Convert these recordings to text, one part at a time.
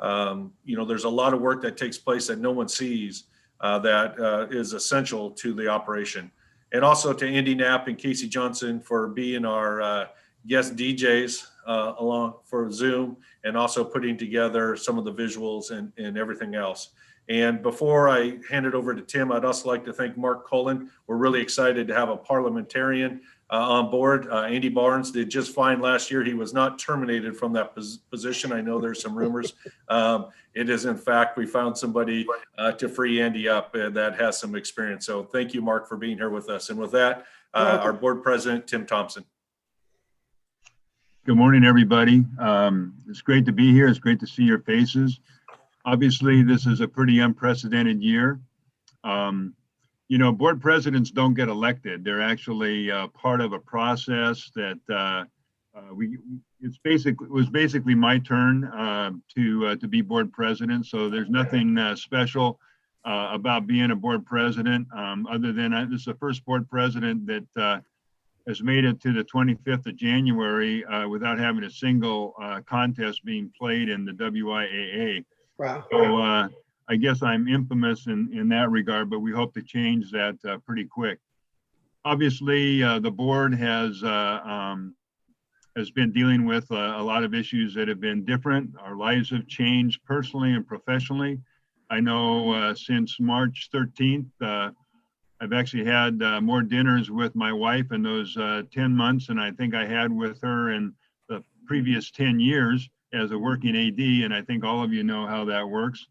There's a lot of work that takes place that no one sees that is essential to the operation. And also to Andy Knapp and Casey Johnson for being our guest DJs along for Zoom, and also putting together some of the visuals and everything else. And before I hand it over to Tim, I'd also like to thank Mark Cullen. We're really excited to have a parliamentarian on board. Andy Barnes did just fine last year. He was not terminated from that position. I know there's some rumors. It is, in fact, we found somebody to free Andy up that has some experience. So thank you, Mark, for being here with us. And with that, our board president, Tim Thompson. Good morning, everybody. It's great to be here. It's great to see your faces. Obviously, this is a pretty unprecedented year. Board presidents don't get elected. They're actually part of a process that it was basically my turn to be board president. So there's nothing special about being a board president, other than this is the first board president that has made it to the 25th of January without having a single contest being played in the WIAA. Wow. So I guess I'm infamous in that regard, but we hope to change that pretty quick. Obviously, the board has been dealing with a lot of issues that have been different. Our lives have changed personally and professionally. I know since March 13th, I've actually had more dinners with my wife in those 10 months than I think I had with her in the previous 10 years as a working AD, and I think all of you know how that works.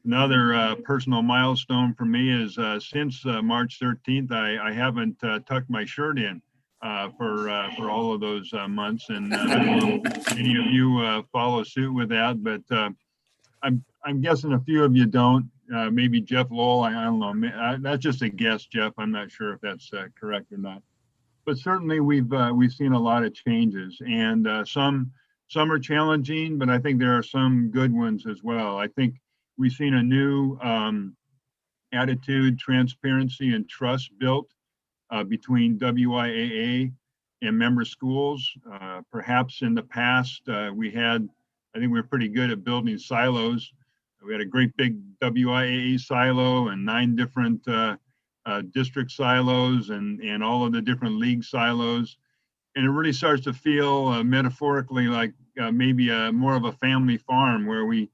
Another personal milestone for me is since March 13th, I haven't tucked my shirt in for all of those months, and I don't know if any of you follow suit with that, but I'm guessing a few of you don't. Maybe Jeff Lowell, I don't know. That's just a guess, Jeff. I'm not sure if that's correct or not. But certainly we've seen a lot of changes, and some are challenging, but I think there are some good ones as well. I think we've seen a new attitude, transparency, and trust built between WIAA and member schools. Perhaps in the past, I think we were pretty good at building silos. We had a great big WIAA silo and 9 different district silos and all of the different league silos. And it really starts to feel metaphorically like maybe more of a family farm where we've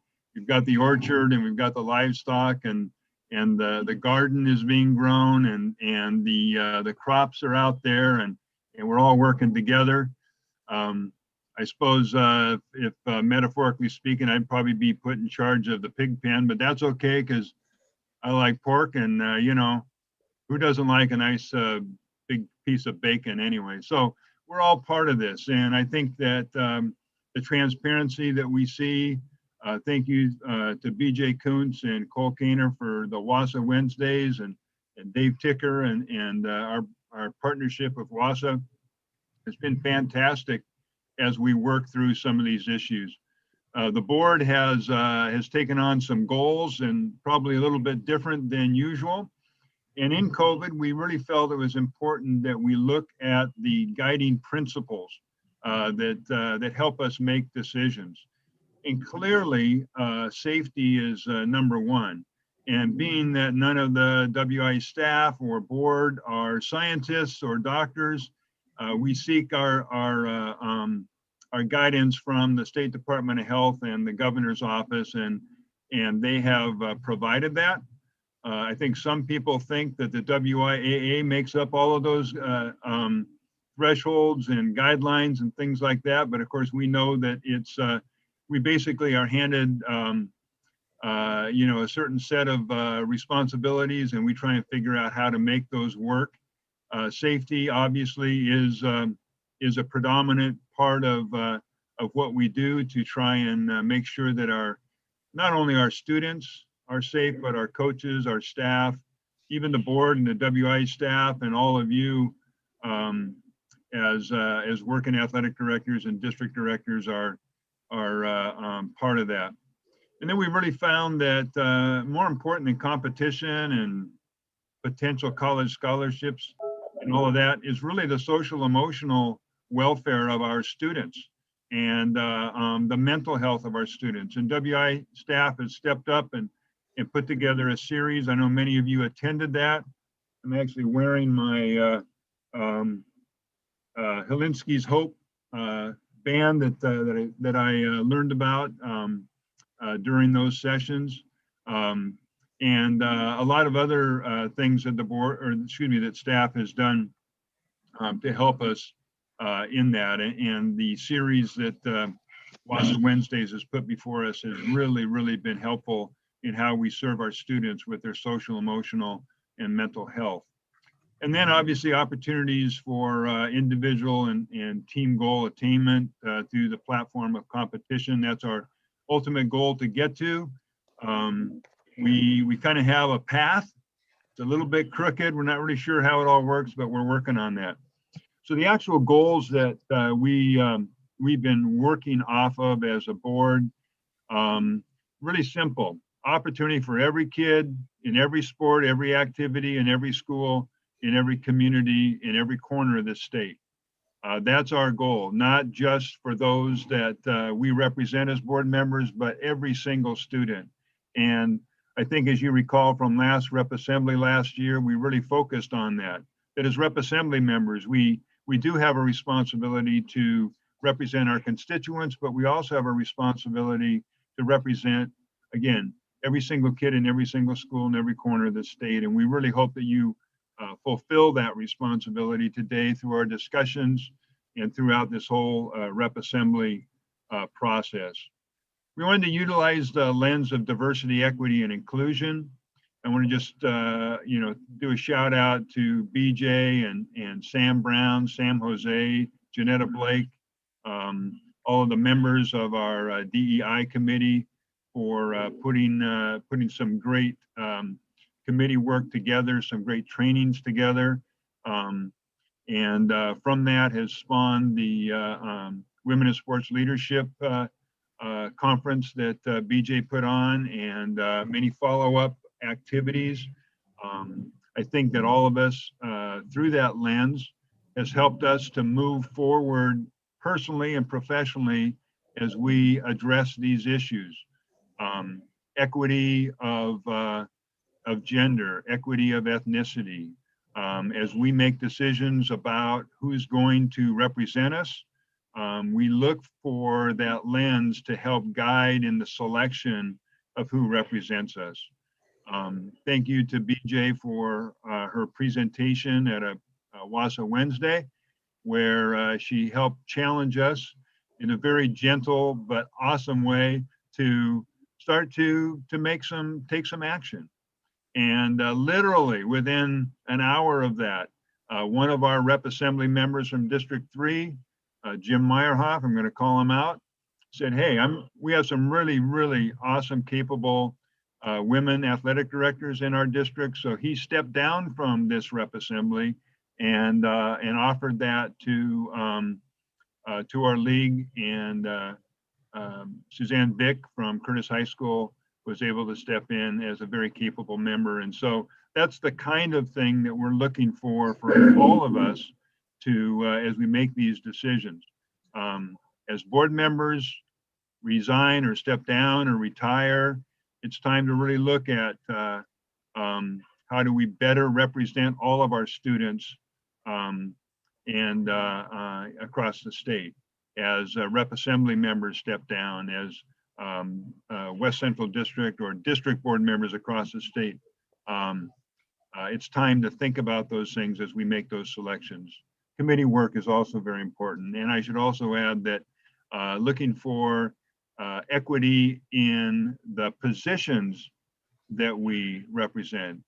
got the orchard and we've got the livestock and the garden is being grown and the crops are out there and we're all working together. I suppose if metaphorically speaking, I'd probably be put in charge of the pig pen, but that's okay because I like pork and who doesn't like a nice big piece of bacon anyway? So we're all part of this. And I think that the transparency that we see, thank you to BJ Kuntz and Cole Kaner for the WASA Wednesdays and Dave Ticker and our partnership with WASA has been fantastic as we work through some of these issues. The board has taken on some goals and probably a little bit different than usual. And in COVID, we really felt it was important that we look at the guiding principles that help us make decisions. And clearly, safety is number one. And being that none of the WI staff or board are scientists or doctors, we seek our guidance from the State Department of Health and the governor's office, and they have provided that. I think some people think that the WIAA makes up all of those thresholds and guidelines and things like that. But of course, we know that it's we basically are handed a certain set of responsibilities, and we try and figure out how to make those work. Safety obviously is a predominant part of what we do to try and make sure that not only our students are safe, but our coaches, our staff, even the board and the WI staff and all of you as working athletic directors and district directors are part of that. And then we really found that more important than competition and potential college scholarships and all of that is really the social emotional welfare of our students. and the mental health of our students. And WI staff has stepped up and put together a series. I know many of you attended that. I'm actually wearing my Helinski's Hope band that I learned about during those sessions. And a lot of other things that the board, or excuse me, that staff has done to help us in that. And the series that WASA Wednesdays has put before us has really, really been helpful in how we serve our students with their social, emotional, and mental health. And then obviously opportunities for individual and team goal attainment through the platform of competition. That's our ultimate goal to get to. We kind of have a path. It's a little bit crooked. We're not really sure how it all works, but we're working on that. So the actual goals that we've been working off of as a board, really simple. Opportunity for every kid in every sport, every activity, in every school, in every community, in every corner of this state. That's our goal, not just for those that we represent as board members, but every single student. And I think as you recall from last Rep Assembly last year, we really focused on that. That as Rep Assembly members, we do have a responsibility to represent our constituents, but we also have a responsibility to represent, again, every single kid in every single school in every corner of the state. And we really hope that you fulfill that responsibility today through our discussions and throughout this whole Rep Assembly process. We wanted to utilize the lens of diversity, equity, and inclusion. I want to just do a shout out to BJ and Sam Brown, Sam Jose, Janetta Blake, all of the members of our DEI committee for putting some great committee work together, some great trainings together. And from that has spawned the Women in Sports Leadership conference that BJ put on, and many follow-up activities. I think that all of us through that lens has helped us to move forward personally and professionally as we address these issues. Equity of gender, equity of ethnicity, as we make decisions about who's going to represent us. We look for that lens to help guide in the selection of who represents us. Thank you to BJ for her presentation at a WASA Wednesday, where she helped challenge us in a very gentle but awesome way to start to take some action. And literally within an hour of that, one of our Rep Assembly members from District 3, Jim Meyerhoff, I'm going to call him out, said, hey, we have some really, really awesome, capable women athletic directors in our district. So he stepped down from this Rep Assembly and offered that to our league. And Suzanne Vick from Curtis High School was able to step in as a very capable member. And so that's the kind of thing that we're looking for all of us to as we make these decisions. As board members resign or step down or retire, it's time to really look at how do we better represent all of our students and across the state. As Rep Assembly members step down, as West Central District or district board members across the state, it's time to think about those things as we make those selections. Committee work is also very important. And I should also add that looking for equity in the positions that we represent.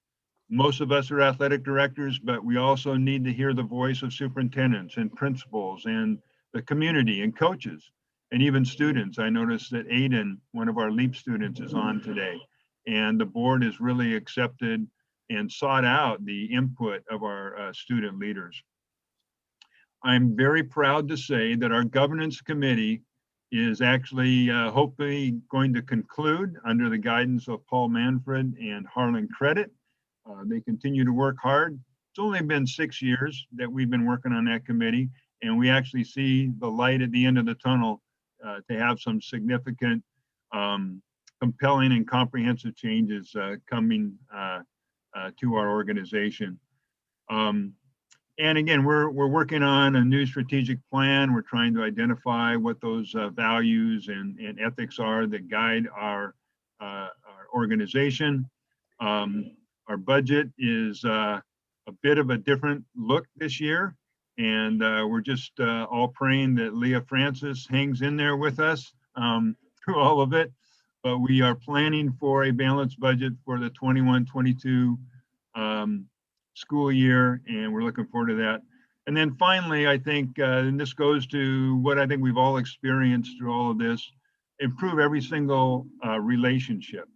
Most of us are athletic directors, but we also need to hear the voice of superintendents and principals and the community and coaches and even students. I noticed that Aiden, one of our LEAP students, is on today, and the board has really accepted and sought out the input of our student leaders. I'm very proud to say that our governance committee is actually hopefully going to conclude under the guidance of Paul Manfred and Harlan Credit. They continue to work hard. It's only been 6 years that we've been working on that committee, and we actually see the light at the end of the tunnel to have some significant, compelling and comprehensive changes coming to our organization. And again, we're working on a new strategic plan. We're trying to identify what those values and ethics are that guide our organization. Our budget is a bit of a different look this year, and we're just all praying that Leah Francis hangs in there with us through all of it. But we are planning for a balanced budget for the 21-22 school year, and we're looking forward to that. And then finally, I think, and this goes to what I think we've all experienced through all of this, improve every single relationship,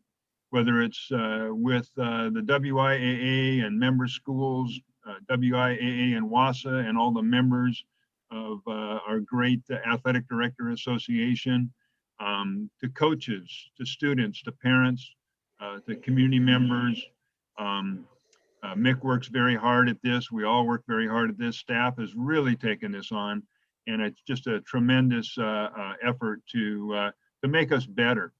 whether it's with the WIAA and member schools, WIAA and WASA and all the members of our great Athletic Director Association, to coaches, to students, to parents, to community members. Mick works very hard at this. We all work very hard at this. Staff has really taken this on, and it's just a tremendous effort to make us better.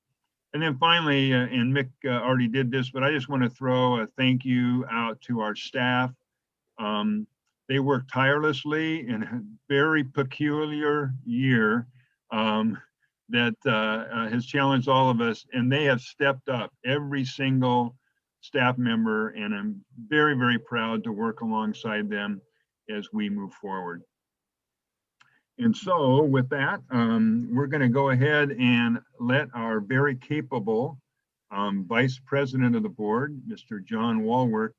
And then finally, and Mick already did this, but I just want to throw a thank you out to our staff. They worked tirelessly in a very peculiar year that has challenged all of us, and they have stepped up, every single staff member, and I'm very, very proud to work alongside them as we move forward. And so with that, we're going to go ahead and let our very capable Vice President of the Board, Mr. John Walworth,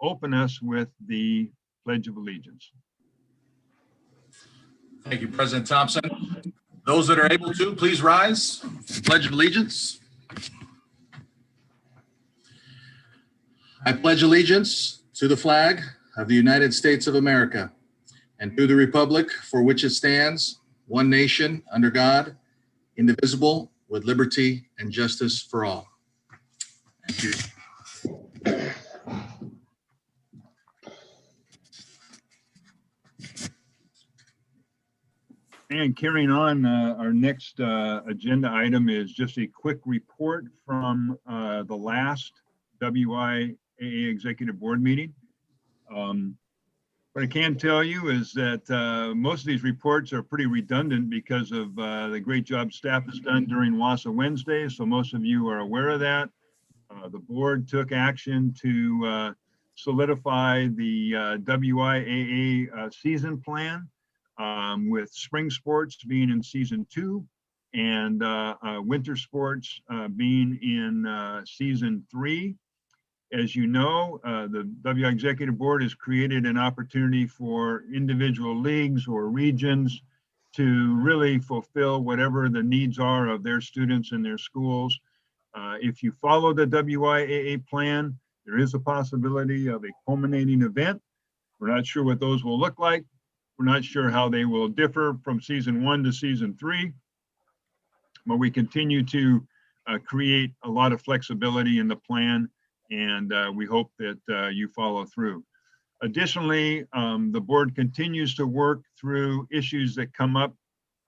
open us with the Pledge of Allegiance. Thank you, President Thompson. Those that are able to, please rise. Pledge of Allegiance. I pledge allegiance to the flag of the United States of America and to the republic for which it stands, one nation, under God, indivisible, with liberty and justice for all. Thank you. And carrying on, our next agenda item is just a quick report from the last WIAA Executive Board meeting. What I can tell you is that most of these reports are pretty redundant because of the great job staff has done during WASA Wednesday. So most of you are aware of that. The board took action to solidify the WIAA season plan, with spring sports being in season 2 and winter sports being in season 3. As you know, the WIAA Executive Board has created an opportunity for individual leagues or regions to really fulfill whatever the needs are of their students and their schools. If you follow the WIAA plan, there is a possibility of a culminating event. We're not sure what those will look like. We're not sure how they will differ from season 1 to season 3, but we continue to create a lot of flexibility in the plan, and we hope that you follow through. Additionally, the board continues to work through issues that come up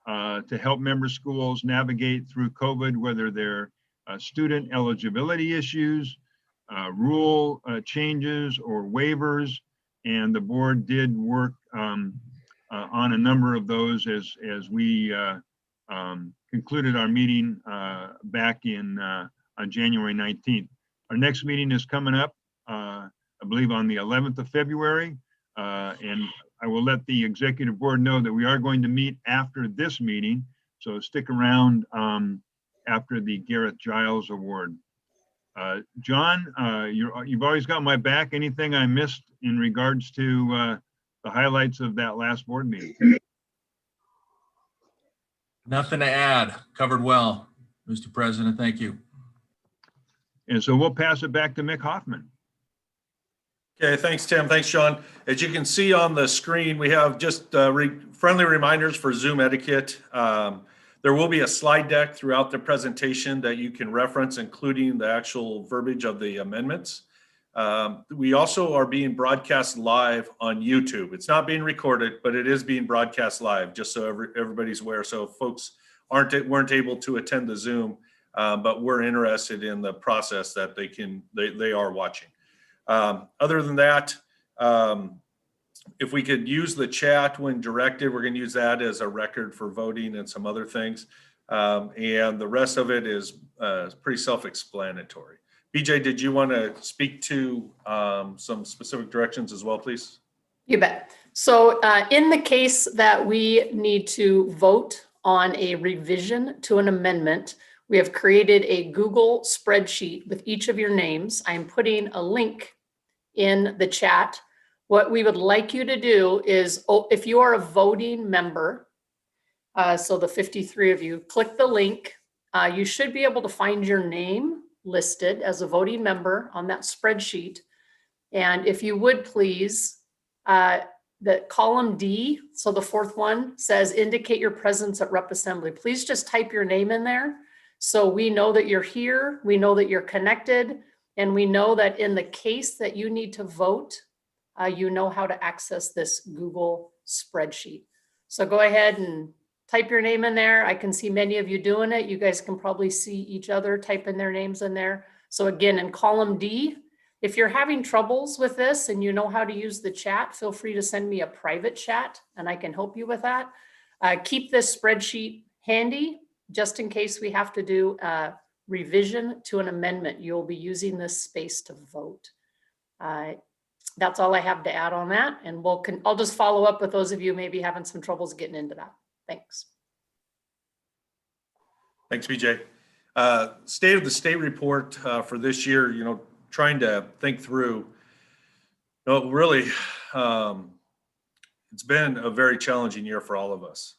to help member schools navigate through COVID, whether they're student eligibility issues, rule changes, or waivers. And the board did work on a number of those as we concluded our meeting back in on January 19th. Our next meeting is coming up, I believe on the 11th of February. And I will let the executive board know that we are going to meet after this meeting. So stick around after the Gareth Giles Award. John, you've always got my back. Anything I missed in regards to the highlights of that last board meeting? Nothing to add. Covered well, Mr. President. Thank you. And so we'll pass it back to Mick Hoffman. Okay, thanks, Tim. Thanks, Sean. As you can see on the screen, we have just friendly reminders for Zoom etiquette. There will be a slide deck throughout the presentation that you can reference, including the actual verbiage of the amendments. We also are being broadcast live on YouTube. It's not being recorded, but it is being broadcast live, just so everybody's aware. So if folks weren't able to attend the Zoom, but we're interested in the process that they are watching. Other than that, if we could use the chat when directed, we're going to use that as a record for voting and some other things. And the rest of it is pretty self-explanatory. BJ, did you want to speak to some specific directions as well, please? You bet. So in the case that we need to vote on a revision to an amendment, we have created a Google spreadsheet with each of your names. I'm putting a link in the chat. What we would like you to do is, if you are a voting member, so the 53 of you, click the link. You should be able to find your name listed as a voting member on that spreadsheet. And if you would please, the column D, so the fourth one says indicate your presence at Rep Assembly. Please just type your name in there so we know that you're here, we know that you're connected, and we know that in the case that you need to vote, you know how to access this Google spreadsheet. So go ahead and type your name in there. I can see many of you doing it. You guys can probably see each other typing their names in there. So again, in column D, if you're having troubles with this and you know how to use the chat, feel free to send me a private chat and I can help you with that. Keep this spreadsheet handy just in case we have to do a revision to an amendment. You'll be using this space to vote. That's all I have to add on that. And I'll just follow up with those of you maybe having some troubles getting into that. Thanks. Thanks, BJ. State of the state report for this year, trying to think through, really, it's been a very challenging year for all of us.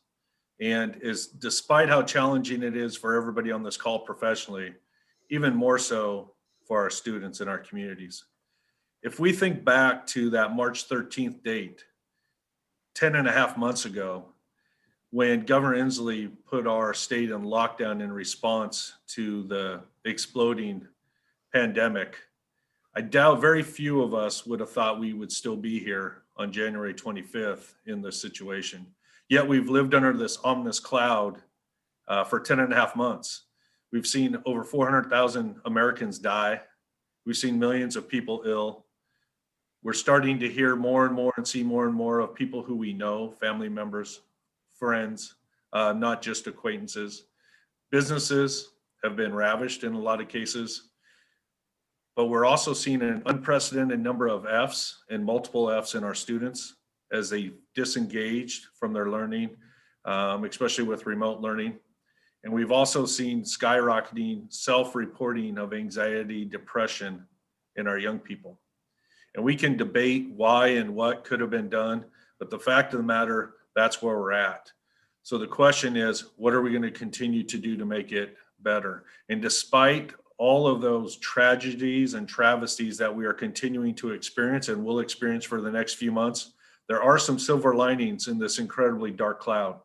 And despite how challenging it is for everybody on this call professionally, even more so for our students in our communities. If we think back to that March 13th date, 10 and a half months ago, when Governor Inslee put our state in lockdown in response to the exploding pandemic, I doubt very few of us would have thought we would still be here on January 25th in this situation. Yet we've lived under this ominous cloud for 10 and a half months. We've seen over 400,000 Americans die. We've seen millions of people ill. We're starting to hear more and more and see more and more of people who we know, family members, friends, not just acquaintances. Businesses have been ravished in a lot of cases, but we're also seeing an unprecedented number of Fs and multiple Fs in our students as they disengaged from their learning, especially with remote learning. And we've also seen skyrocketing self-reporting of anxiety, depression in our young people. And we can debate why and what could have been done, but the fact of the matter, that's where we're at. So the question is, what are we going to continue to do to make it better? And despite all of those tragedies and travesties that we are continuing to experience and will experience for the next few months, there are some silver linings in this incredibly dark cloud.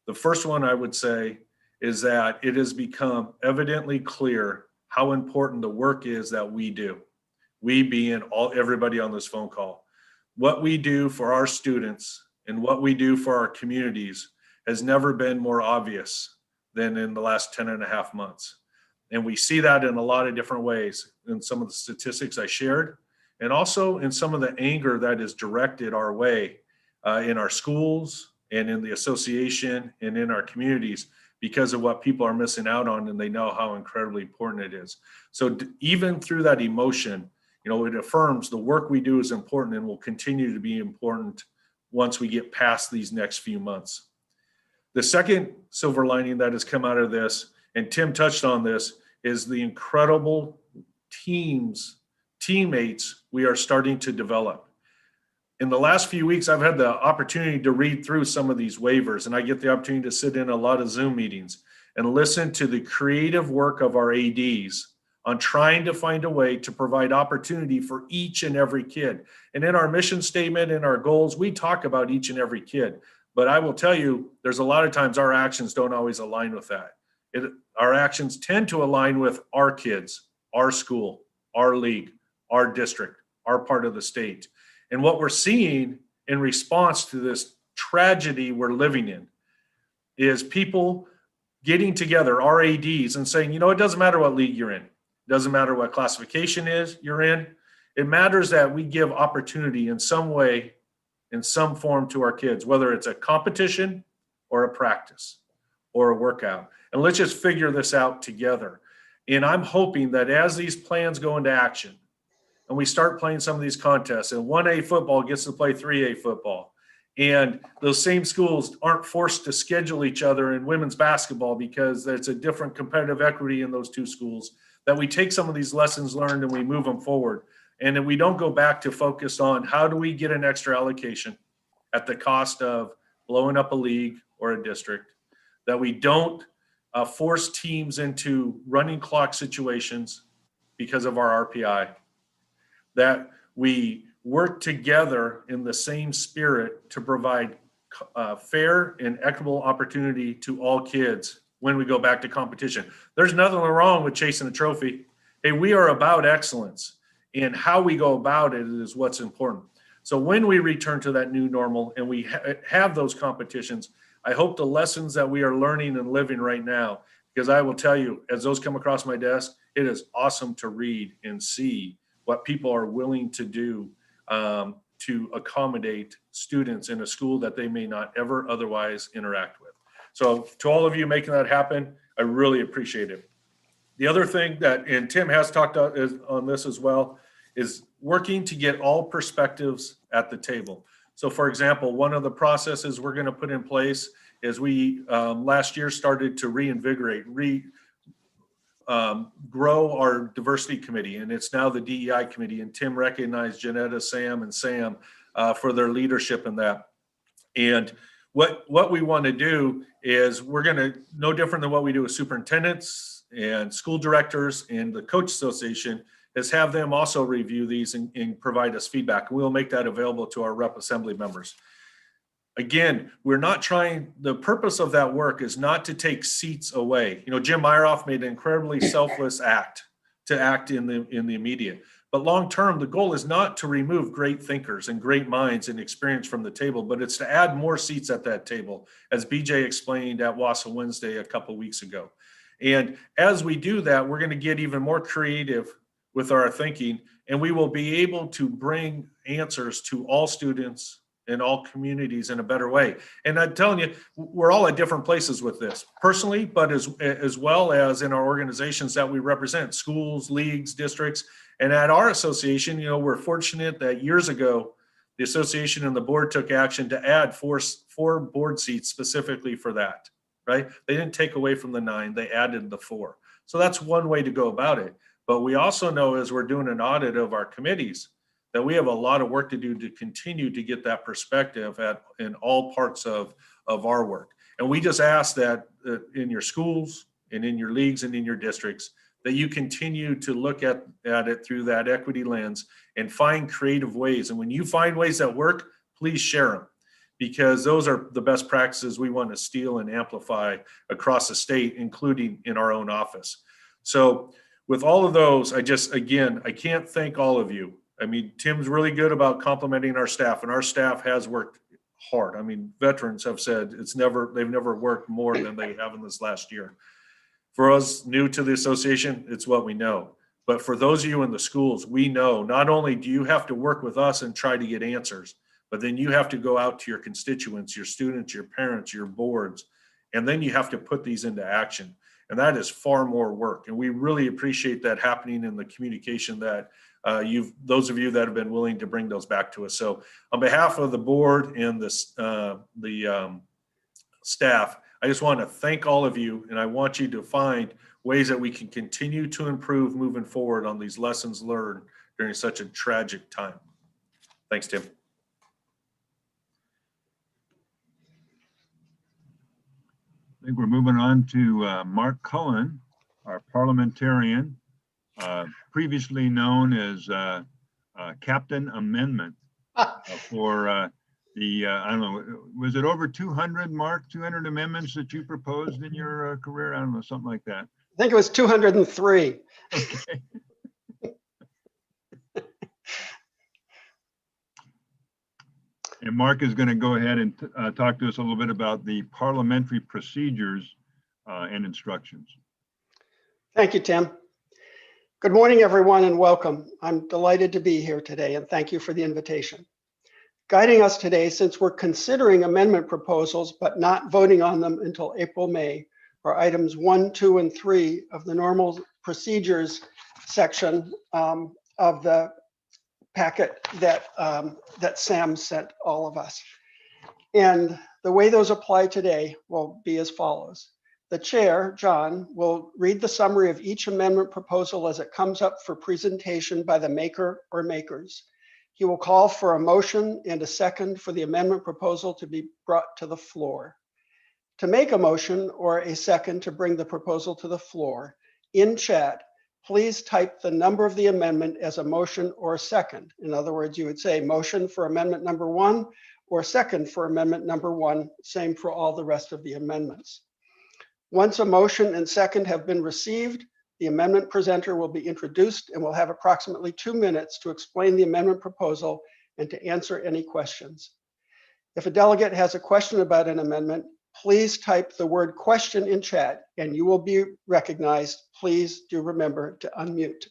The first one I would say is that it has become evidently clear how important the work is that we do. We being everybody on this phone call. What we do for our students and what we do for our communities has never been more obvious than in the last 10 and a half months. And we see that in a lot of different ways in some of the statistics I shared, and also in some of the anger that is directed our way in our schools and in the association and in our communities because of what people are missing out on, and they know how incredibly important it is. So even through that emotion, it affirms the work we do is important and will continue to be important once we get past these next few months. The second silver lining that has come out of this, and Tim touched on this, is the incredible teammates we are starting to develop. In the last few weeks, I've had the opportunity to read through some of these waivers, and I get the opportunity to sit in a lot of Zoom meetings and listen to the creative work of our ADs on trying to find a way to provide opportunity for each and every kid. And in our mission statement and our goals, we talk about each and every kid. But I will tell you, there's a lot of times our actions don't always align with that. Our actions tend to align with our kids, our school, our league, our district, our part of the state. And what we're seeing in response to this tragedy we're living in is people getting together, our ADs, and saying, it doesn't matter what league you're in. It doesn't matter what classification you're in. It matters that we give opportunity in some way, in some form to our kids, whether it's a competition or a practice or a workout. And let's just figure this out together. And I'm hoping that as these plans go into action and we start playing some of these contests and 1A football gets to play 3A football, and those same schools aren't forced to schedule each other in women's basketball because there's a different competitive equity in those two schools, that we take some of these lessons learned and we move them forward. And then we don't go back to focus on how do we get an extra allocation at the cost of blowing up a league or a district, that we don't force teams into running clock situations because of our RPI, that we work together in the same spirit to provide fair and equitable opportunity to all kids when we go back to competition. There's nothing wrong with chasing a trophy. Hey, we are about excellence, and how we go about it is what's important. So when we return to that new normal and we have those competitions, I hope the lessons that we are learning and living right now, because I will tell you, as those come across my desk, it is awesome to read and see what people are willing to do to accommodate students in a school that they may not ever otherwise interact with. So to all of you making that happen, I really appreciate it. The other thing that, and Tim has talked on this as well, is working to get all perspectives at the table. So for example, one of the processes we're going to put in place is we last year started to reinvigorate, grow our diversity committee, and it's now the DEI committee. And Tim recognized Janetta, Sam, and Sam for their leadership in that. And what we want to do is we're going to, no different than what we do with superintendents and school directors and the coach association, is have them also review these and provide us feedback. And we'll make that available to our rep assembly members. Again, we're not trying, the purpose of that work is not to take seats away. Jim Meyerhoff made an incredibly selfless act to act in the immediate. But long-term, the goal is not to remove great thinkers and great minds and experience from the table, but it's to add more seats at that table, as BJ explained at WASA Wednesday a couple of weeks ago. And as we do that, we're going to get even more creative with our thinking, and we will be able to bring answers to all students in all communities in a better way. And I'm telling you, we're all at different places with this personally, but as well as in our organizations that we represent, schools, leagues, districts. And at our association, we're fortunate that years ago, the association and the board took action to add four board seats specifically for that, right? They didn't take away from the 9, they added the 4. So that's one way to go about it. But we also know, as we're doing an audit of our committees, that we have a lot of work to do to continue to get that perspective in all parts of our work. And we just ask that in your schools and in your leagues and in your districts, that you continue to look at it through that equity lens and find creative ways. And when you find ways that work, please share them, because those are the best practices we want to steal and amplify across the state, including in our own office. So with all of those, I can't thank all of you. I mean, Tim's really good about complimenting our staff, and our staff has worked hard. I mean, veterans have said they've never worked more than they have in this last year. For us new to the association, it's what we know. But for those of you in the schools, we know not only do you have to work with us and try to get answers, but then you have to go out to your constituents, your students, your parents, your boards, and then you have to put these into action. And that is far more work. And we really appreciate that happening in the communication that those of you that have been willing to bring those back to us. So on behalf of the board and the staff, I just want to thank all of you. And I want you to find ways that we can continue to improve moving forward on these lessons learned during such a tragic time. Thanks, Tim. I think we're moving on to Mark Cullen, our parliamentarian, previously known as Captain Amendment for I don't know, was it over 200, Mark, 200 amendments that you proposed in your career? I don't know, something like that. I think it was 203. Okay. And Mark is going to go ahead and talk to us a little bit about the parliamentary procedures and instructions. Thank you, Tim. Good morning, everyone, and welcome. I'm delighted to be here today, and thank you for the invitation. Guiding us today, since we're considering amendment proposals but not voting on them until April, May, are items 1, 2, and 3 of the normal procedures section of the packet that Sam sent all of us. And the way those apply today will be as follows. The chair, John, will read the summary of each amendment proposal as it comes up for presentation by the maker or makers. He will call for a motion and a second for the amendment proposal to be brought to the floor. To make a motion or a second to bring the proposal to the floor, in chat, please type the number of the amendment as a motion or a second. In other words, you would say motion for amendment number 1 or second for amendment number 1, same for all the rest of the amendments. Once a motion and second have been received, the amendment presenter will be introduced and will have approximately 2 minutes to explain the amendment proposal and to answer any questions. If a delegate has a question about an amendment, please type the word question in chat and you will be recognized. Please do remember to unmute.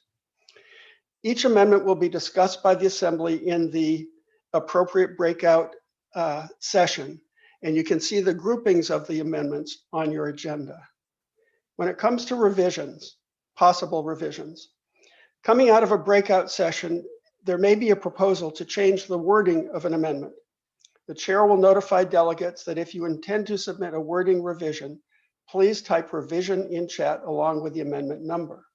Each amendment will be discussed by the Assembly in the appropriate breakout session, and you can see the groupings of the amendments on your agenda. When it comes to revisions, possible revisions, coming out of a breakout session, there may be a proposal to change the wording of an amendment. The chair will notify delegates that if you intend to submit a wording revision, please type revision in chat along with the amendment number.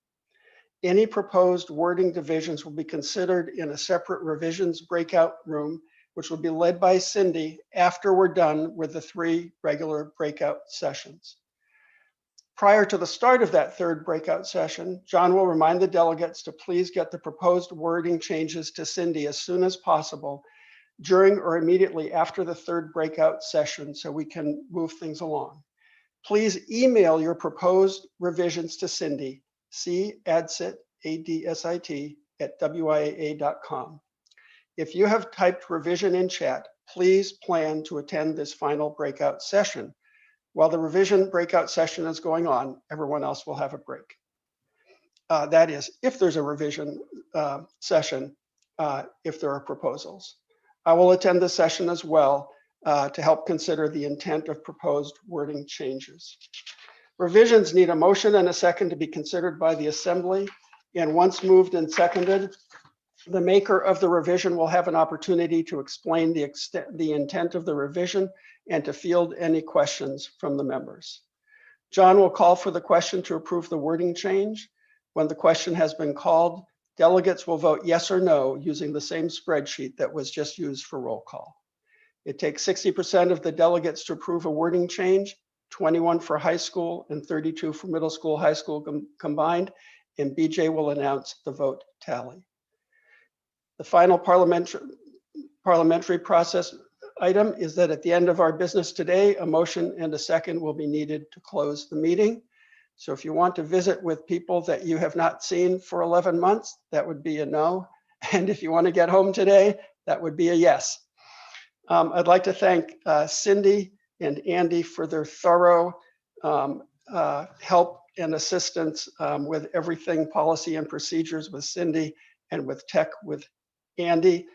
Any proposed wording divisions will be considered in a separate revisions breakout room, which will be led by Cindy after we're done with the 3 regular breakout sessions. Prior to the start of that 3rd breakout session, John will remind the delegates to please get the proposed wording changes to Cindy as soon as possible during or immediately after the 3rd breakout session so we can move things along. Please email your proposed revisions to Cindy, cadsit, ADSIT, @wiaa.com. If you have typed revision in chat, please plan to attend this final breakout session. While the revision breakout session is going on, everyone else will have a break. That is, if there's a revision session, if there are proposals. I will attend the session as well to help consider the intent of proposed wording changes. Revisions need a motion and a second to be considered by the Assembly, and once moved and seconded, the maker of the revision will have an opportunity to explain the intent of the revision and to field any questions from the members. John will call for the question to approve the wording change. When the question has been called, delegates will vote yes or no using the same spreadsheet that was just used for roll call. It takes 60% of the delegates to approve a wording change, 21 for high school and 32 for middle school, high school combined, and BJ will announce the vote tally. The final parliamentary process item is that at the end of our business today, a motion and a second will be needed to close the meeting. So if you want to visit with people that you have not seen for 11 months, that would be a no. And if you want to get home today, that would be a yes. I'd like to thank Cindy and Andy for their thorough help and assistance with everything policy and procedures with Cindy and with tech with Andy.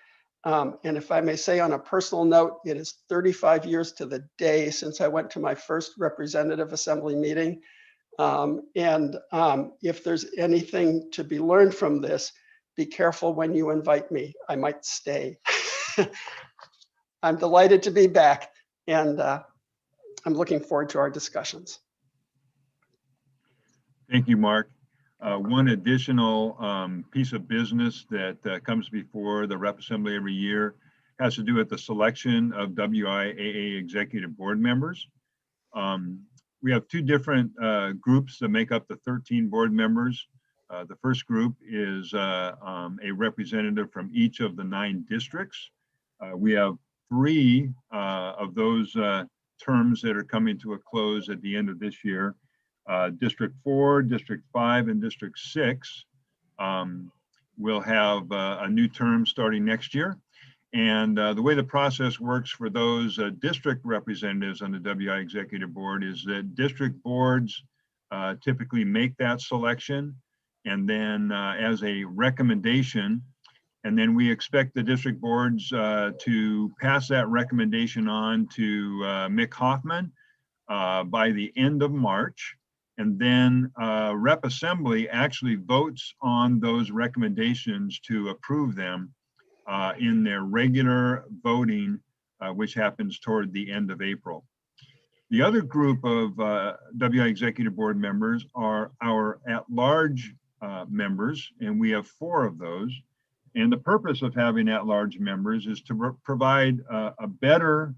And if I may say on a personal note, it is 35 years to the day since I went to my first representative assembly meeting. If there's anything to be learned from this, be careful when you invite me. I might stay. I'm delighted to be back, and I'm looking forward to our discussions. Thank you, Mark. One additional piece of business that comes before the Rep Assembly every year has to do with the selection of WIAA Executive Board members. We have 2 different groups that make up the 13 board members. The first group is a representative from each of the 9 districts. We have 3 of those terms that are coming to a close at the end of this year. District 4, District 5, and District 6 will have a new term starting next year. And the way the process works for those district representatives on the WI Executive Board is that district boards typically make that selection, and then as a recommendation, and then we expect the district boards to pass that recommendation on to Mick Hoffman by the end of March. And then Rep Assembly actually votes on those recommendations to approve them in their regular voting, which happens toward the end of April. The other group of WI Executive Board members are our at-large members, and we have 4 of those. And the purpose of having at-large members is to provide a better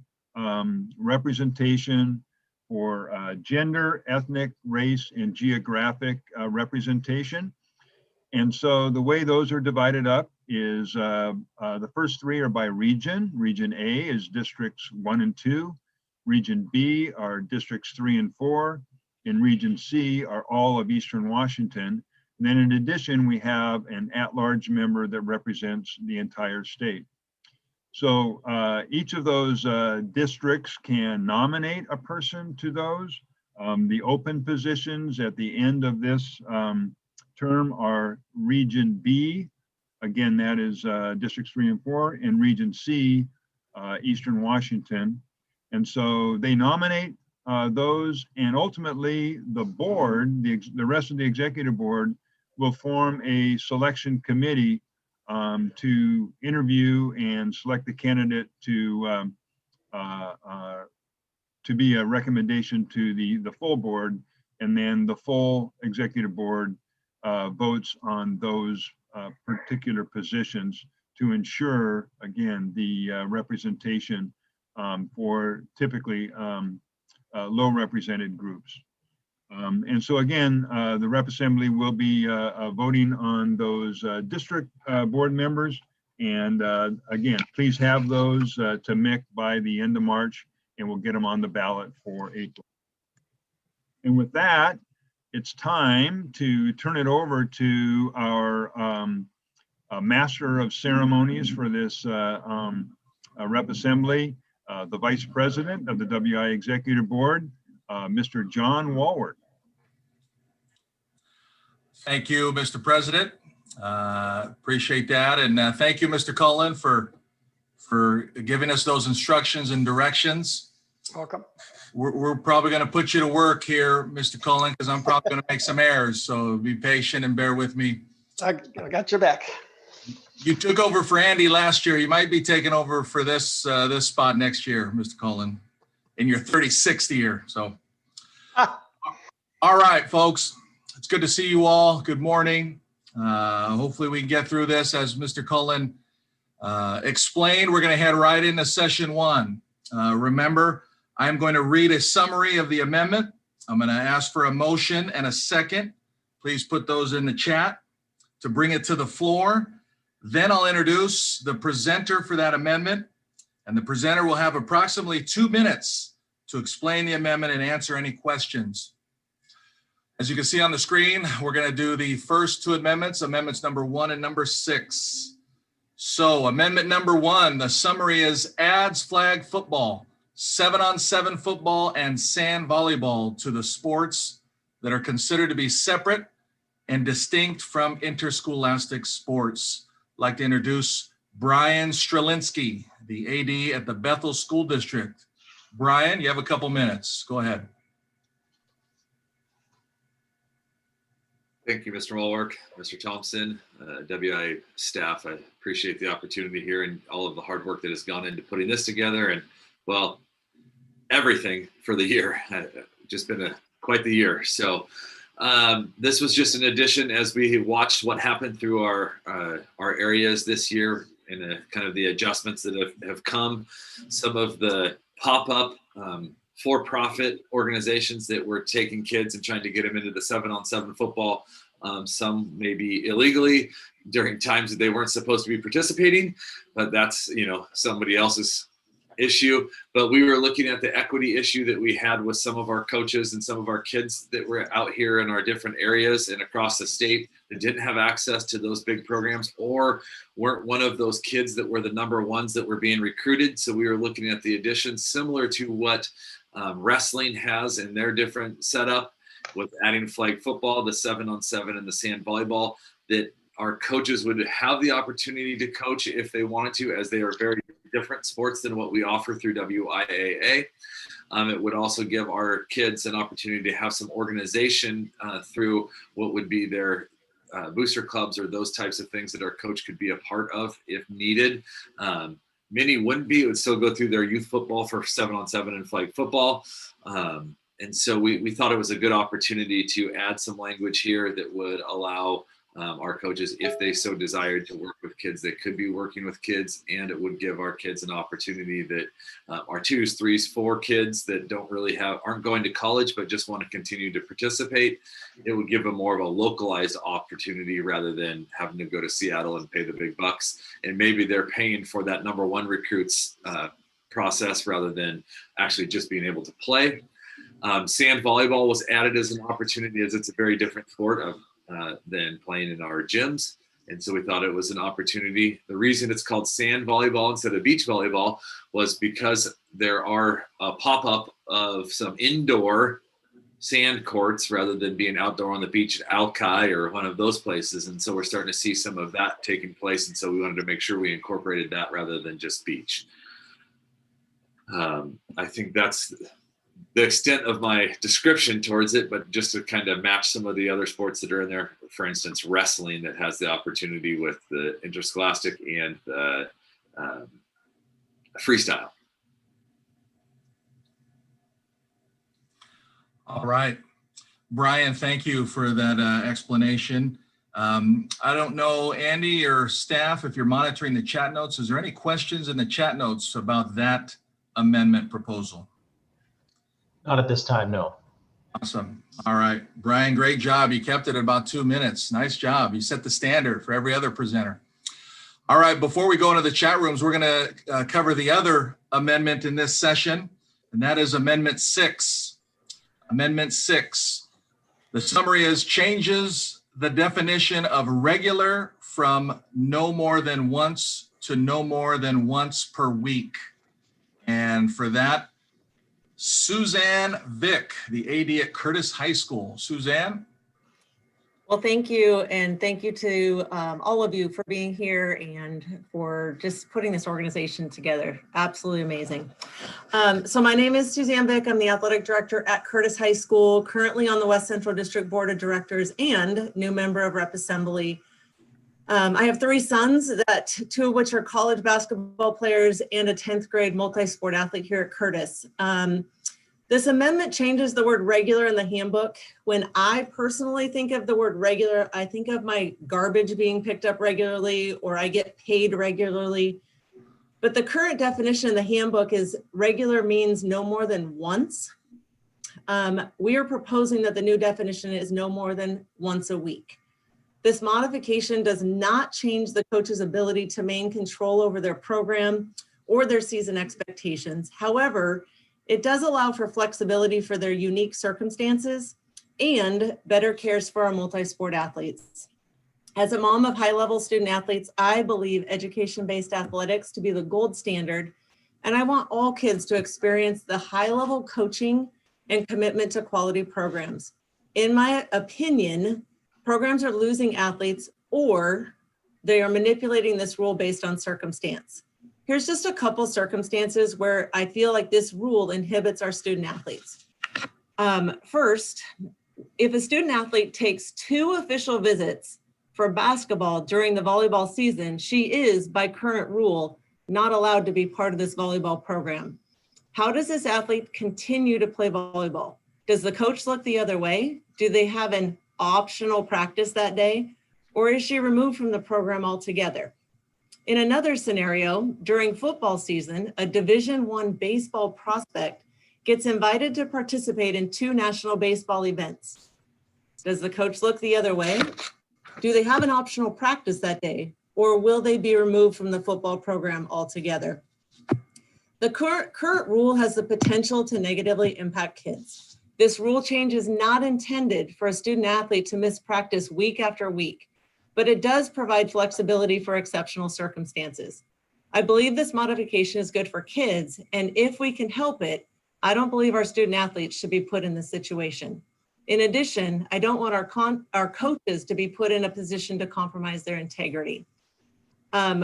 representation for gender, ethnic, race, and geographic representation. And so the way those are divided up is the first 3 are by region. Region A is districts 1 and 2. Region B are districts 3 and 4. And Region C are all of Eastern Washington. And then in addition, we have an at-large member that represents the entire state. So each of those districts can nominate a person to those. The open positions at the end of this term are Region B. Again, that is districts 3 and 4, and Region C, Eastern Washington. And so they nominate those, and ultimately the board, the rest of the executive board, will form a selection committee to interview and select the candidate to be a recommendation to the full board, and then the full executive board votes on those particular positions to ensure, again, the representation for typically low represented groups. And so again, the Rep Assembly will be voting on those district board members. And again, please have those to Mick by the end of March, and we'll get them on the ballot for April. And with that, it's time to turn it over to our Master of Ceremonies for this Rep Assembly, the Vice President of the WI Executive Board, Mr. John Walworth. Thank you, Mr. President. Appreciate that. And thank you, Mr. Cullen, for giving us those instructions and directions. Welcome. We're probably going to put you to work here, Mr. Cullen, because I'm probably going to make some errors. So be patient and bear with me. I got your back. You took over for Andy last year. You might be taking over for this spot next year, Mr. Cullen, in your 36th year. So, all right, folks. It's good to see you all. Good morning. Hopefully we can get through this. As Mr. Cullen explained, we're going to head right into session 1. Remember, I'm going to read a summary of the amendment. I'm going to ask for a motion and a second. Please put those in the chat to bring it to the floor. Then I'll introduce the presenter for that amendment, and the presenter will have approximately 2 minutes to explain the amendment and answer any questions. As you can see on the screen, we're going to do the first 2 amendments, amendments number 1 and number 6. So amendment number 1, the summary is adds flag football, 7-on-7 football, and sand volleyball to the sports that are considered to be separate and distinct from interscholastic sports. I'd like to introduce Brian Strelinsky, the AD at the Bethel School District. Brian, you have a couple minutes. Go ahead. Thank you, Mr. Walworth, Mr. Thompson, WI staff. I appreciate the opportunity here and all of the hard work that has gone into putting this together, and, well, everything for the year. Just been quite the year. So this was just an addition as we watched what happened through our areas this year and kind of the adjustments that have come. Some of the pop-up for-profit organizations that were taking kids and trying to get them into the 7-on-7 football, some maybe illegally during times that they weren't supposed to be participating, but that's, somebody else's issue, but we were looking at the equity issue that we had with some of our coaches and some of our kids that were out here in our different areas and across the state that didn't have access to those big programs or weren't one of those kids that were the number ones that were being recruited. So we were looking at the additions similar to what wrestling has in their different setup with adding flag football, the 7-on-7 and the sand volleyball, that our coaches would have the opportunity to coach if they wanted to, as they are very different sports than what we offer through WIAA. It would also give our kids an opportunity to have some organization through what would be their booster clubs or those types of things that our coach could be a part of if needed. Many wouldn't be, it would still go through their youth football for 7-on-7 and flag football. And so we thought it was a good opportunity to add some language here that would allow our coaches, if they so desired, to work with kids that could be working with kids, and it would give our kids an opportunity that our 2s, 3s, 4 kids that aren't going to college but just want to continue to participate. It would give them more of a localized opportunity rather than having to go to Seattle and pay the big bucks, and maybe they're paying for that number one recruits process rather than actually just being able to play. Sand volleyball was added as an opportunity, as it's a very different sport than playing in our gyms. And so we thought it was an opportunity. The reason it's called sand volleyball instead of beach volleyball was because there are a pop-up of some indoor sand courts rather than being outdoor on the beach at Alki or one of those places. And so we're starting to see some of that taking place. And so we wanted to make sure we incorporated that rather than just beach. I think that's the extent of my description towards it, but just to kind of match some of the other sports that are in there, for instance, wrestling that has the opportunity with the interscholastic and the freestyle. All right. Brian, thank you for that explanation. I don't know, Andy or staff, if you're monitoring the chat notes, is there any questions in the chat notes about that amendment proposal? Not at this time, no. Awesome. All right. Brian, great job. You kept it at about 2 minutes. Nice job. You set the standard for every other presenter. All right. Before we go into the chat rooms, we're going to cover the other amendment in this session, and that is Amendment 6. Amendment 6. The summary is changes the definition of regular from no more than once to no more than once per week. And for that, Suzanne Vick, the AD at Curtis High School. Suzanne? Well, thank you. And thank you to all of you for being here and for just putting this organization together. Absolutely amazing. So my name is Suzanne Vick. I'm the athletic director at Curtis High School, currently on the West Central District Board of Directors and new member of Rep Assembly. I have 3 sons, that 2 of which are college basketball players and a 10th grade multi-sport athlete here at Curtis. This amendment changes the word regular in the handbook. When I personally think of the word regular, I think of my garbage being picked up regularly or I get paid regularly. But the current definition in the handbook is regular means no more than once. We are proposing that the new definition is no more than once a week. This modification does not change the coach's ability to maintain control over their program or their season expectations. However, it does allow for flexibility for their unique circumstances and better cares for our multi-sport athletes. As a mom of high-level student athletes, I believe education-based athletics to be the gold standard, and I want all kids to experience the high-level coaching and commitment to quality programs. In my opinion, programs are losing athletes or they are manipulating this rule based on circumstance. Here's just a couple circumstances where I feel like this rule inhibits our student athletes. First, if a student athlete takes 2 official visits for basketball during the volleyball season, she is, by current rule, not allowed to be part of this volleyball program. How does this athlete continue to play volleyball? Does the coach look the other way? Do they have an optional practice that day, or is she removed from the program altogether? In another scenario, during football season, a Division I baseball prospect gets invited to participate in 2 national baseball events. Does the coach look the other way? Do they have an optional practice that day, or will they be removed from the football program altogether? The current rule has the potential to negatively impact kids. This rule change is not intended for a student athlete to miss practice week after week, but it does provide flexibility for exceptional circumstances. I believe this modification is good for kids, and if we can help it, I don't believe our student athletes should be put in this situation. In addition, I don't want our coaches to be put in a position to compromise their integrity.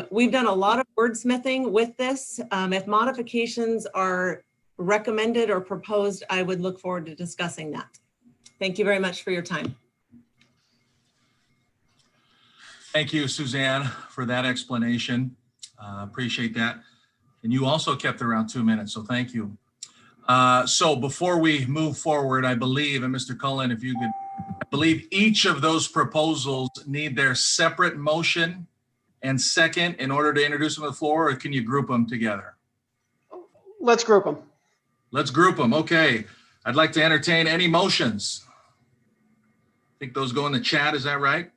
We've done a lot of wordsmithing with this. If modifications are recommended or proposed, I would look forward to discussing that. Thank you very much for your time. Thank you, Suzanne, for that explanation. Appreciate that. And you also kept around 2 minutes, so thank you. So before we move forward, I believe, and Mr. Cullen, if you could, I believe each of those proposals need their separate motion and second in order to introduce them to the floor, or can you group them together? Let's group them. Let's group them. Okay. I'd like to entertain any motions. I think those go in the chat. Is that right?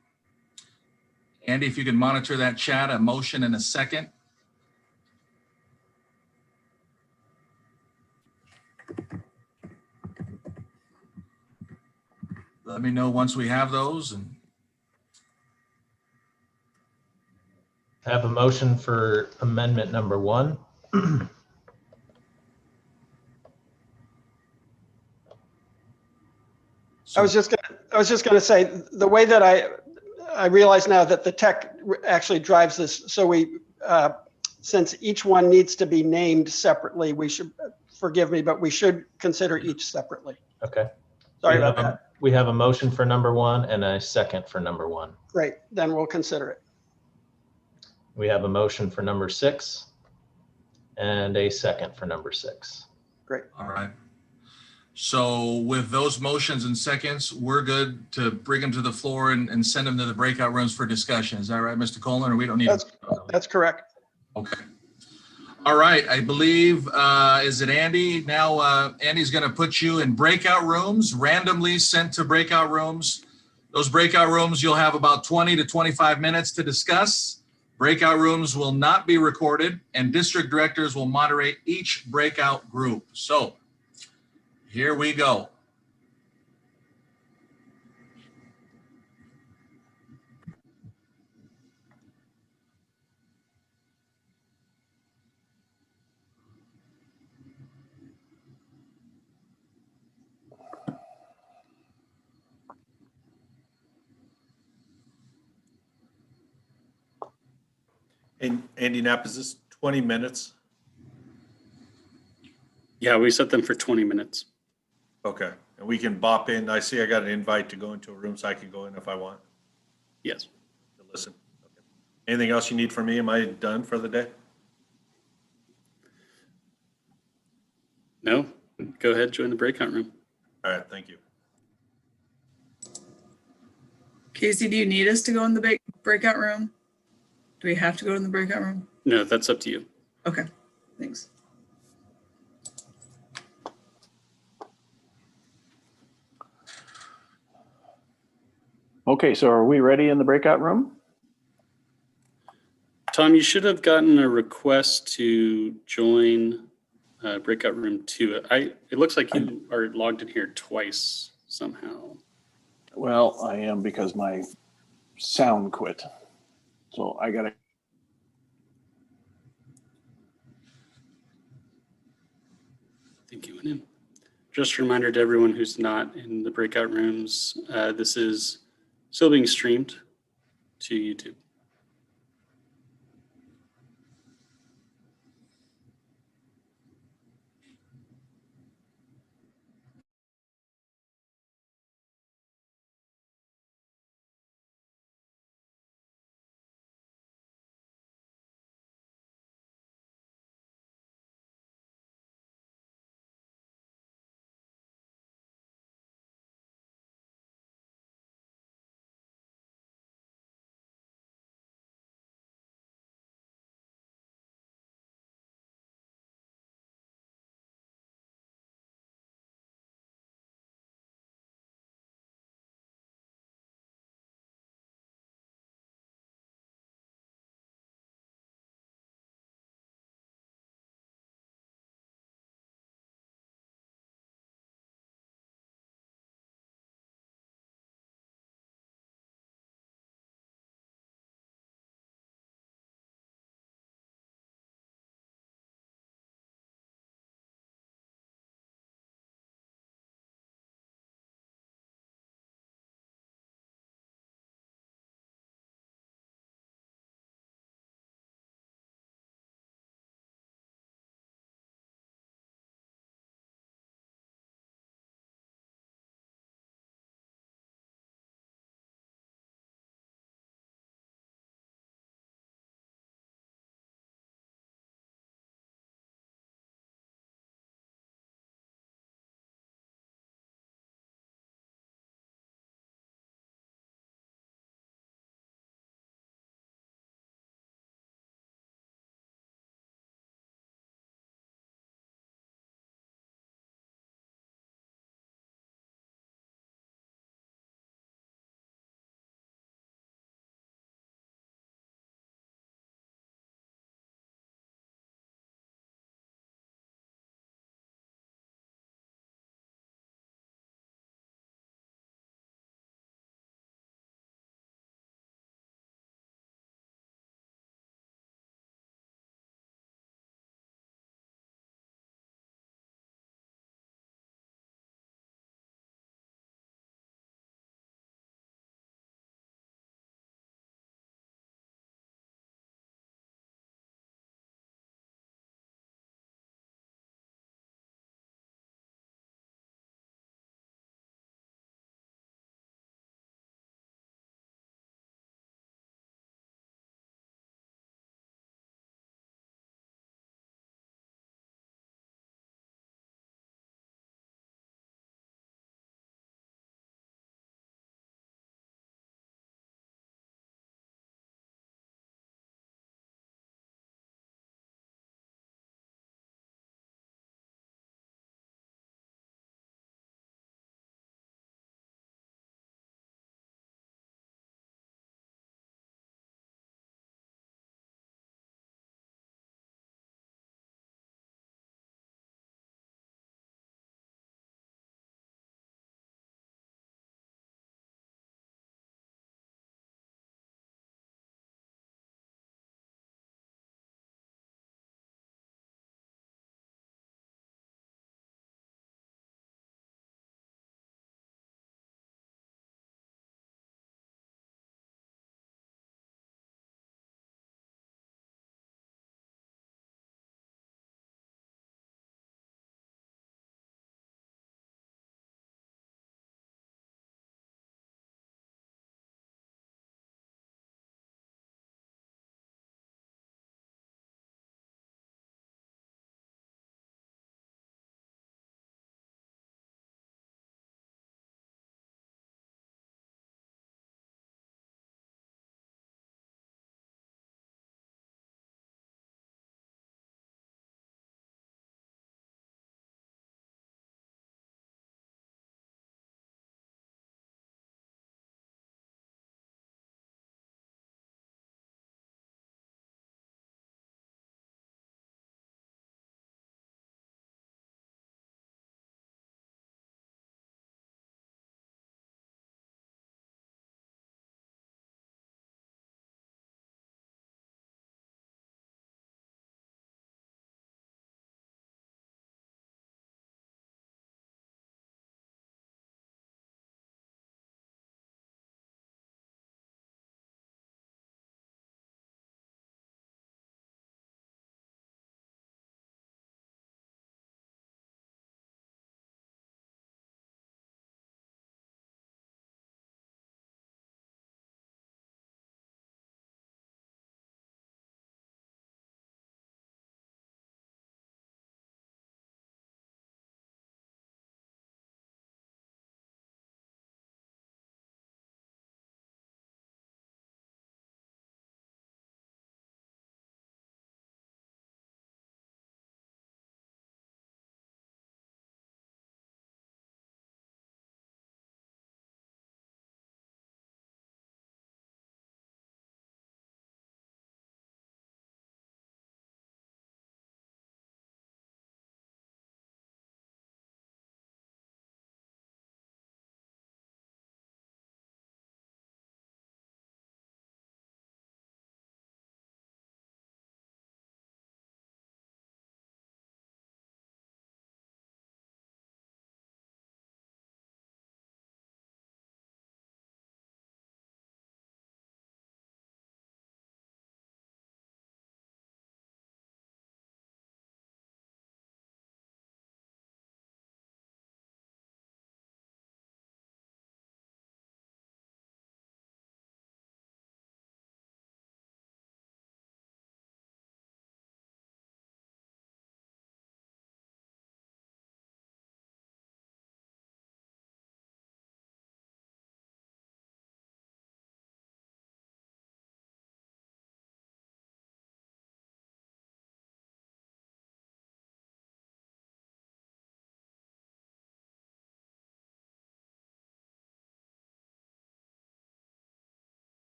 Andy, if you can monitor that chat, a motion and a second. Let me know once we have those. And I have a motion for amendment number 1. I was just gonna say, the way that I realize now that the tech actually drives this. So we, since each one needs to be named separately, we should, forgive me, but we should consider each separately. Okay. Sorry We have about that. We have a motion for number 1 and a second for number 1. Great, then we'll consider it. We have a motion for number 6 and a second for number 6. Great. all right. So with those motions and seconds, we're good to bring them to the floor and send them to the breakout rooms for discussion. Is that right, Mr. Coleman, or we don't need? That's correct. Okay. All right, I believe, is it Andy? Now, Andy's gonna put you in breakout rooms, randomly sent to breakout rooms. Those breakout rooms, you'll have about 20 to 25 minutes to discuss. Breakout rooms will not be recorded, and district directors will moderate each breakout group. So here we go. And Andy Knapp, is this 20 minutes? Yeah, we set them for 20 minutes. Okay, and we can bop in. I see I got an invite to go into a room, so I can go in if I want Yes. to listen. Okay. Anything else you need from me? Am I done for the day? No? Go ahead, join the breakout room. All right, thank you. Casey, do you need us to go in the breakout room? Do we have to go in the breakout room? No, that's up to you. Okay, thanks. Okay, so are we ready in the breakout room? Tom, you should have gotten a request to join breakout room 2. It looks like you are logged in here twice somehow. Well, I am because my sound quit. So I gotta. I think you went in. Just a reminder to everyone who's not in the breakout rooms, this is still being streamed to YouTube.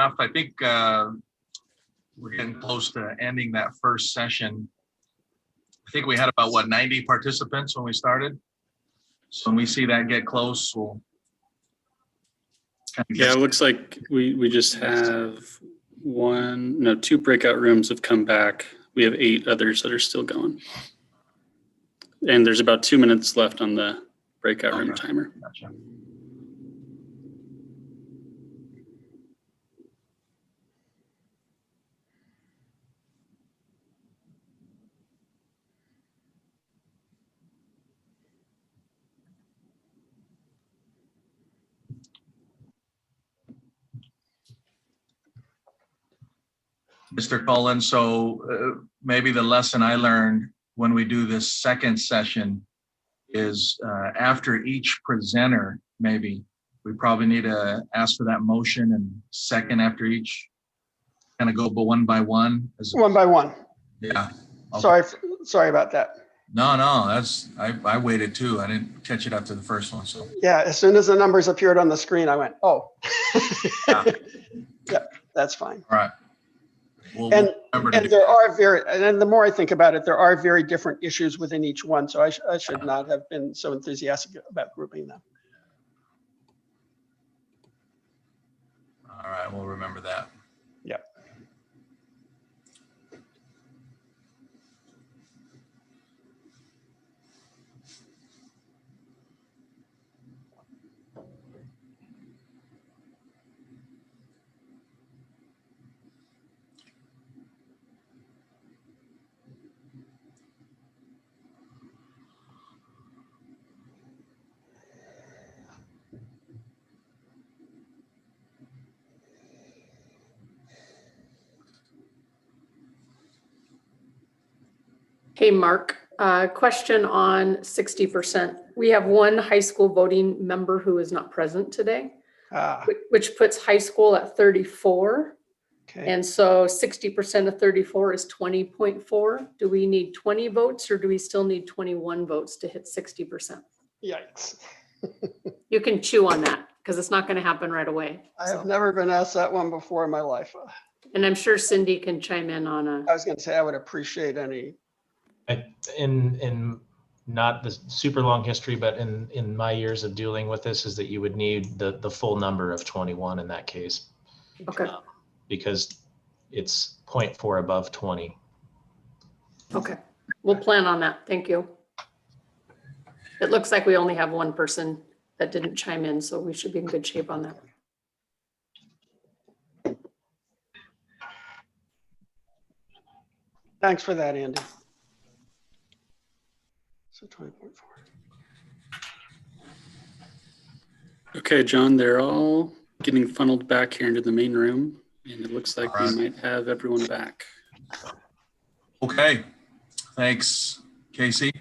staff. I think we're getting close to ending that first session. I think we had about, what, 90 participants when we started? So when we see that get close, we'll kind of Yeah, it looks like we just have two breakout rooms have come back. We have 8 others that are still going. And there's about 2 minutes left on the breakout room timer. Gotcha. Mr. Cullen, so maybe the lesson I learned when we do this second session is after each presenter, maybe we probably need to ask for that motion and second after each, kind of go one by one. One by one. Yeah. Okay. Sorry about that. No, that's, I waited too. I didn't catch it after the first one, so. Yeah, as soon as the numbers appeared on the screen, I went, oh. Yeah. Yep, that's fine. All right. We'll And remember to do there that. are and the more I think about it, there are very different issues within each one. So I should not have been so enthusiastic about grouping them. All right, we'll remember that. Yep. Hey, Mark, question on 60%. We have one high school voting member who is not present today, which puts high school at 34. Okay. And so 60% of 34 is 20.4. Do we need 20 votes or do we still need 21 votes to hit 60%? Yikes. You can chew on that because it's not going to happen right away. I have never been asked that one before in my life. And I'm sure Cindy can chime in on I was going to say, I would appreciate any. In not the super long history, but in my years of dealing with this, is that you would need the full number of 21 in that case. Okay. Because it's 0.4 above 20. Okay. We'll plan on that. Thank you. It looks like we only have one person that didn't chime in, so we should be in good shape on that. Thanks for that, Andy. So 20.4. Okay, John, they're all getting funneled back here into the main room, and it looks like we might have everyone back. Okay, thanks, Casey.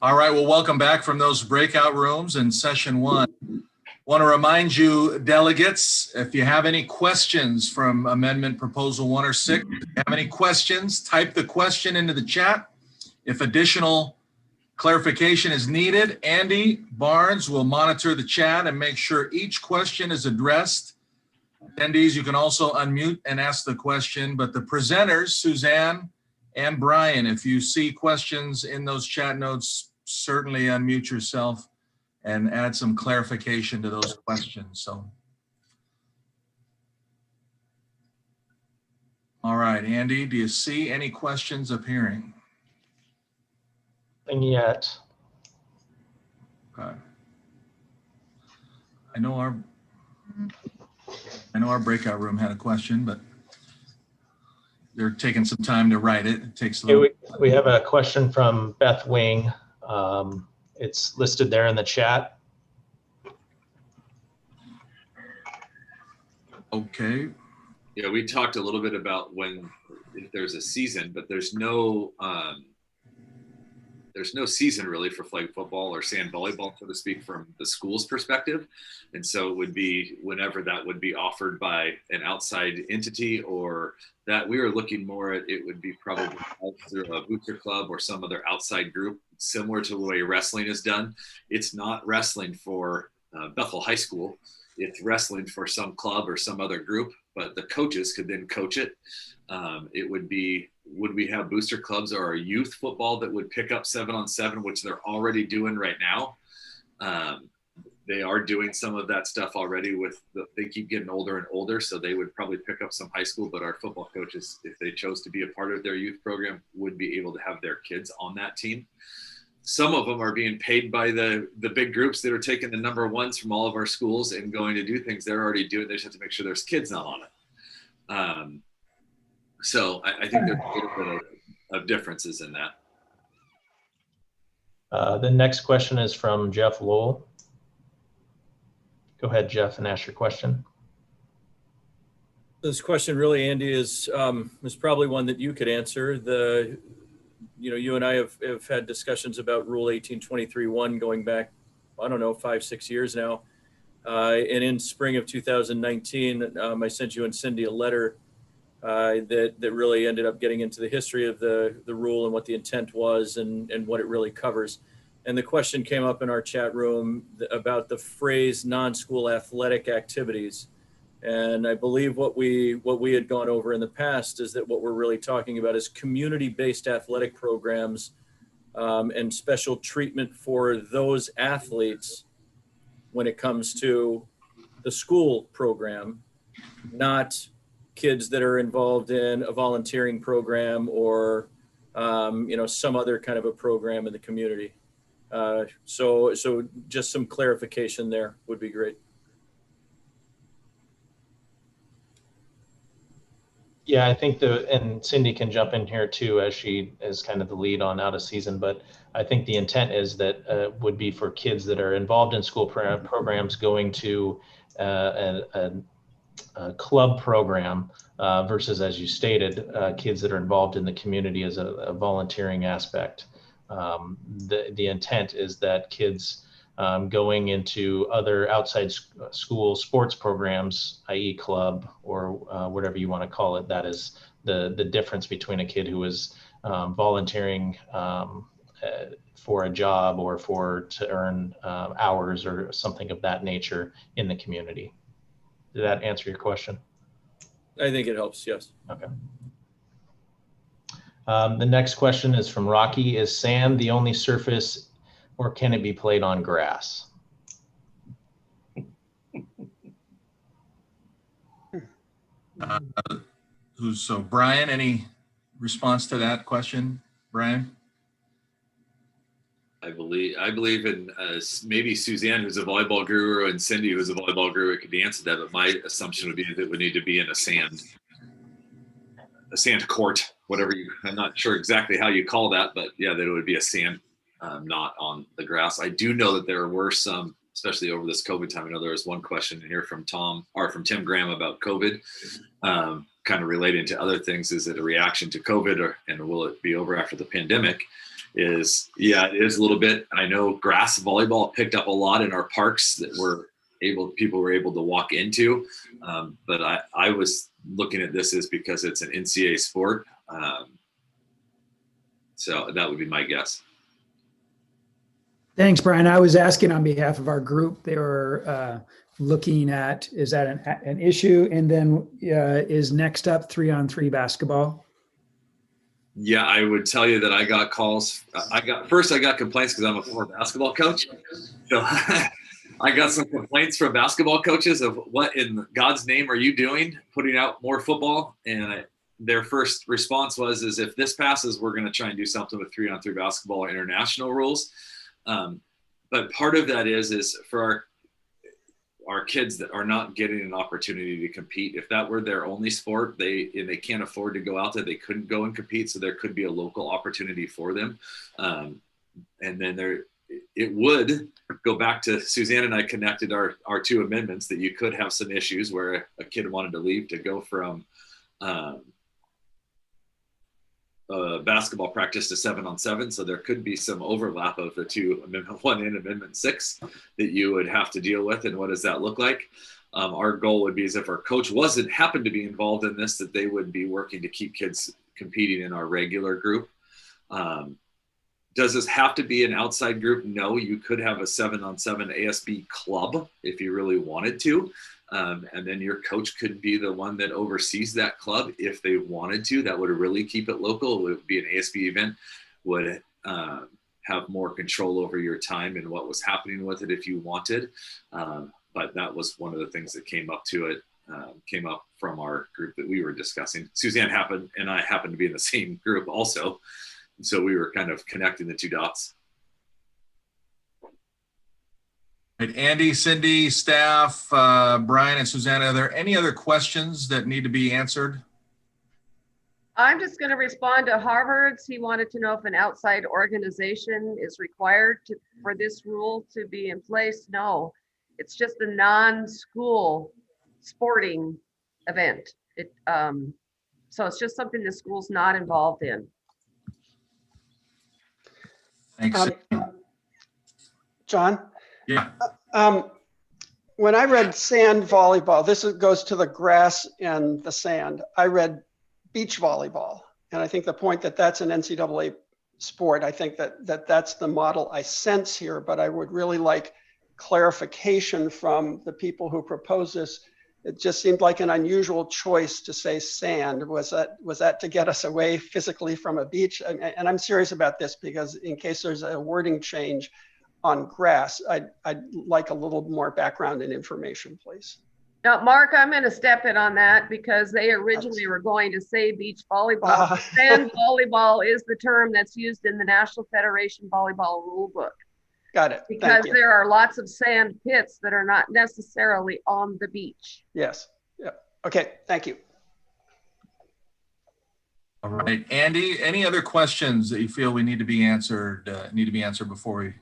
All right, well, welcome back from those breakout rooms in session 1. Want to remind you, delegates, if you have any questions from Amendment Proposal 1 or 6, if you have any questions, type the question into the chat. If additional clarification is needed, Andy Barnes will monitor the chat and make sure each question is addressed. Attendees, you can also unmute and ask the question, but the presenters, Suzanne and Brian, if you see questions in those chat notes, certainly unmute yourself and add some clarification to those questions. So, all right, Andy, do you see any questions appearing? And yet, Okay. I know our breakout room had a question, but they're taking some time to write it. It takes a little. we have a question from Beth Wing. It's listed there in the chat. Okay. Yeah, we talked a little bit about if there's a season, but there's no season really for flag football or sand volleyball, so to speak, from the school's perspective. And so it would be whenever that would be offered by an outside entity, or that we were looking more at, it would be probably through a booster club or some other outside group, similar to the way wrestling is done. It's not wrestling for Bethel High School. It's wrestling for some club or some other group, but the coaches could then coach it. It would be, would we have booster clubs or a youth football that would pick up 7-on-7, which they're already doing right now. They are doing some of that stuff already they keep getting older and older. So they would probably pick up some high school, but our football coaches, if they chose to be a part of their youth program, would be able to have their kids on that team. Some of them are being paid by the big groups that are taking the number ones from all of our schools and going to do things they're already doing. They just have to make sure there's kids not on it. So I think there's a little bit of differences in that. The next question is from Jeff Lowell. Go ahead, Jeff, and ask your question. This question really, Andy, is probably one that you could answer. You and I have had discussions about Rule 1823-1 going back, I don't know, 5-6 years now. And in spring of 2019, I sent you and Cindy a letter that really ended up getting into the history of the rule and what the intent was and what it really covers. And the question came up in our chat room about the phrase non-school athletic activities. And I believe what we had gone over in the past is that what we're really talking about is community-based athletic programs and special treatment for those athletes when it comes to the school program, not kids that are involved in a volunteering program or some other kind of a program in the community. So just some clarification there would be great. Yeah, I think and Cindy can jump in here too, as she is kind of the lead on out of season, but I think the intent is that would be for kids that are involved in school programs going to a club program versus, as you stated, kids that are involved in the community as a volunteering aspect. The intent is that kids going into other outside school sports programs, i.e. club or whatever you want to call it, that is the difference between a kid who is volunteering for a job or to earn hours or something of that nature in the community. Did that answer your question? I think it helps, yes. Okay. The next question is from Rocky. Is sand the only surface or can it be played on grass? So Brian, any response to that question, Brian? I believe in maybe Suzanne, who's a volleyball guru, and Cindy, who's a volleyball guru, it could be answered that. But my assumption would be that it would need to be in a sand court, whatever I'm not sure exactly how you call that, but yeah, that it would be a sand, not on the grass. I do know that there were some, especially over this COVID time. I know there was one question here from Tim Graham about COVID, kind of relating to other things. Is it a reaction to COVID and will it be over after the pandemic? It is a little bit. I know grass volleyball picked up a lot in our parks that people were able to walk into. But I was looking at this as because it's an NCAA sport. So that would be my guess. Thanks, Brian. I was asking on behalf of our group. They were looking at, is that an issue? And then is next up 3-on-3 basketball? Yeah, I would tell you that I got calls. I got complaints because I'm a former basketball coach. So I got some complaints from basketball coaches of what in God's name are you doing, putting out more football? And their first response was, if this passes, we're going to try and do something with 3-on-3 basketball or international rules. But part of that is for our kids that are not getting an opportunity to compete. If that were their only sport, they can't afford to go out there, they couldn't go and compete. So there could be a local opportunity for them. And then it would go back to Suzanne and I connected our two amendments that you could have some issues where a kid wanted to leave to go from basketball practice to 7-on-7. So there could be some overlap of the two, Amendment 1 and Amendment 6, that you would have to deal with. And what does that look like? Our goal would be is if our coach happened to be involved in this, that they would be working to keep kids competing in our regular group. Does this have to be an outside group? No, you could have a 7-on-7 ASB club if you really wanted to. And then your coach could be the one that oversees that club if they wanted to. That would really keep it local. It would be an ASB event, would have more control over your time and what was happening with it if you wanted. But that was one of the things that came up from our group that we were discussing. Suzanne and I happened to be in the same group also. And so we were kind of connecting the two dots. Right, Andy, Cindy, staff, Brian and Susanna, are there any other questions that need to be answered? I'm just going to respond to Harvard's. He wanted to know if an outside organization is required for this rule to be in place. No, it's just a non-school sporting event. So it's just something the school's not involved in. Thanks. John? Yeah. When I read sand volleyball, goes to the grass and the sand. I read beach volleyball. And I think the point that that's an NCAA sport, I think that's the model I sense here, but I would really like clarification from the people who propose this. It just seemed like an unusual choice to say sand. Was that to get us away physically from a beach? And I'm serious about this because in case there's a wording change on grass, I'd like a little more background and information, please. Now, Mark, I'm going to step in on that because they originally were going to say beach volleyball. Sand volleyball is the term that's used in the National Federation Volleyball Rule Book. Got it. Because there are lots of sand pits that are not necessarily on the beach. Yes. Yeah. Okay. Thank you. All right, Andy, any other questions that you feel we need to be answered before we?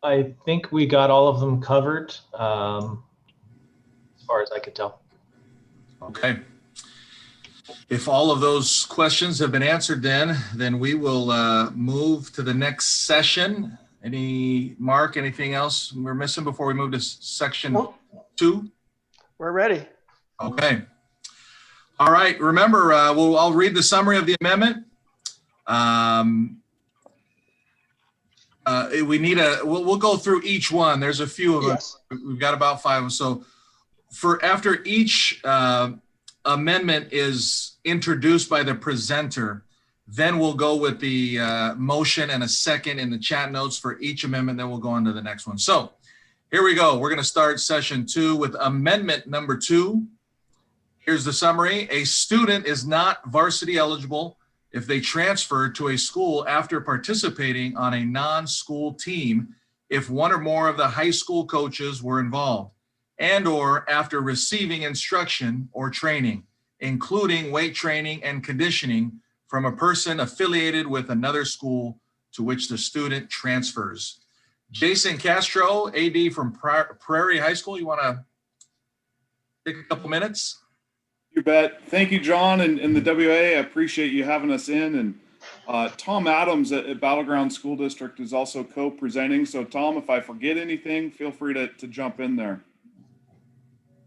I think we got all of them covered, as far as I could tell. Okay. If all of those questions have been answered, then we will move to the next session. Mark, anything else we're missing before we move to section 2? We're ready. Okay. All right. Remember, I'll read the summary of the amendment. We'll go through each one. There's a few of them. Yes. We've got about 5 of them. So after each amendment is introduced by the presenter, then we'll go with the motion and a second in the chat notes for each amendment. Then we'll go on to the next one. So here we go. We're going to start session 2 with amendment number 2. Here's the summary. A student is not varsity eligible if they transfer to a school after participating on a non-school team if one or more of the high school coaches were involved, and or after receiving instruction or training, including weight training and conditioning from a person affiliated with another school to which the student transfers. Jason Castro, AD from Prairie High School, you want to take a couple minutes? You bet. Thank you, John, and the WA. I appreciate you having us in. And Tom Adams at Battleground School District is also co-presenting. So Tom, if I forget anything, feel free to jump in there.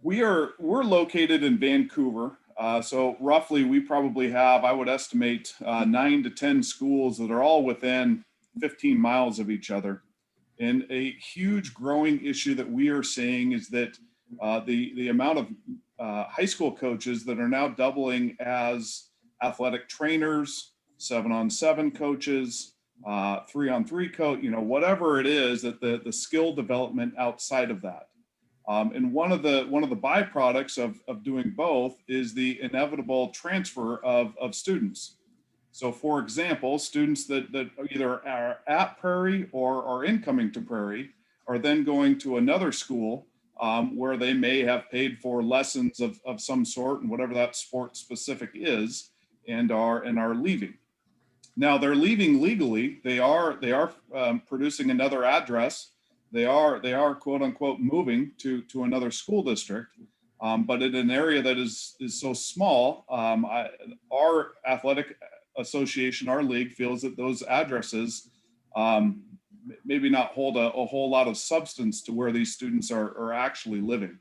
We're located in Vancouver. So roughly we probably have, I would estimate, 9 to 10 schools that are all within 15 miles of each other. And a huge growing issue that we are seeing is that the amount of high school coaches that are now doubling as athletic trainers, 7-on-7 coaches, 3-on-3 coach, whatever it is, that the skill development outside of that. And one of the byproducts of doing both is the inevitable transfer of students. So for example, students that either are at Prairie or are incoming to Prairie are then going to another school where they may have paid for lessons of some sort and whatever that sport specific is, and are leaving. Now they're leaving legally. They are producing another address. They are quote unquote moving to another school district, but in an area that is so small. Our athletic association, our league, feels that those addresses maybe not hold a whole lot of substance to where these students are actually living.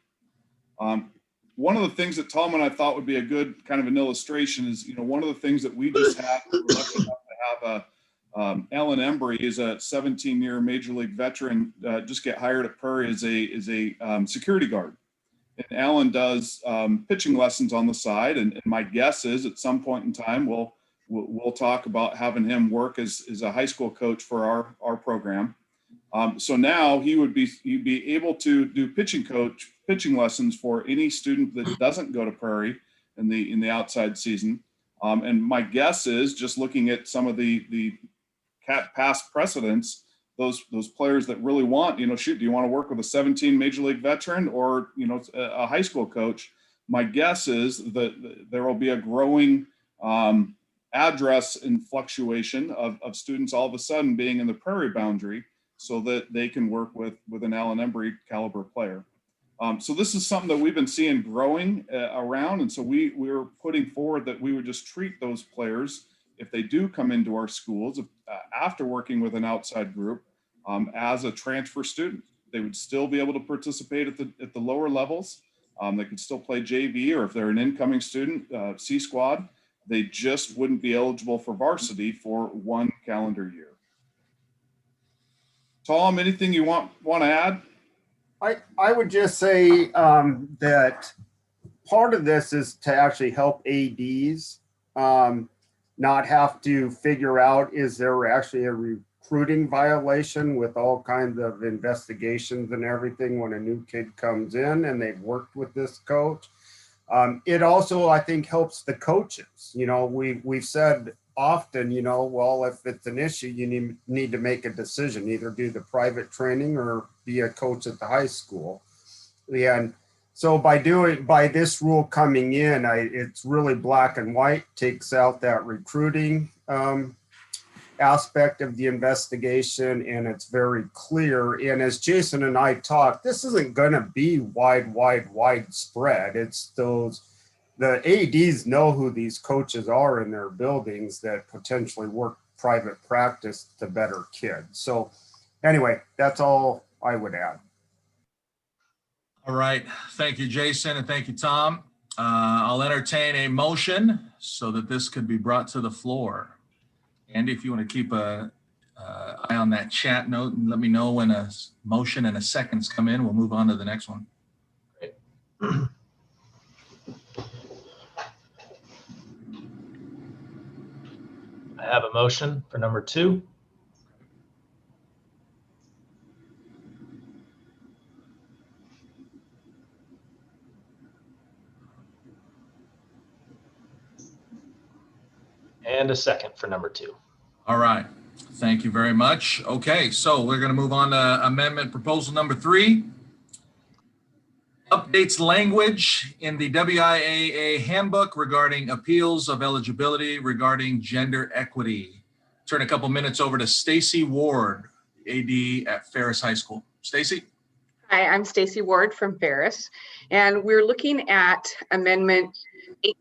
One of the things that Tom and I thought would be a good kind of an illustration is, one of the things that we just had, we're lucky enough to have Ellen Embry is a 17-year Major League veteran, just get hired at Prairie as a security guard. and Alan does pitching lessons on the side. And my guess is at some point in time, we'll talk about having him work as a high school coach for our program. So now he'd be able to do pitching lessons for any student that doesn't go to Prairie in the outside season. And my guess is, just looking at some of the past precedents, those players that really want, shoot, do you want to work with a 17 major league veteran or, a high school coach? My guess is that there will be a growing address and fluctuation of students all of a sudden being in the Prairie boundary so that they can work with an Allen Embry caliber player. So this is something that we've been seeing growing around. And so we were putting forward that we would just treat those players, if they do come into our schools after working with an outside group, as a transfer student. They would still be able to participate at the lower levels. They could still play JV, or if they're an incoming student, C squad, they just wouldn't be eligible for varsity for 1 calendar year. Tom, anything you want to add? I would just say that part of this is to actually help ADs not have to figure out, is there actually a recruiting violation with all kinds of investigations and everything when a new kid comes in and they've worked with this coach. It also, I think, helps the coaches. We've said often, well, if it's an issue, you need to make a decision, either do the private training or be a coach at the high school. And so by this rule coming in, it's really black and white, takes out that recruiting aspect of the investigation, and it's very clear. And as Jason and I talked, this isn't going to be widespread. It's the ADs know who these coaches are in their buildings that potentially work private practice to better kids. So anyway, that's all I would add. All right. Thank you, Jason, and thank you, Tom. I'll entertain a motion so that this could be brought to the floor. Andy, if you want to keep an eye on that chat note and let me know when a motion and a seconds come in, we'll move on to the next one. Great. I have a motion for number 2. And a second for number 2. All right. Thank you very much. Okay, so we're going to move on to amendment proposal number 3. Updates language in the WIAA handbook regarding appeals of eligibility regarding gender equity. Turn a couple minutes over to Stacy Ward, AD at Ferris High School. Stacy? Hi, I'm Stacy Ward from Ferris, and we're looking at amendment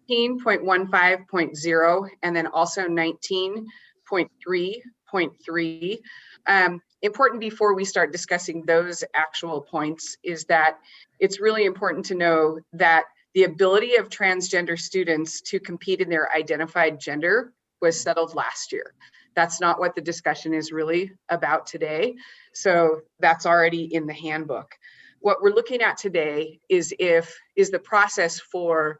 18.15.0 and then also 19.3.3. Important before we start discussing those actual points is that it's really important to know that the ability of transgender students to compete in their identified gender was settled last year. That's not what the discussion is really about today. So that's already in the handbook. What we're looking at today is the process for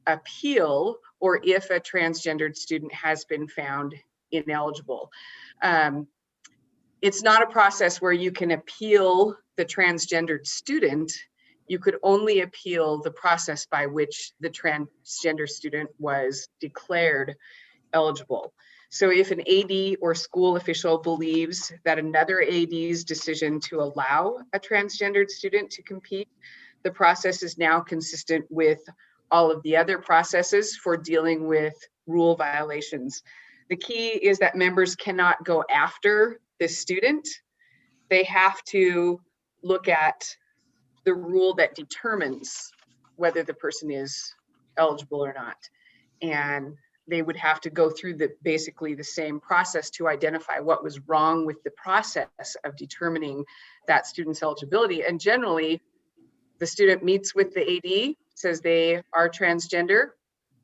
appeal, or if a transgendered student has been found ineligible. It's not a process where you can appeal the transgendered student. You could only appeal the process by which the transgender student was declared eligible. So if an AD or school official believes that another AD's decision to allow a transgendered student to compete, the process is now consistent with all of the other processes for dealing with rule violations. The key is that members cannot go after the student. They have to look at the rule that determines whether the person is eligible or not. And they would have to go through basically the same process to identify what was wrong with the process of determining that student's eligibility. And generally, the student meets with the AD, says they are transgender.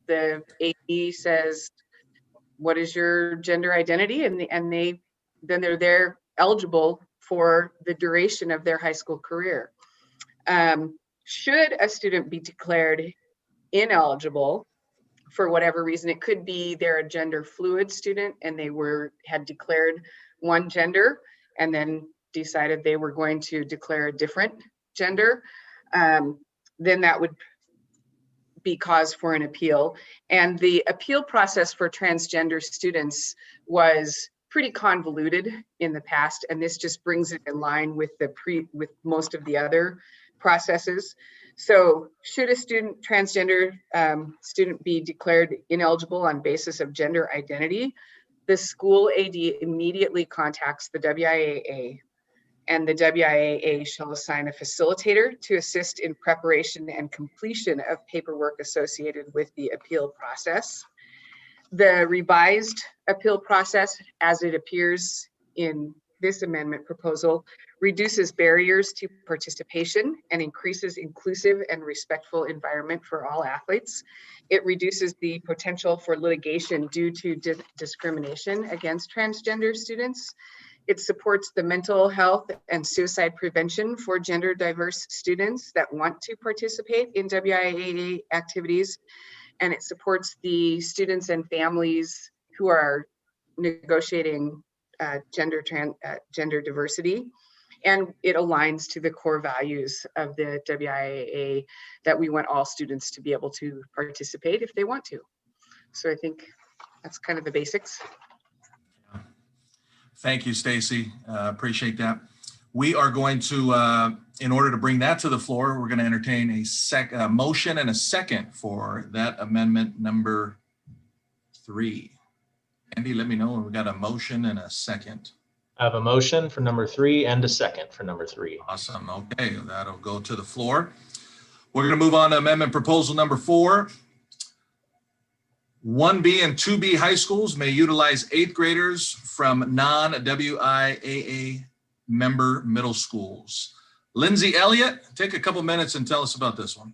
The AD says, what is your gender identity? And then they're eligible for the duration of their high school career. Should a student be declared ineligible for whatever reason, it could be they're a gender fluid student and they had declared one gender and then decided they were going to declare a different gender, then that would be cause for an appeal. And the appeal process for transgender students was pretty convoluted in the past, and this just brings it in line with with most of the other processes. So should a transgender student be declared ineligible on basis of gender identity, the school AD immediately contacts the WIAA, and the WIAA shall assign a facilitator to assist in preparation and completion of paperwork associated with the appeal process. The revised appeal process, as it appears in this amendment proposal, reduces barriers to participation and increases inclusive and respectful environment for all athletes. It reduces the potential for litigation due to discrimination against transgender students. It supports the mental health and suicide prevention for gender diverse students that want to participate in WIAA activities. And it supports the students and families who are negotiating gender diversity. And it aligns to the core values of the WIAA that we want all students to be able to participate if they want to. So I think that's kind of the basics. Thank you, Stacy. Appreciate that. We are going to, in order to bring that to the floor, we're going to entertain a motion and a second for that amendment number 3. Andy, let me know when we got a motion and a second. I have a motion for number 3 and a second for number 3. Awesome. Okay, that'll go to the floor. We're going to move on to amendment proposal number 4. 1B and 2B high schools may utilize 8th graders from non-WIAA member middle schools. Lindsay Elliott, take a couple minutes and tell us about this one.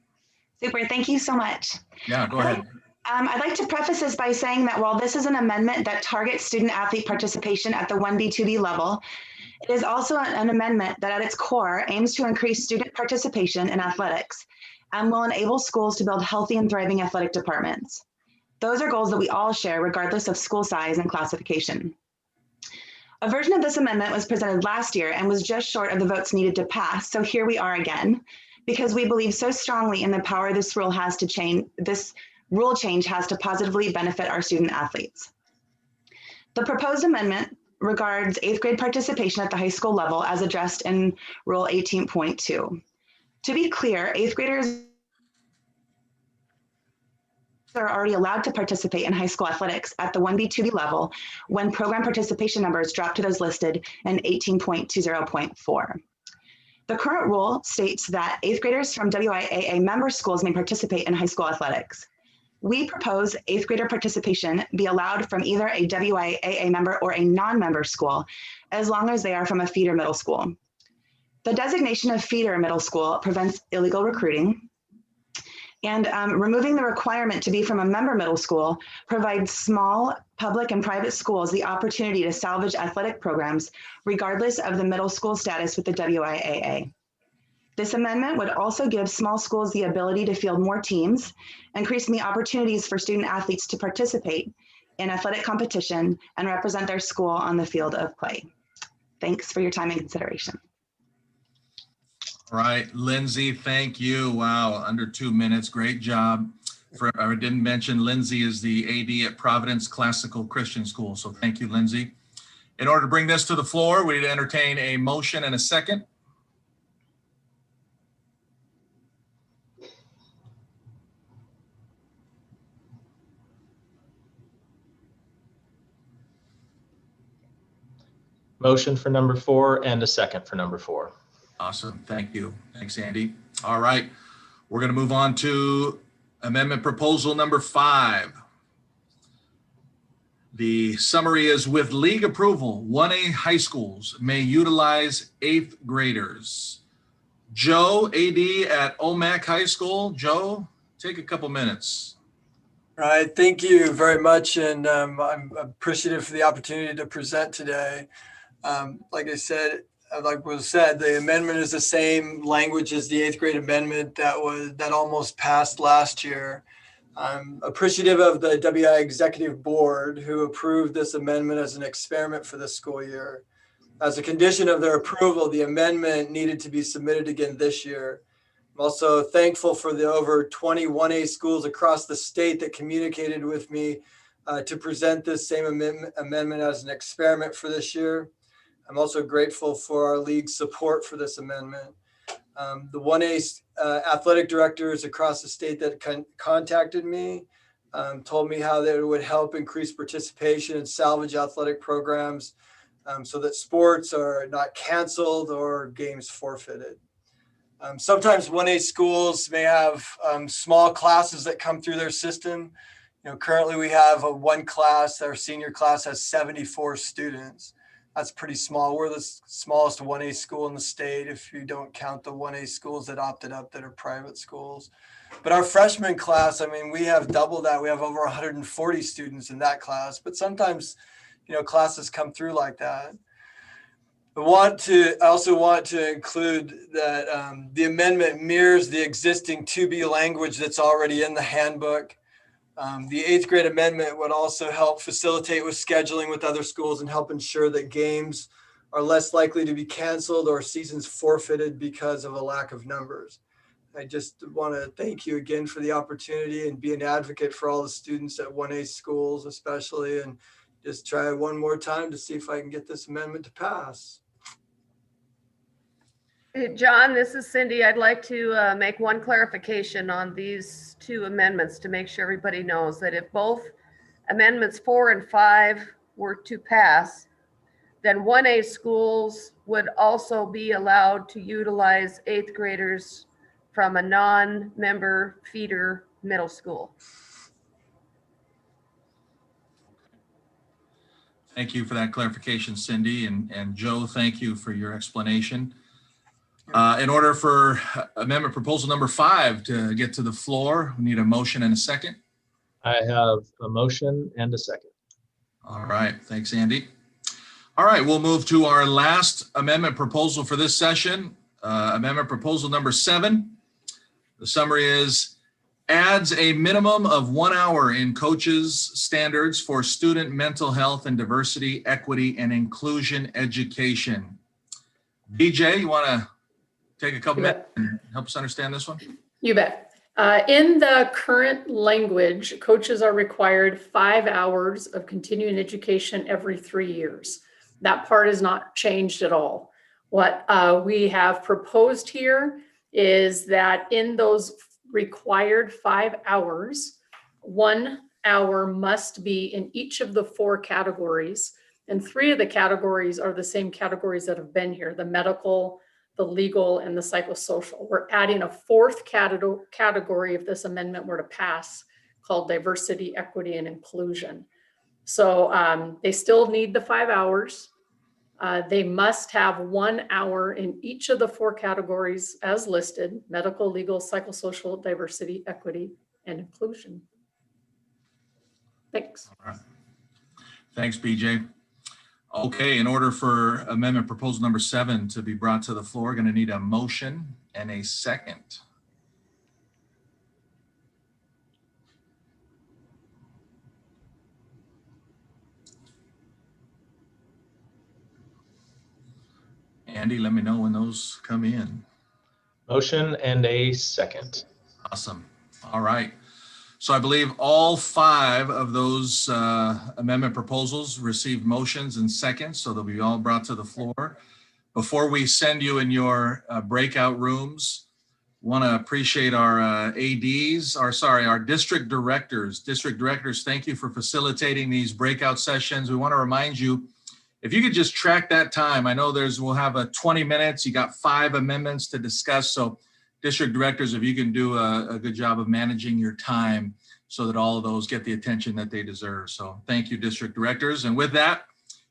Super, thank you so much. Yeah, go ahead. I'd like to preface this by saying that while this is an amendment that targets student athlete participation at the 1B, 2B level, it is also an amendment that at its core aims to increase student participation in athletics and will enable schools to build healthy and thriving athletic departments. Those are goals that we all share regardless of school size and classification. A version of this amendment was presented last year and was just short of the votes needed to pass. So here we are again, because we believe so strongly in the power this rule change has to positively benefit our student athletes. The proposed amendment regards 8th grade participation at the high school level as addressed in Rule 18.2. To be clear, 8th graders are already allowed to participate in high school athletics at the 1B, 2B level when program participation numbers drop to those listed in 18.20.4. The current rule states that 8th graders from WIAA member schools may participate in high school athletics. We propose 8th grader participation be allowed from either a WIAA member or a non-member school, as long as they are from a feeder middle school. The designation of feeder middle school prevents illegal recruiting, and removing the requirement to be from a member middle school provides small public and private schools the opportunity to salvage athletic programs regardless of the middle school status with the WIAA. This amendment would also give small schools the ability to field more teams, increasing the opportunities for student athletes to participate in athletic competition and represent their school on the field of play. Thanks for your time and consideration. All right, Lindsay, thank you. Wow, under 2 minutes, great job. I didn't mention Lindsay is the AD at Providence Classical Christian School, so thank you, Lindsay. In order to bring this to the floor, we'd entertain a motion and a second. Motion for number 4 and a second for number 4. Awesome. Thank you. Thanks, Andy. All right. We're going to move on to amendment proposal number 5. The summary is, with league approval, 1A high schools may utilize 8th graders. Joe, AD at OMAC High School. Joe, take a couple minutes. All right. Thank you very much. And I'm appreciative for the opportunity to present today. Like I said, like was said, the amendment is the same language as the 8th grade amendment that almost passed last year. I'm appreciative of the WI Executive Board who approved this amendment as an experiment for the school year. As a condition of their approval, the amendment needed to be submitted again this year. I'm also thankful for the over 20 1A schools across the state that communicated with me to present this same amendment as an experiment for this year. I'm also grateful for our league's support for this amendment. The 1A athletic directors across the state that contacted me told me how that it would help increase participation and salvage athletic programs so that sports are not canceled or games forfeited. Sometimes 1A schools may have small classes that come through their system. Currently we have one class, our senior class has 74 students. That's pretty small. We're the smallest 1A school in the state if you don't count the 1A schools that opted up that are private schools. But our freshman class, we have double that. We have over 140 students in that class, but sometimes, classes come through like that. I also want to include that the amendment mirrors the existing 2B language that's already in the handbook. The 8th grade amendment would also help facilitate with scheduling with other schools and help ensure that games are less likely to be canceled or seasons forfeited because of a lack of numbers. I just want to thank you again for the opportunity and be an advocate for all the students at 1A schools especially, and just try one more time to see if I can get this amendment to pass. Hey, John, this is Cindy. I'd like to make one clarification on these two amendments to make sure everybody knows that if both amendments 4 and 5 were to pass, then 1A schools would also be allowed to utilize 8th graders from a non-member feeder middle school. Thank you for that clarification, Cindy. And Joe, thank you for your explanation. In order for amendment proposal number 5 to get to the floor, we need a motion and a second. I have a motion and a second. All right, thanks, Andy. All right, we'll move to our last amendment proposal for this session, amendment proposal number 7. The summary is adds a minimum of 1 hour in coaches' standards for student mental health and diversity, equity, and inclusion education. BJ, you want to take a couple minutes and help us understand this one? You bet. In the current language, coaches are required 5 hours of continuing education every 3 years. That part is not changed at all. What we have proposed here is that in those required 5 hours, 1 hour must be in each of the 4 categories. And 3 of the categories are the same categories that have been here, the medical, the legal, and the psychosocial. We're adding a 4th category if this amendment were to pass, called diversity, equity, and inclusion. So they still need the 5 hours. They must have 1 hour in each of the 4 categories as listed: medical, legal, psychosocial, diversity, equity, and inclusion. Thanks. All right. Thanks, BJ. Okay, in order for amendment proposal number 7 to be brought to the floor, going to need a motion and a second. Andy, let me know when those come in. Motion and a second. Awesome. All right. So I believe all 5 of those amendment proposals received motions and seconds, so they'll be all brought to the floor. Before we send you in your breakout rooms, want to appreciate our our district directors. District directors, thank you for facilitating these breakout sessions. We want to remind you, if you could just track that time. I know we'll have a 20 minutes. You got 5 amendments to discuss. So district directors, if you can do a good job of managing your time so that all of those get the attention that they deserve. So thank you, district directors. And with that,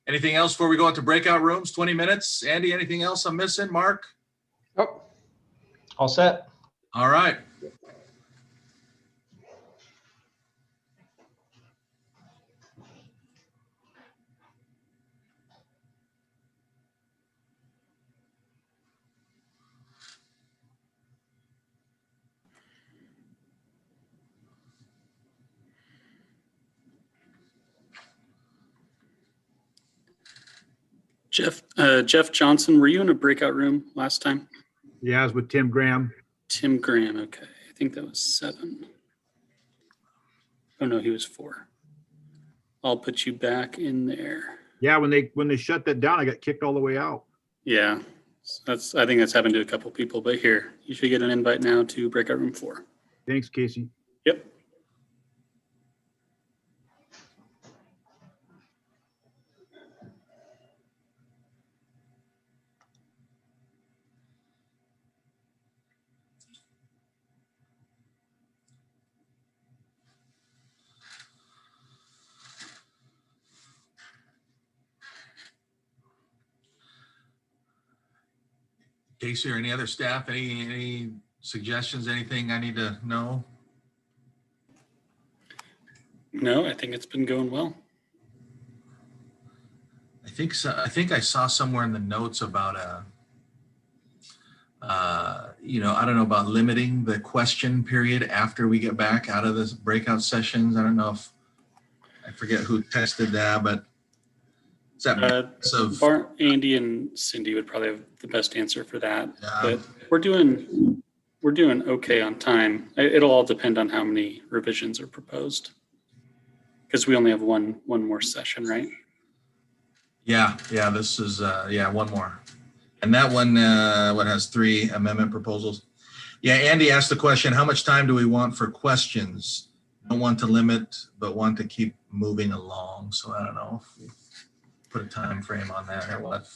anything else before we go into breakout rooms? 20 minutes. Andy, anything else I'm missing? Mark? Oh, all set. All right. Jeff Johnson, were you in a breakout room last time? Yeah, I was with Tim Graham. Tim Graham, okay. I think that was 7. Oh no, he was 4. I'll put you back in there. Yeah, when they shut that down, I got kicked all the way out. Yeah, I think that's happened to a couple people, but here, you should get an invite now to breakout room 4. Thanks, Casey. Yep. Casey or any other staff, any suggestions, anything I need to know? No, I think it's been going well. I think so. I think I saw somewhere in the notes about I don't know about limiting the question period after we get back out of the breakout sessions. I don't know if I forget who tested that, but is that Andy and Cindy would probably have the best answer for that. But we're doing okay on time. It'll all depend on how many revisions are proposed, because we only have one more session, right? Yeah. This is one more, and that one what has 3 amendment proposals. Yeah, Andy asked the question: how much time do we want for questions? Don't want to limit, but want to keep moving along. So I don't know if we put a time frame on that or what.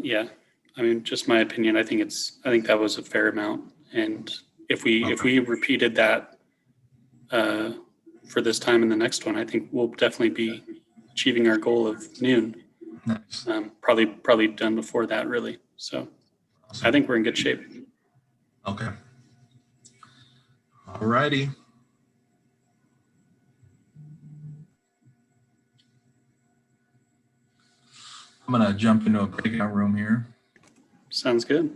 Yeah, I mean, just my opinion. I think that was a fair amount, and if we repeated that for this time in the next one, I think we'll definitely be achieving our goal of noon. Nice. Probably done before that, really. So awesome. I think we're in good shape. Okay. All righty. I'm gonna jump into a breakout room here. Sounds good.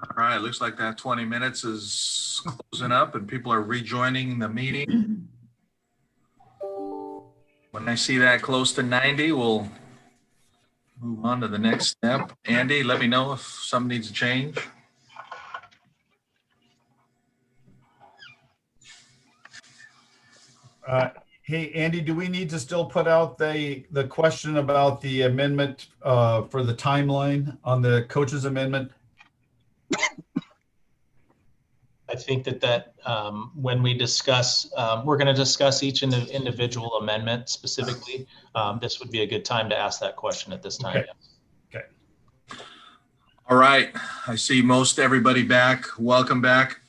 All right, looks like that 20 minutes is closing up and people are rejoining the meeting. When I see that close to 90, we'll move on to the next step. Andy, let me know if something needs to change. Hey, Andy, do we need to still put out the question about the amendment for the timeline on the coach's amendment? I think that when we discuss, we're going to discuss each individual amendment specifically. This would be a good time to ask that question at this time. Okay. All right. I see most everybody back. Welcome back.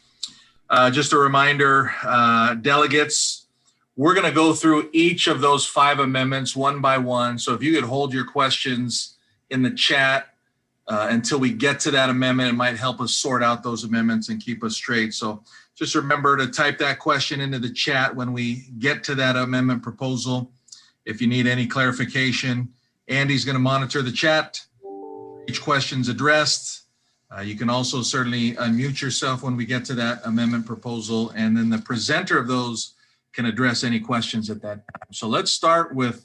Just a reminder, delegates, we're going to go through each of those 5 amendments one by one. So if you could hold your questions in the chat until we get to that amendment, it might help us sort out those amendments and keep us straight. So just remember to type that question into the chat when we get to that amendment proposal. If you need any clarification, Andy's going to monitor the chat. Each question's addressed. You can also certainly unmute yourself when we get to that amendment proposal, and then the presenter of those can address any questions at that time. So let's start with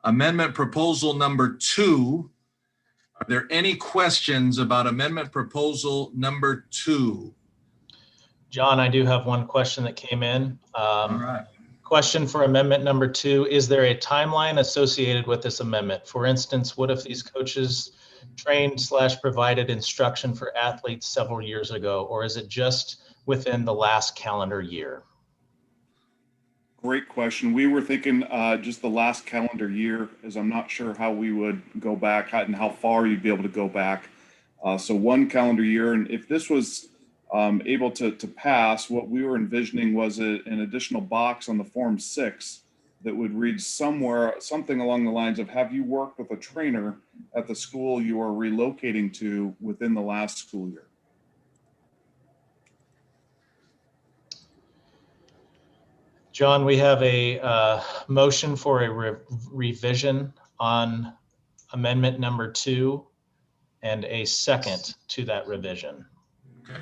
amendment proposal number 2. Are there any questions about amendment proposal number 2? John, I do have one question that came in. All right. Question for amendment number 2. Is there a timeline associated with this amendment? For instance, what if these coaches trained/provided instruction for athletes several years ago, or is it just within the last calendar year? Great question. We were thinking just the last calendar year, as I'm not sure how we would go back and how far you'd be able to go back. So 1 calendar year. And if this was able to pass, what we were envisioning was an additional box on the Form 6 that would read something along the lines of, have you worked with a trainer at the school you are relocating to within the last school year? John, we have a motion for a revision on amendment number 2 and a second to that revision. Okay.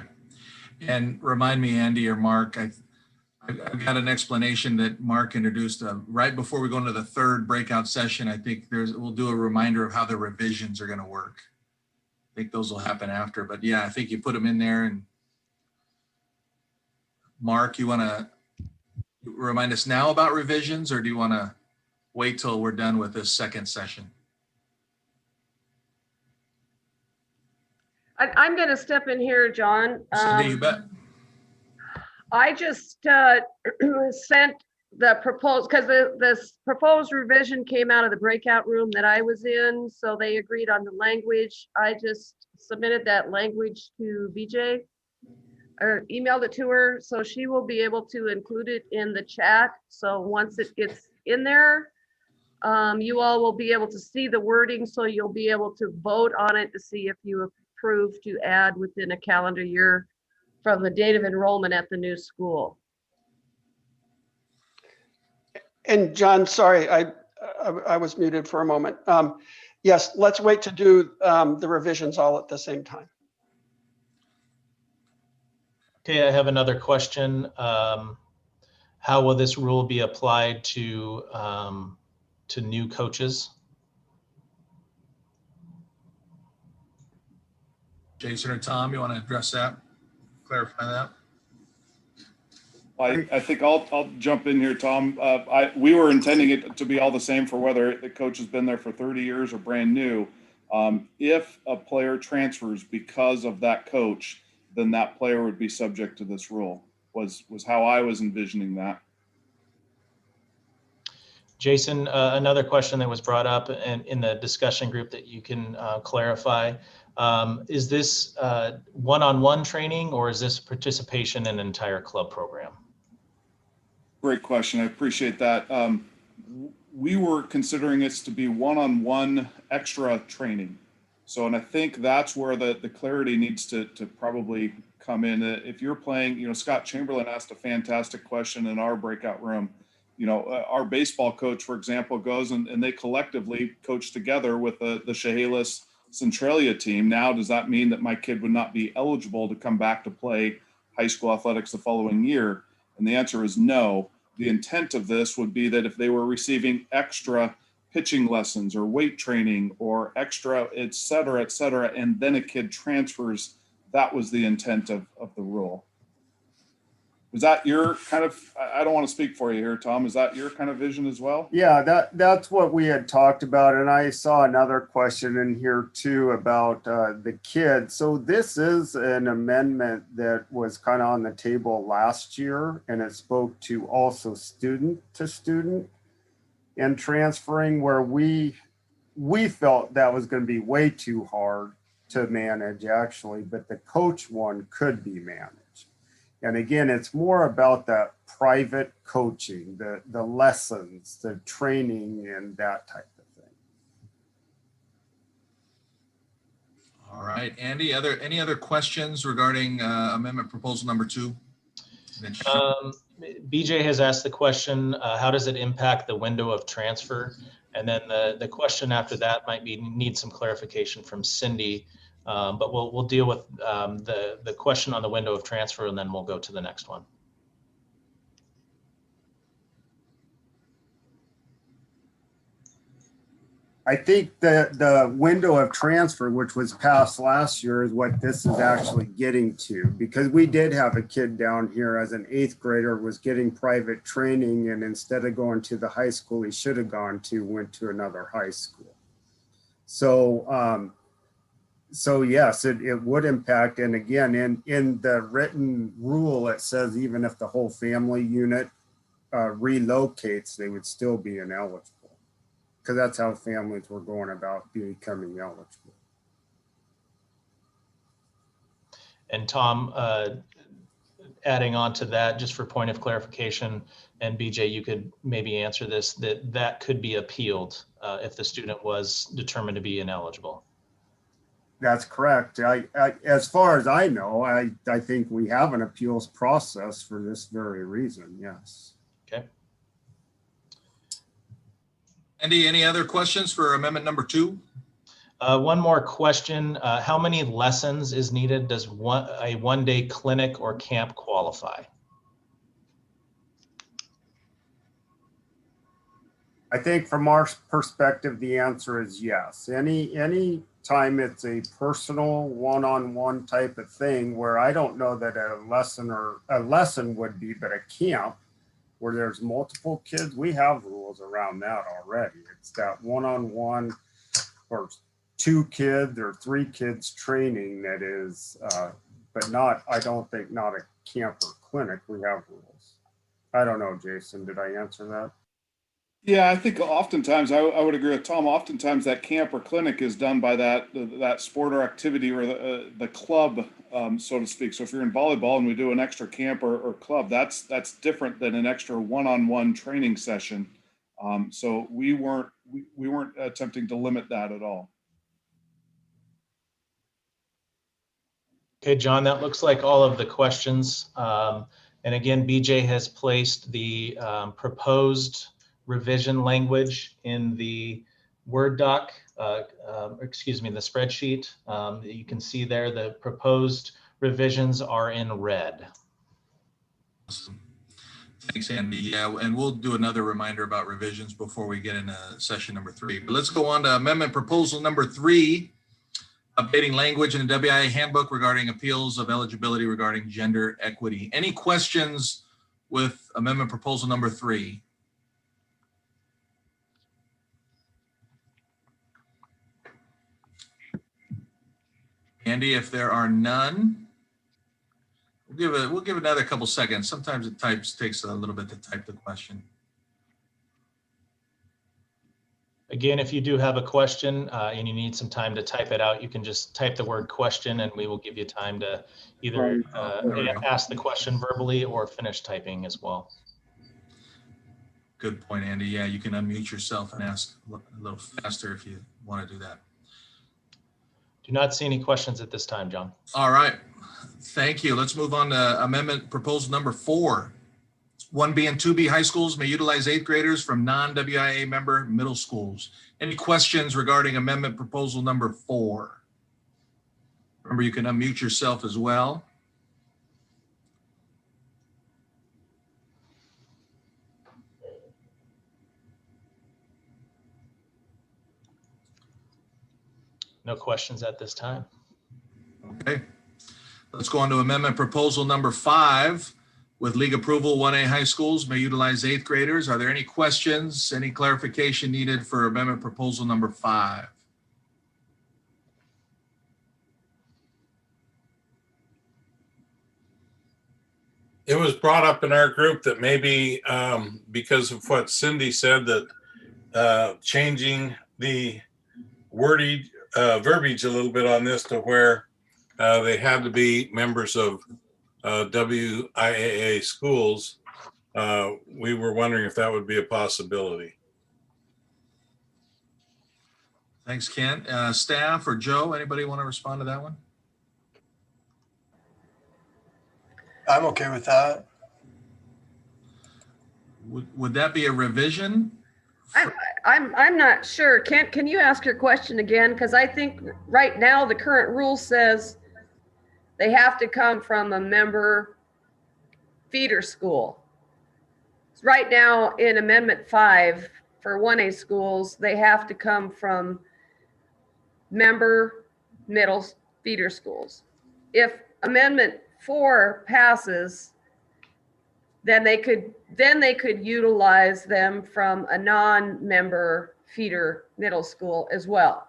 And remind me, Andy or Mark, I've got an explanation that Mark introduced right before we go into the 3rd breakout session. I think we'll do a reminder of how the revisions are going to work. I think those will happen after, but yeah, I think you put them in there. And Mark, you want to remind us now about revisions, or do you want to wait till we're done with this 2nd session? I'm going to step in here, John. Cindy, you bet. I just sent the proposed, because this proposed revision came out of the breakout room that I was in, so they agreed on the language. I just submitted that language to BJ, or emailed it to her, so she will be able to include it in the chat. So once it gets in there, you all will be able to see the wording, so you'll be able to vote on it to see if you approve to add within a calendar year from the date of enrollment at the new school. And John, sorry, I was muted for a moment. Yes, let's wait to do the revisions all at the same time. Okay, I have another question. How will this rule be applied to new coaches? Jason or Tom, you want to address that? Clarify that? I think I'll jump in here, Tom. We were intending it to be all the same for whether the coach has been there for 30 years or brand new. If a player transfers because of that coach, then that player would be subject to this rule, was how I was envisioning that. Jason, another question that was brought up in the discussion group that you can clarify. Is this one-on-one training, or is this participation in an entire club program? Great question. I appreciate that. We were considering this to be one-on-one extra training. So, and I think that's where the clarity needs to probably come in. If you're playing, Scott Chamberlain asked a fantastic question in our breakout room. our baseball coach, for example, goes and they collectively coach together with the Chehalis Centralia team. Now, does that mean that my kid would not be eligible to come back to play high school athletics the following year? And the answer is no. The intent of this would be that if they were receiving extra pitching lessons or weight training or extra, et cetera, and then a kid transfers, that was the intent of the rule. Was that your kind of, I don't want to speak for you here, Tom, is that your kind of vision as well? Yeah, that's what we had talked about. And I saw another question in here too about the kids. So this is an amendment that was kind of on the table last year, and it spoke to also student to student and transferring, where we felt that was going to be way too hard to manage actually, but the coach one could be managed. And again, it's more about that private coaching, the lessons, the training, and that type of thing. All right, Andy, any other questions regarding amendment proposal number 2? BJ has asked the question, how does it impact the window of transfer? And then the question after that might need some clarification from Cindy. But we'll deal with the question on the window of transfer, and then we'll go to the next one. I think the window of transfer, which was passed last year, is what this is actually getting to, because we did have a kid down here as an 8th grader was getting private training, and instead of going to the high school he should have went to another high school. So so yes, it would impact. And again, in the written rule, it says even if the whole family unit relocates, they would still be ineligible, because that's how families were going about becoming eligible. And Tom, adding on to that, just for point of clarification, and BJ, you could maybe answer this, that could be appealed if the student was determined to be ineligible. That's correct. As far as I know, I think we have an appeals process for this very reason. Yes. Okay. Andy, any other questions for amendment number 2? One more question. How many lessons is needed? Does a one-day clinic or camp qualify? I think from our perspective, the answer is yes. Any time it's a personal one-on-one type of thing, where I don't know that a lesson would be, but a camp where there's multiple kids, we have rules around that already. It's that one-on-one or 2 kids or 3 kids training that is, but not, I don't think, not a camp or clinic. We have rules. I don't know, Jason, did I answer that? Yeah, I think oftentimes I would agree with Tom. Oftentimes that camp or clinic is done by that sport or activity or the club, so to speak. So if you're in volleyball and we do an extra camp or club, that's different than an extra one-on-one training session. So we weren't attempting to limit that at all. Okay, John, that looks like all of the questions. And again, BJ has placed the proposed revision language in the Word doc, excuse me, the spreadsheet. You can see there the proposed revisions are in red. Awesome. Thanks, Andy. Yeah, and we'll do another reminder about revisions before we get into session number 3. But let's go on to amendment proposal number 3, updating language in the WIA handbook regarding appeals of eligibility regarding gender equity. Any questions with amendment proposal number 3? Andy, if there are none, we'll give another couple seconds. Sometimes it takes a little bit to type the question. Again, if you do have a question and you need some time to type it out, you can just type the word question and we will give you time to either ask the question verbally or finish typing as well. Good point, Andy. Yeah, you can unmute yourself and ask a little faster if you want to do that. Do not see any questions at this time, John. All right. Thank you. Let's move on to amendment proposal number 4. 1B and 2B high schools may utilize 8th graders from non-WIA member middle schools. Any questions regarding amendment proposal number 4? Remember, you can unmute yourself as well. No questions at this time. Okay. Let's go on to amendment proposal number 5. With league approval, 1A high schools may utilize 8th graders. Are there any questions, any clarification needed for amendment proposal number 5? It was brought up in our group that maybe because of what Cindy said, that changing the verbiage a little bit on this to where they had to be members of WIAA schools. We were wondering if that would be a possibility. Thanks, Ken. Staff or Joe, anybody want to respond to that one? I'm okay with that. Would that be a revision? I'm not sure. Can you ask your question again? Because I think right now the current rule says they have to come from a member feeder school. Right now in Amendment 5 for 1A schools, they have to come from member middle feeder schools. If Amendment 4 passes, then they could utilize them from a non-member feeder middle school as well.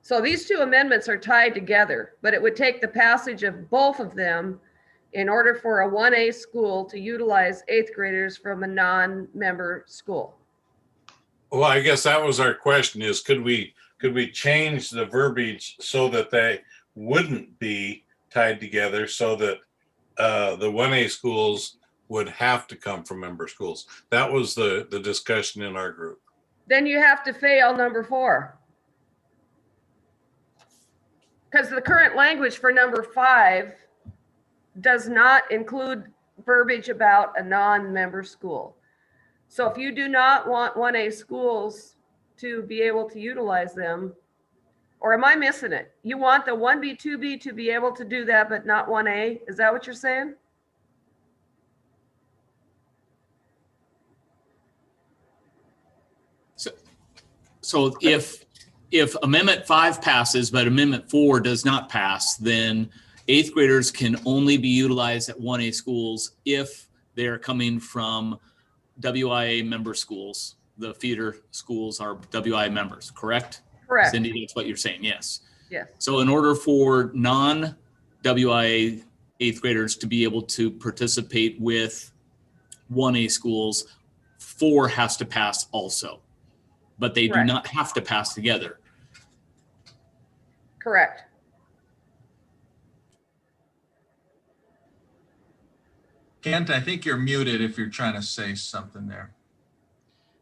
So these two amendments are tied together, but it would take the passage of both of them in order for a 1A school to utilize 8th graders from a non-member school. Well, I guess that was our question: is could we change the verbiage so that they wouldn't be tied together, so that the 1A schools would have to come from member schools? That was the discussion in our group. Then you have to fail number 4. Because the current language for number 5 does not include verbiage about a non-member school. So if you do not want 1A schools to be able to utilize them, or am I missing it? You want the 1B, 2B to be able to do that, but not 1A? Is that what you're saying? So if Amendment 5 passes, but Amendment 4 does not pass, then 8th graders can only be utilized at 1A schools if they are coming from WIA member schools. The feeder schools are WIA members, correct? Correct. Cindy, that's what you're saying, yes. Yes. So in order for non-WIA 8th graders to be able to participate with 1A schools, 4 has to pass also, but they do not have to pass together. Correct. Kent, I think you're muted if you're trying to say something there.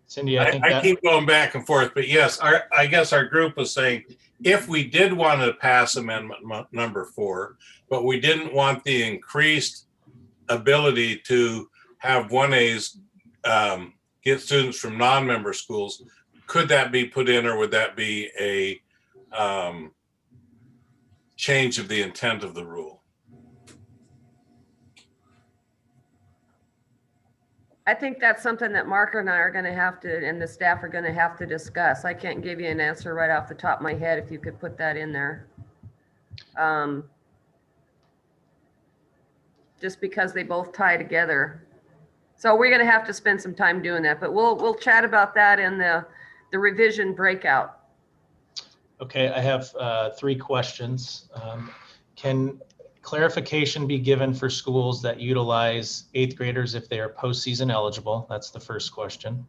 Cindy, I keep going back and forth, but yes, I guess our group was saying if we did want to pass amendment number 4, but we didn't want the increased ability to have 1As get students from non-member schools, could that be put in, or would that be a change of the intent of the rule? I think that's something that Mark and I are going to have to, and the staff are going to have to discuss. I can't give you an answer right off the top of my head if you could put that in there. Just because they both tie together. So we're going to have to spend some time doing that, but we'll chat about that in the revision breakout. Okay, I have 3 questions. Can clarification be given for schools that utilize 8th graders if they are postseason eligible? That's the first question.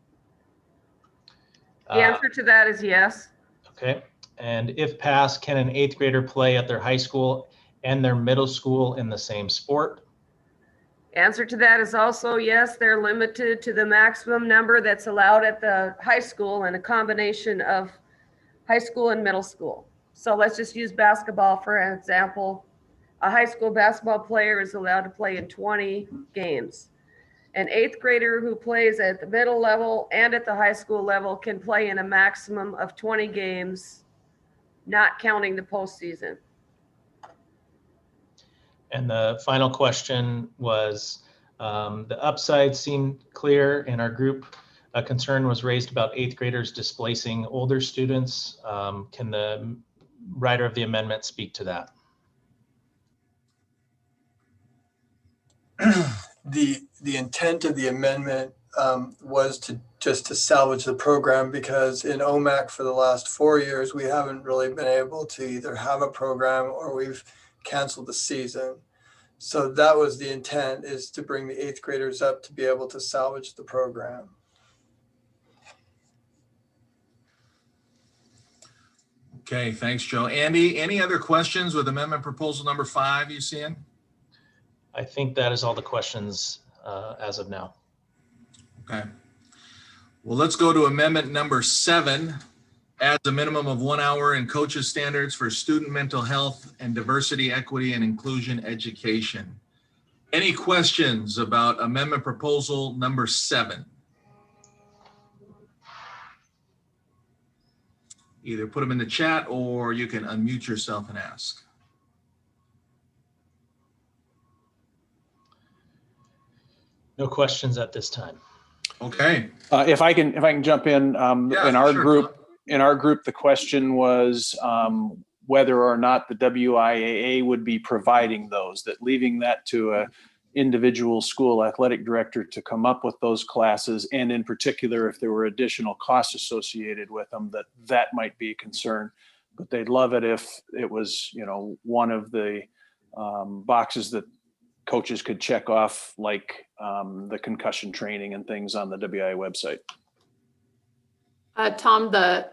The answer to that is yes. Okay, and if passed, can an 8th grader play at their high school and their middle school in the same sport? Answer to that is also yes. They're limited to the maximum number that's allowed at the high school and a combination of high school and middle school. So let's just use basketball for an example. A high school basketball player is allowed to play in 20 games. An 8th grader who plays at the middle level and at the high school level can play in a maximum of 20 games, not counting the postseason. And the final question was, the upside seemed clear in our group. A concern was raised about 8th graders displacing older students. Can the writer of the amendment speak to that? The intent of the amendment was to just to salvage the program, because in OMAC for the last 4 years, we haven't really been able to either have a program or we've canceled the season. So that was the intent, is to bring the 8th graders up to be able to salvage the program. Okay, thanks, Joe. Andy, any other questions with amendment proposal number 5 you seeing? I think that is all the questions as of now. Okay. Well, let's go to amendment number 7. Adds a minimum of 1 hour in coaches standards for student mental health and diversity, equity, and inclusion education. Any questions about amendment proposal number 7? Either put them in the chat or you can unmute yourself and ask. No questions at this time. Okay. If I can jump in, Yeah, in our sure, group, the question was whether or not the WIAA would be providing those, that leaving that to a individual school athletic director to come up with those classes, and in particular, if there were additional costs associated with them, that might be a concern. But they'd love it if it was, one of the boxes that coaches could check off, like the concussion training and things on the WIA website. Tom,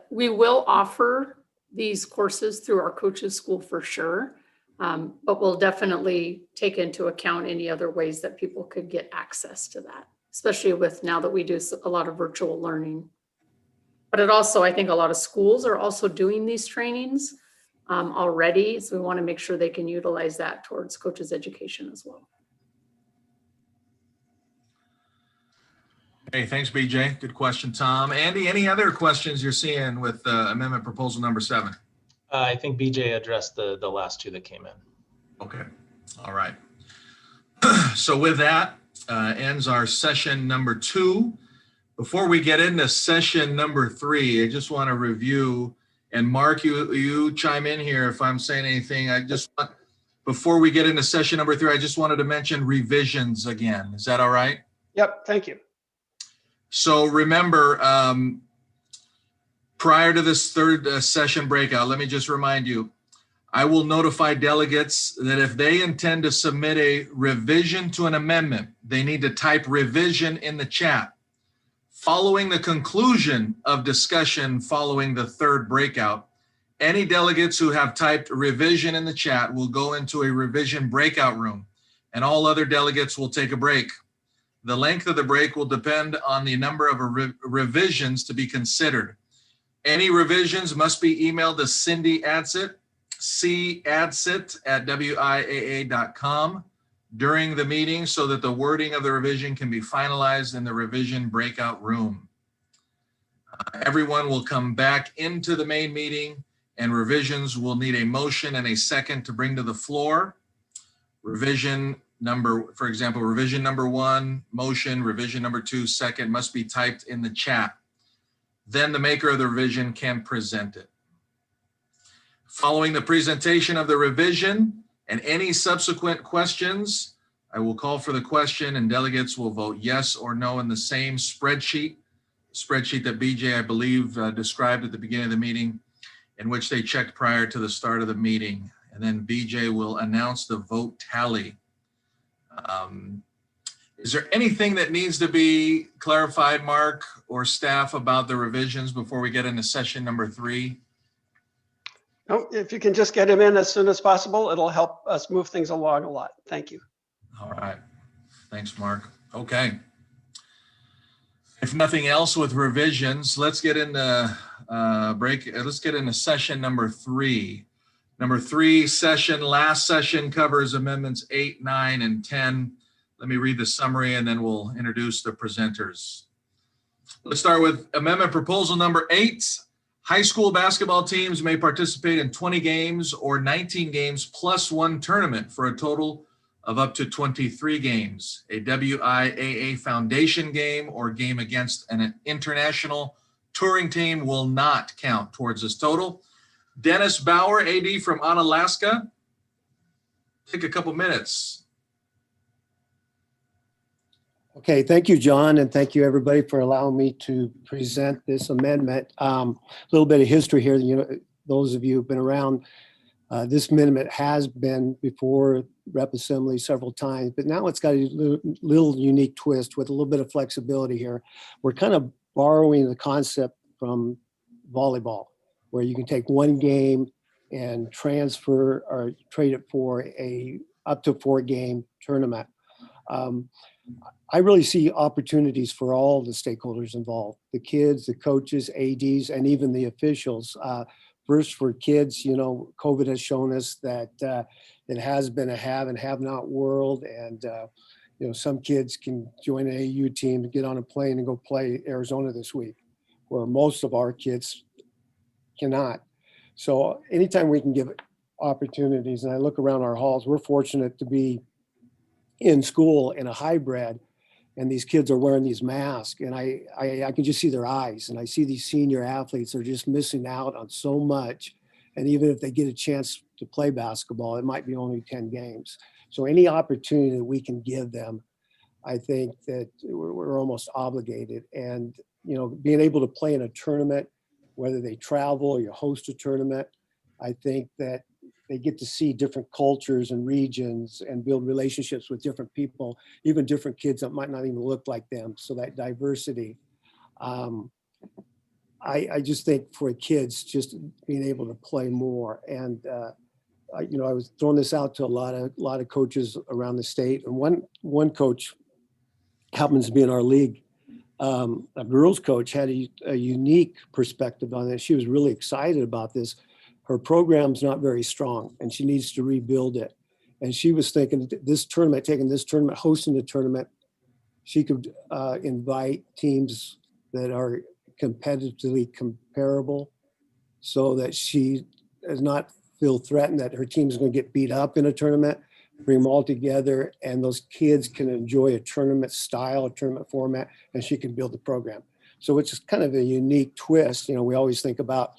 we will offer these courses through our coaches school for sure, but we'll definitely take into account any other ways that people could get access to that, especially with now that we do a lot of virtual learning. But it also, I think a lot of schools are also doing these trainings already, so we want to make sure they can utilize that towards coaches education as well. Hey, thanks, BJ. Good question, Tom. Andy, any other questions you're seeing with amendment proposal number 7? I think BJ addressed the last 2 that came in. Okay. All right. So with that ends our session number 2. Before we get into session number 3, I just want to review, and Mark, you chime in here if I'm saying anything. Before we get into session number 3, I just wanted to mention revisions again. Is that all right? Yep, thank you. So remember, prior to this third session breakout, let me just remind you, I will notify delegates that if they intend to submit a revision to an amendment, they need to type revision in the chat. Following the conclusion of discussion following the third breakout, any delegates who have typed revision in the chat will go into a revision breakout room, and all other delegates will take a break. The length of the break will depend on the number of revisions to be considered. Any revisions must be emailed to Cindy Adsit, cadsit@wiaa.com during the meeting so that the wording of the revision can be finalized in the revision breakout room. Everyone will come back into the main meeting, and revisions will need a motion and a second to bring to the floor. Revision number, for example, revision number 1, motion, revision number 2, second, must be typed in the chat. Then the maker of the revision can present it. Following the presentation of the revision and any subsequent questions, I will call for the question and delegates will vote yes or no in the same spreadsheet that BJ, I believe, described at the beginning of the meeting, in which they checked prior to the start of the meeting. And then BJ will announce the vote tally. Is there anything that needs to be clarified, Mark or staff, about the revisions before we get into session number 3? No, if you can just get them in as soon as possible, it'll help us move things along a lot. Thank you. All right. Thanks, Mark. Okay. If nothing else with revisions, let's get into let's get into session number 3. Number 3 session, last session covers amendments 8, 9, and 10. Let me read the summary and then we'll introduce the presenters. Let's start with amendment proposal number 8. High school basketball teams may participate in 20 games or 19 games plus one tournament for a total of up to 23 games. A WIAA foundation game or game against an international touring team will not count towards this total. Dennis Bauer, AD from Onalaska. Take a couple minutes. Okay, thank you, John, and thank you, everybody, for allowing me to present this amendment. A little bit of history here. You know, those of you who've been around, this amendment has been before Rep Assembly several times, but now it's got a little unique twist with a little bit of flexibility here. We're kind of borrowing the concept from volleyball, where you can take one game and transfer or trade it for a up to 4-game tournament. I really see opportunities for all the stakeholders involved, the kids, the coaches, ADs, and even the officials. First, for kids, you know, COVID has shown us that it has been a have and have not world. And, you know, some kids can join an AU team, get on a plane and go play Arizona this week, where most of our kids cannot. So anytime we can give opportunities, and I look around our halls, we're fortunate to be in school in a hybrid, and these kids are wearing these masks, and I can just see their eyes, and I see these senior athletes are just missing out on so much. And even if they get a chance to play basketball, it might be only 10 games. So any opportunity that we can give them, I think that we're almost obligated. And, you know, being able to play in a tournament, whether they travel or you host a tournament, I think that they get to see different cultures and regions and build relationships with different people, even different kids that might not even look like them. So that diversity, I just think for kids, just being able to play more. And, you know, I was throwing this out to a lot of coaches around the state. And one coach happens to be in our league. A girls coach had a unique perspective on this. She was really excited about this. Her program's not very strong and she needs to rebuild it. And she was thinking this tournament, hosting the tournament, she could invite teams that are competitively comparable so that she does not feel threatened that her team is going to get beat up in a tournament, bring them all together, and those kids can enjoy a tournament style, a tournament format, and she can build the program. So it's just kind of a unique twist. You know, we always think about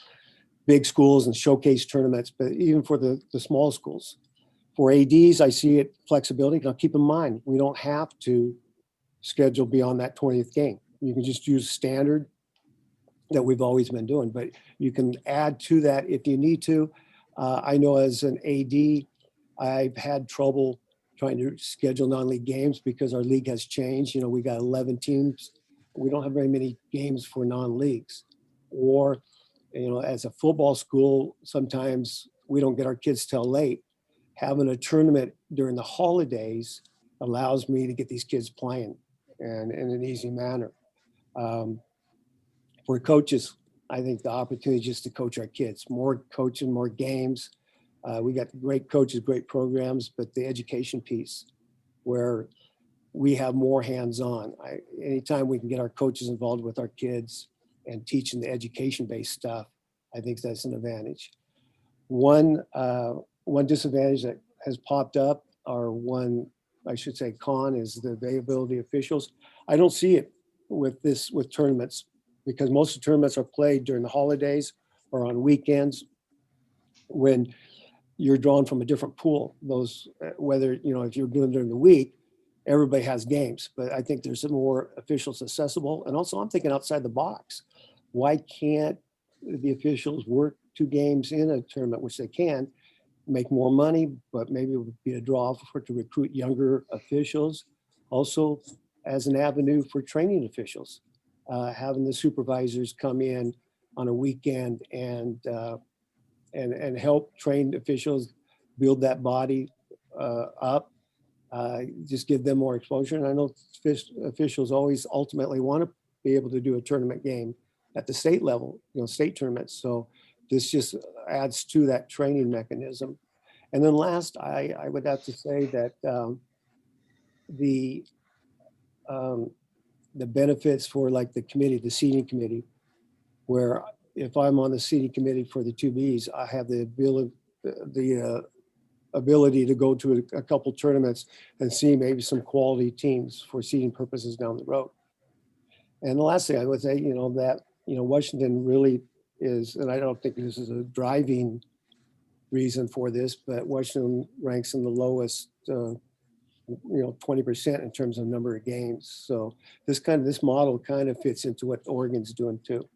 big schools and showcase tournaments, but even for the small schools. For ADs, I see it flexibility. Now keep in mind, we don't have to schedule beyond that 20th game. You can just use standard that we've always been doing, but you can add to that if you need to. I know as an AD, I've had trouble trying to schedule non-league games because our league has changed. You know, we got 11 teams. We don't have very many games for non-leagues. Or, you know, as a football school, sometimes we don't get our kids till late. Having a tournament during the holidays allows me to get these kids playing and in an easy manner. For coaches, I think the opportunity is just to coach our kids, more coaching, more games. We got great coaches, great programs, but the education piece where we have more hands-on. Anytime we can get our coaches involved with our kids and teaching the education-based stuff, I think that's an advantage. One disadvantage that has popped up, or one, I should say, con, is the availability of officials. I don't see it with tournaments because most of the tournaments are played during the holidays or on weekends when you're drawn from a different pool. Those, whether, you know, if you're doing during the week, everybody has games, but I think there's some more officials accessible. And also I'm thinking outside the box. Why can't the officials work 2 games in a tournament, which they can, make more money, but maybe it would be a draw to recruit younger officials. Also as an avenue for training officials, having the supervisors come in on a weekend and help train officials build that body up, just give them more exposure. And I know officials always ultimately want to be able to do a tournament game at the state level, you know, state tournaments. So this just adds to that training mechanism. And then last, I would have to say that the benefits for like the committee, the seating committee, where if I'm on the seating committee for the 2Bs, I have the ability to go to a couple tournaments and see maybe some quality teams for seating purposes down the road. And the last thing I would say, that, Washington really is, and I don't think this is a driving reason for this, but Washington ranks in the lowest, 20% in terms of number of games. So this model kind of fits into what Oregon's doing too.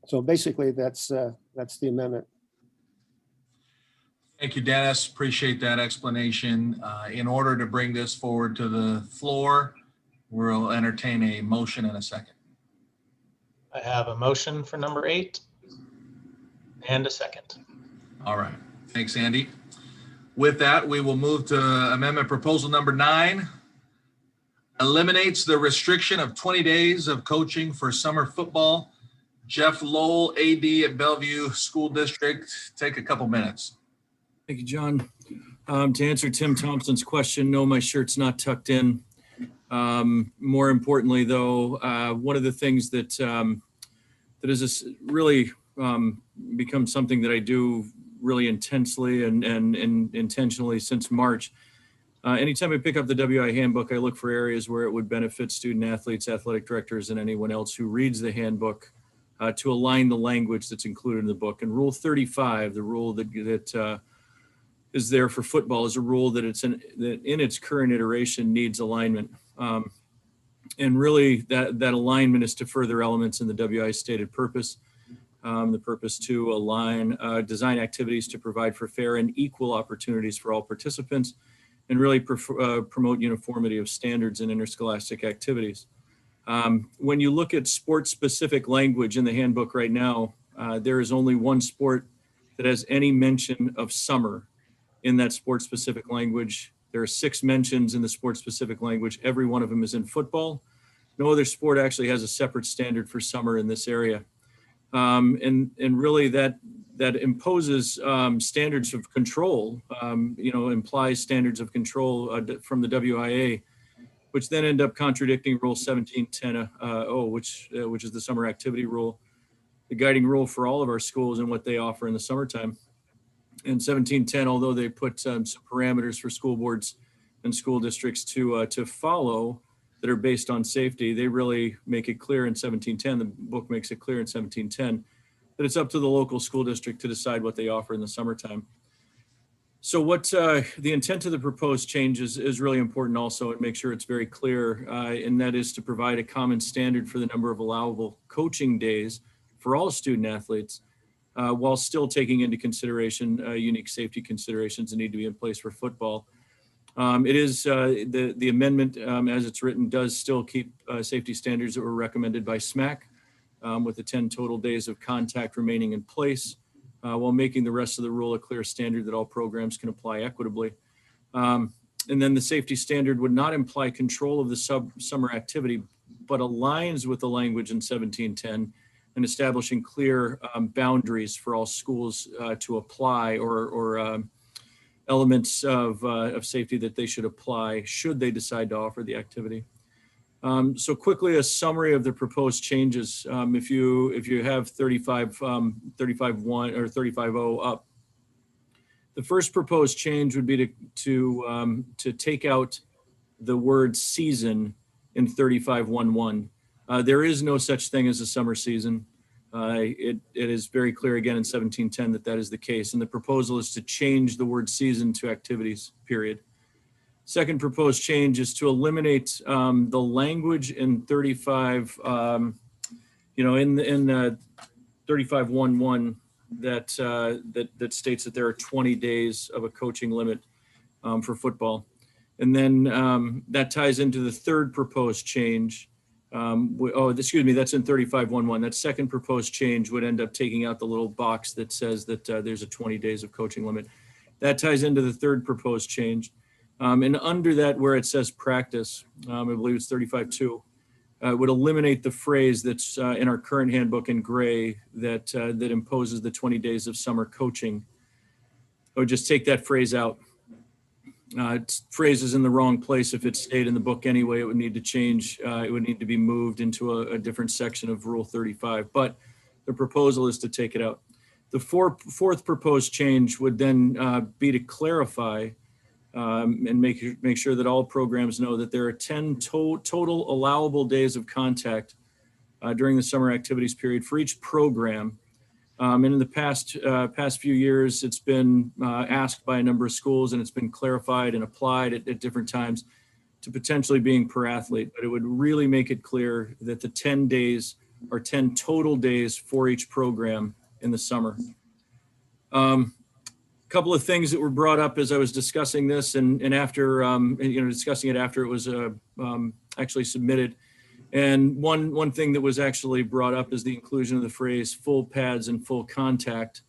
So basically that's the amendment. Thank you, Dennis. Appreciate that explanation. In order to bring this forward to the floor, we'll entertain a motion in a second. I have a motion for number 8 and a second. All right. Thanks, Andy. With that, we will move to amendment proposal number 9. Eliminates the restriction of 20 days of coaching for summer football. Jeff Lowell, AD at Bellevue School District. Take a couple minutes. Thank you, John. To answer Tim Thompson's question, no, my shirt's not tucked in. More importantly, though, one of the things that has really become something that I do really intensely and intentionally since March. Anytime I pick up the WI handbook, I look for areas where it would benefit student athletes, athletic directors, and anyone else who reads the handbook to align the language that's included in the book. And Rule 35, the rule that is there for football, is a rule that in its current iteration needs alignment. And really that alignment is to further elements in the WI stated purpose. The purpose to align design activities to provide for fair and equal opportunities for all participants, and really promote uniformity of standards in interscholastic activities. When you look at sport-specific language in the handbook right now, there is only one sport that has any mention of summer in that sport-specific language. There are 6 mentions in the sport-specific language. Every one of them is in football. No other sport actually has a separate standard for summer in this area. And really that imposes standards of control, implies standards of control from the WIA, which then end up contradicting Rule 1710, which is the summer activity rule, the guiding rule for all of our schools and what they offer in the summertime. In 1710, although they put some parameters for school boards and school districts to follow that are based on safety, they really make it clear in 1710, the book makes it clear in 1710, that it's up to the local school district to decide what they offer in the summertime. So what the intent of the proposed changes is really important also, and make sure it's very clear, and that is to provide a common standard for the number of allowable coaching days for all student athletes, while still taking into consideration unique safety considerations that need to be in place for football. It is the amendment as it's written does still keep safety standards that were recommended by SMAC, with the 10 total days of contact remaining in place, while making the rest of the rule a clear standard that all programs can apply equitably. And then the safety standard would not imply control of the summer activity, but aligns with the language in 1710 and establishing clear boundaries for all schools to apply or elements of safety that they should apply should they decide to offer the activity. So quickly, a summary of the proposed changes. If you have 35.1 or 35.0 up, the first proposed change would be to take out the word season in 35.1.1. There is no such thing as a summer season. It is very clear again in 1710 that is the case. And the proposal is to change the word season to activities, period. Second proposed change is to eliminate the language in 35, in 35.1.1 that states that there are 20 days of a coaching limit for football. And then that ties into the third proposed change. That's in 35.1.1. That second proposed change would end up taking out the little box that says that there's a 20 days of coaching limit. That ties into the third proposed change. And under that, where it says practice, I believe it's 35.2, would eliminate the phrase that's in our current handbook in gray that imposes the 20 days of summer coaching. I would just take that phrase out. phrase is in the wrong place. If it stayed in the book anyway, it would need to change. It would need to be moved into a different section of Rule 35, but the proposal is to take it out. The fourth proposed change would then be to clarify and make sure that all programs know that there are 10 total allowable days of contact during the summer activities period for each program. And in the past few years, it's been asked by a number of schools, and it's been clarified and applied at different times to potentially being per athlete. But it would really make it clear that the 10 days are 10 total days for each program in the summer. Couple of things that were brought up as I was discussing this, and after discussing it after it was actually submitted. And one thing that was actually brought up is the inclusion of the phrase full pads and full contact.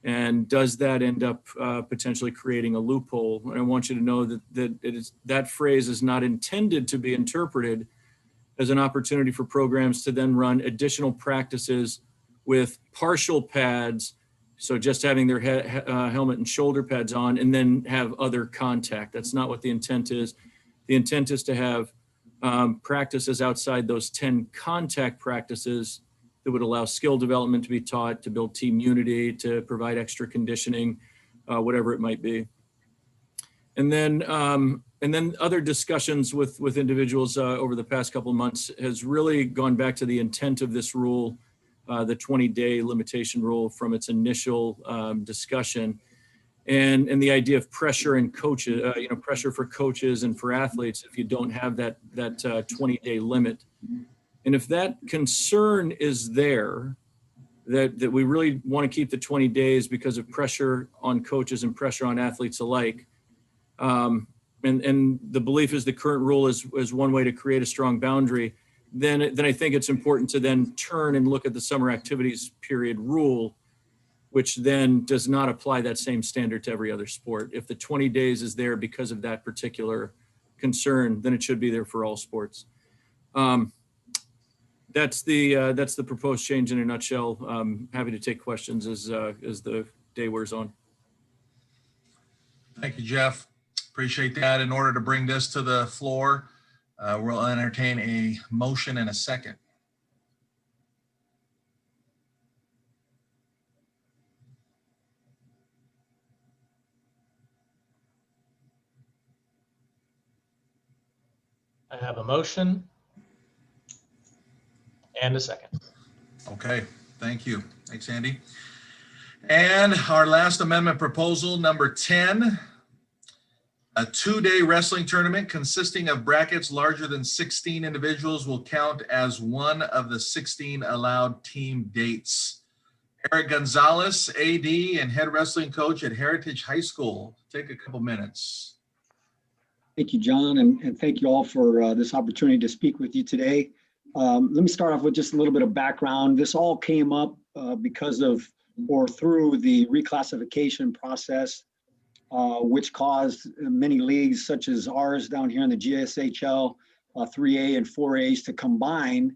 And does that end up potentially creating a loophole? And I want you to know that that phrase is not intended to be interpreted as an opportunity for programs to then run additional practices with partial pads. So just having their helmet and shoulder pads on and then have other contact. That's not what the intent is. The intent is to have practices outside those 10 contact practices that would allow skill development to be taught, to build team unity, to provide extra conditioning, whatever it might be. And then other discussions with individuals over the past couple of months has really gone back to the intent of this rule, the 20-day limitation rule from its initial discussion, and the idea of pressure and coaches, pressure for coaches and for athletes if you don't have that 20-day limit. And if that concern is there, that we really want to keep the 20 days because of pressure on coaches and pressure on athletes alike, and the belief is the current rule is one way to create a strong boundary, then I think it's important to then turn and look at the summer activities period rule, which then does not apply that same standard to every other sport. If the 20 days is there because of that particular concern, then it should be there for all sports. That's the proposed change in a nutshell. Happy to take questions as the day wears on. Thank you, Jeff. Appreciate that. In order to bring this to the floor, we'll entertain a motion in a second. I have a motion and a second. Okay, thank you. Thanks, Andy. And our last amendment proposal, number 10, a 2-day wrestling tournament consisting of brackets larger than 16 individuals will count as one of the 16 allowed team dates. Eric Gonzalez, AD and head wrestling coach at Heritage High School. Take a couple minutes. Thank you, John, and thank you all for this opportunity to speak with you today. Let me start off with just a little bit of background. This all came up because of or through the reclassification process, which caused many leagues such as ours down here in the GSHL 3A and 4As to combine.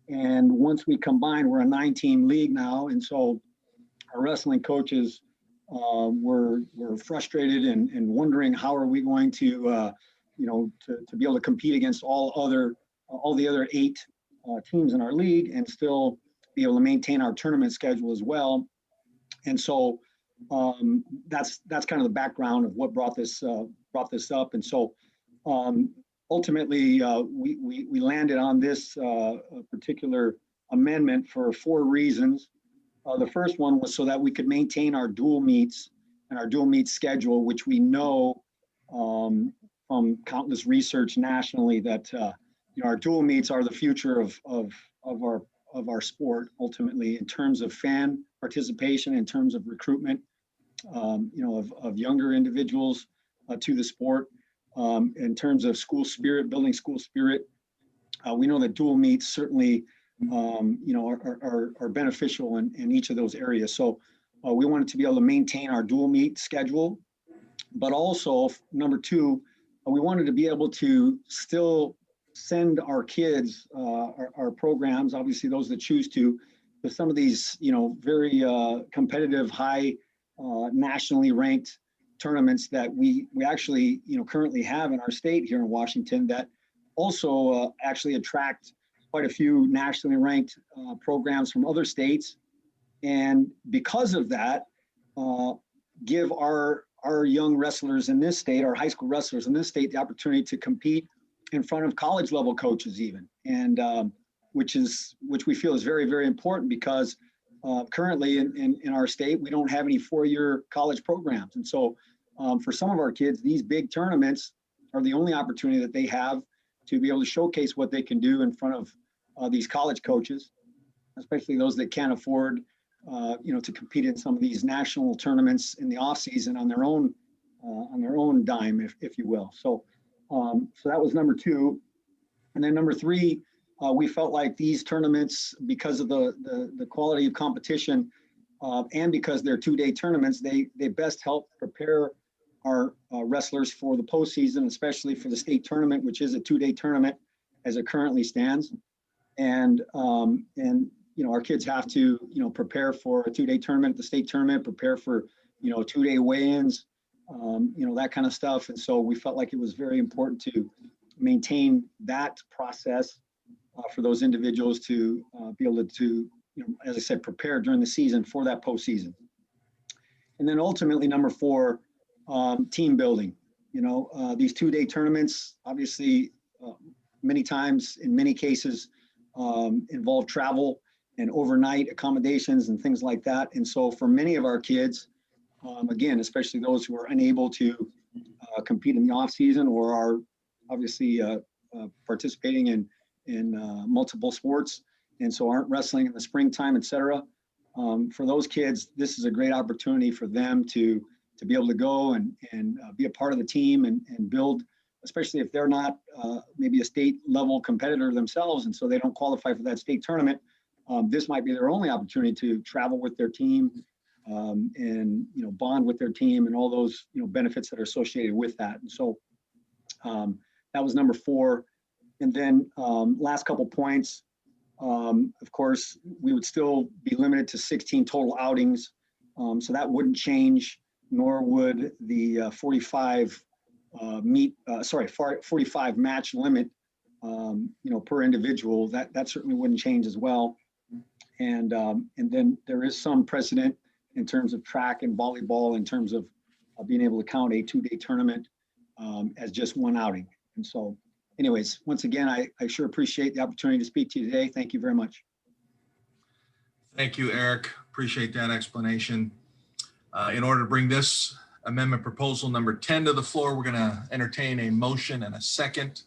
And once we combined, we're a 9-team league now. And so our wrestling coaches were frustrated and wondering how are we going to, to be able to compete against all the other 8 teams in our league and still be able to maintain our tournament schedule as well. And so that's kind of the background of what brought this up. And so ultimately we landed on this particular amendment for 4 reasons. The first one was so that we could maintain our dual meets and our dual meet schedule, which we know from countless research nationally that our dual meets are the future of our sport ultimately in terms of fan participation, in terms of recruitment, of younger individuals to the sport, in terms of school spirit, building school spirit. We know that dual meets certainly are beneficial in each of those areas. So we wanted to be able to maintain our dual meet schedule, but also number 2, we wanted to be able to still send our kids, our programs, obviously those that choose to some of these, very competitive, high, nationally ranked tournaments that we actually, currently have in our state here in Washington that also actually attract quite a few nationally ranked programs from other states. And because of that, give our young wrestlers in this state, our high school wrestlers in this state, the opportunity to compete in front of college level coaches even. And which we feel is very, very important because currently in our state, we don't have any 4-year college programs. And so for some of our kids, these big tournaments are the only opportunity that they have to be able to showcase what they can do in front of these college coaches, especially those that can't afford, to compete in some of these national tournaments in the off season on their own dime, if you will. So that was number 2. And then number 3, we felt like these tournaments, because of the quality of competition and because they're 2-day tournaments, they best help prepare our wrestlers for the postseason, especially for the state tournament, which is a 2-day tournament as it currently stands. And our kids have to, prepare for a 2-day tournament, the state tournament, prepare for, 2-day weigh-ins, that kind of stuff. And so we felt like it was very important to maintain that process for those individuals to be able to, as I said, prepare during the season for that postseason. And then ultimately, number 4, team building. These 2-day tournaments, obviously, many times, in many cases, involve travel and overnight accommodations and things like that. And so for many of our kids, again, especially those who are unable to compete in the off season or are obviously participating in multiple sports, and so aren't wrestling in the springtime, et cetera. For those kids, this is a great opportunity for them to be able to go and be a part of the team and build, especially if they're not maybe a state level competitor themselves, and so they don't qualify for that state tournament. This might be their only opportunity to travel with their team and bond with their team and all those benefits that are associated with that. And so that was number 4. And then last couple points, of course, we would still be limited to 16 total outings. So that wouldn't change, nor would the 45 match limit, per individual. That certainly wouldn't change as well. And then there is some precedent in terms of track and volleyball in terms of being able to count a 2-day tournament as just one outing. And so anyways, once again, I sure appreciate the opportunity to speak to you today. Thank you very much. Thank you, Eric. Appreciate that explanation. In order to bring this amendment proposal number 10 to the floor, we're going to entertain a motion and a second.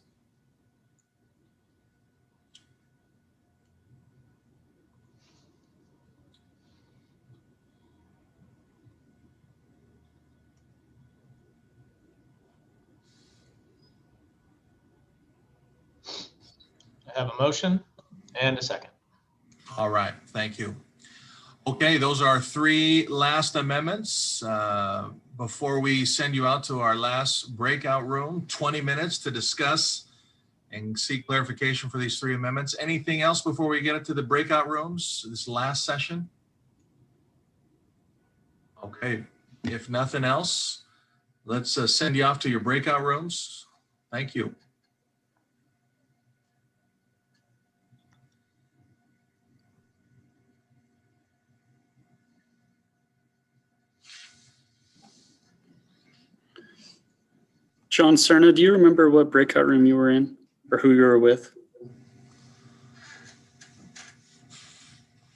I have a motion and a second. All right, thank you. Okay, those are our 3 last amendments. Before we send you out to our last breakout room, 20 minutes to discuss and seek clarification for these 3 amendments. Anything else before we get into the breakout rooms, this last session? Okay, if nothing else, let's send you off to your breakout rooms. Thank you. John Cerna, do you remember what breakout room you were in or who you were with?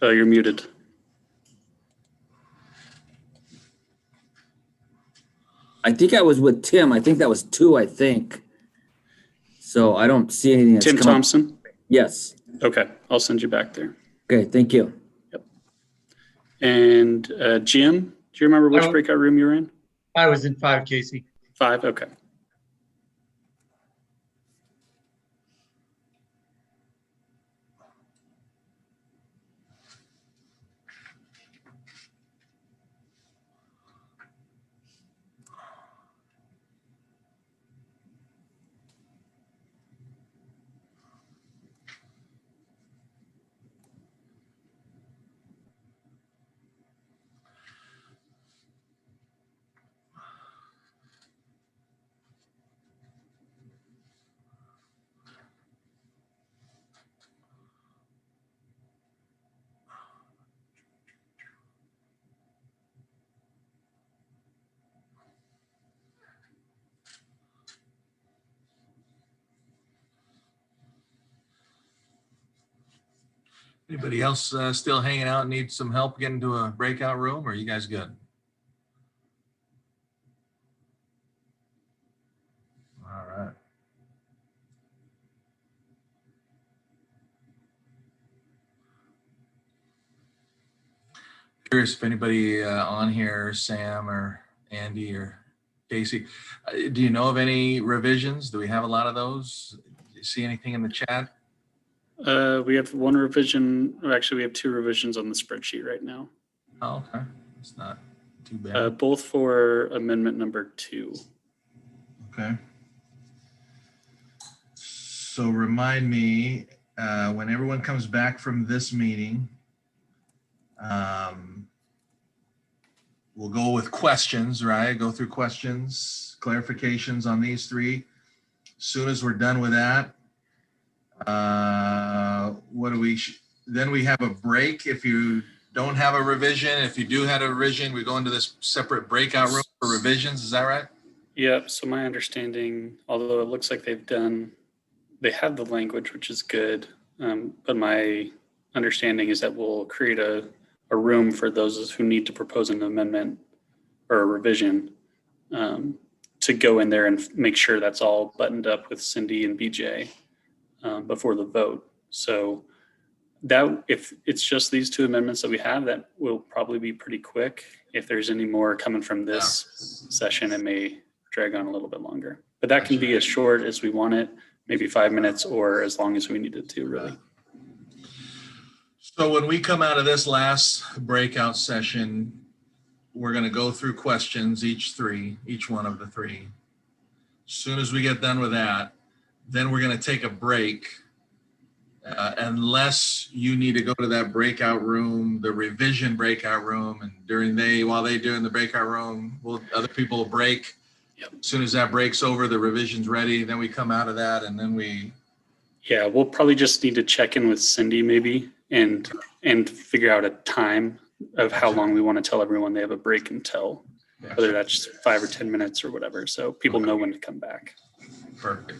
Oh, you're muted. I think I was with Tim. I think that was 2, I think. So I don't see anything. Tim Thompson? Yes. Okay, I'll send you back there. Okay, thank you. Yep. And Jim, do you remember which breakout room you were in? I was in 5, Casey. 5, okay. Anybody else still hanging out and need some help getting to a breakout room, or are you guys good? All right. Curious if anybody on here, Sam or Andy or Casey, do you know of any revisions? Do we have a lot of those? Do you see anything in the chat? We have one revision, or actually we have two revisions on the spreadsheet right now. Oh, okay. It's not too bad. Both for amendment number 2. Okay. So remind me, when everyone comes back from this meeting, we'll go with questions, right? Go through questions, clarifications on these three. As soon as we're done with that, then we have a break. If you don't have a revision, if you do have a revision, we go into this separate breakout room for revisions. Is that right? Yep. So my understanding, although it looks like they have the language, which is good. But my understanding is that we'll create a room for those who need to propose an amendment or a revision to go in there and make sure that's all buttoned up with Cindy and BJ before the vote. So that if it's just these two amendments that we have, that will probably be pretty quick. If there's any more coming from this session, it may drag on a little bit longer. But that can be as short as we want it, maybe 5 minutes, or as long as we need it to, really. So when we come out of this last breakout session, we're going to go through questions, each one of the three. As soon as we get done with that, then we're going to take a break. Unless you need to go to that breakout room, the revision breakout room, and while they do in the breakout room, other people will break. Yep. As soon as that break's over, the revision's ready. Then we come out of that, and then Yeah, we'll probably just need to check in with Cindy maybe and figure out a time of how long we want to tell everyone they have a break until, whether that's 5 or 10 minutes or whatever, so people know when to come back. Perfect.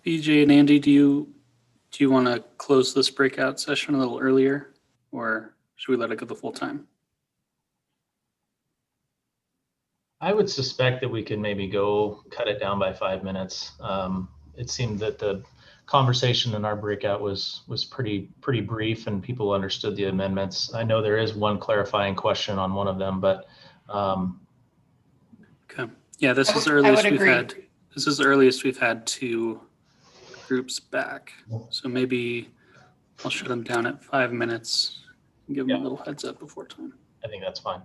BJ and Andy, do you want to close this breakout session a little earlier, or should we let it go the full time? I would suspect that we could maybe cut it down by 5 minutes. It seemed that the conversation in our breakout was pretty brief, and people understood the amendments. I know there is one clarifying question on one of them, but okay. Yeah, this is the I would earliest we've agree. had. This is the earliest we've had 2 groups back. So maybe I'll shut them down at 5 minutes and give them a little heads up before time. I think that's fine.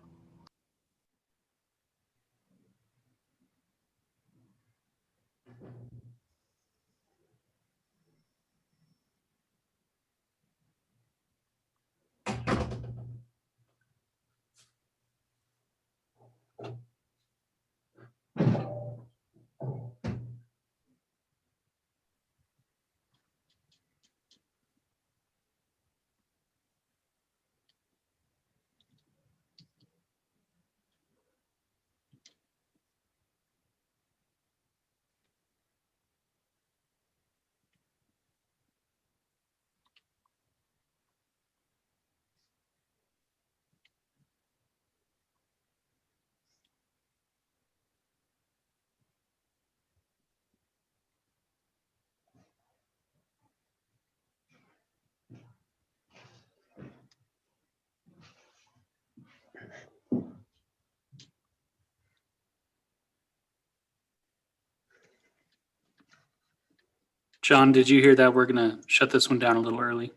John, did you hear that? We're going to shut this one down a little early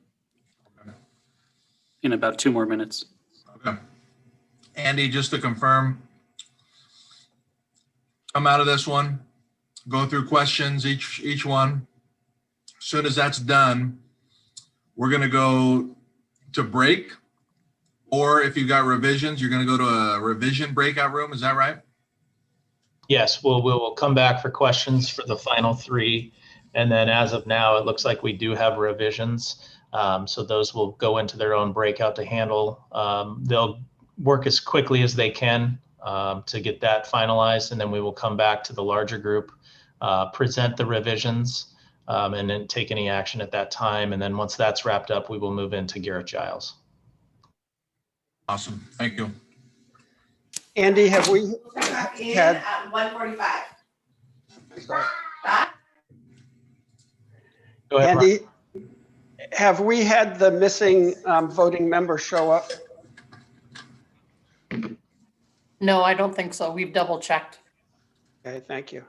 in about 2 more minutes. Okay. Andy, just to confirm, come out of this one, go through questions, each one. As soon as that's done, we're going to go to break. Or if you've got revisions, you're going to go to a revision breakout room. Is that right? Yes, we'll come back for questions for the final 3. And then as of now, it looks like we do have revisions. So those will go into their own breakout to handle. They'll work as quickly as they can to get that finalized. And then we will come back to the larger group, present the revisions, and then take any action at that time. And then once that's wrapped up, we will move into Garrett Giles. Awesome. Thank you. Andy, have we had? At 1:45. Sorry. Go ahead, Andy, have we had the missing voting member show up? No, I don't think so. We've double checked. Okay, thank you.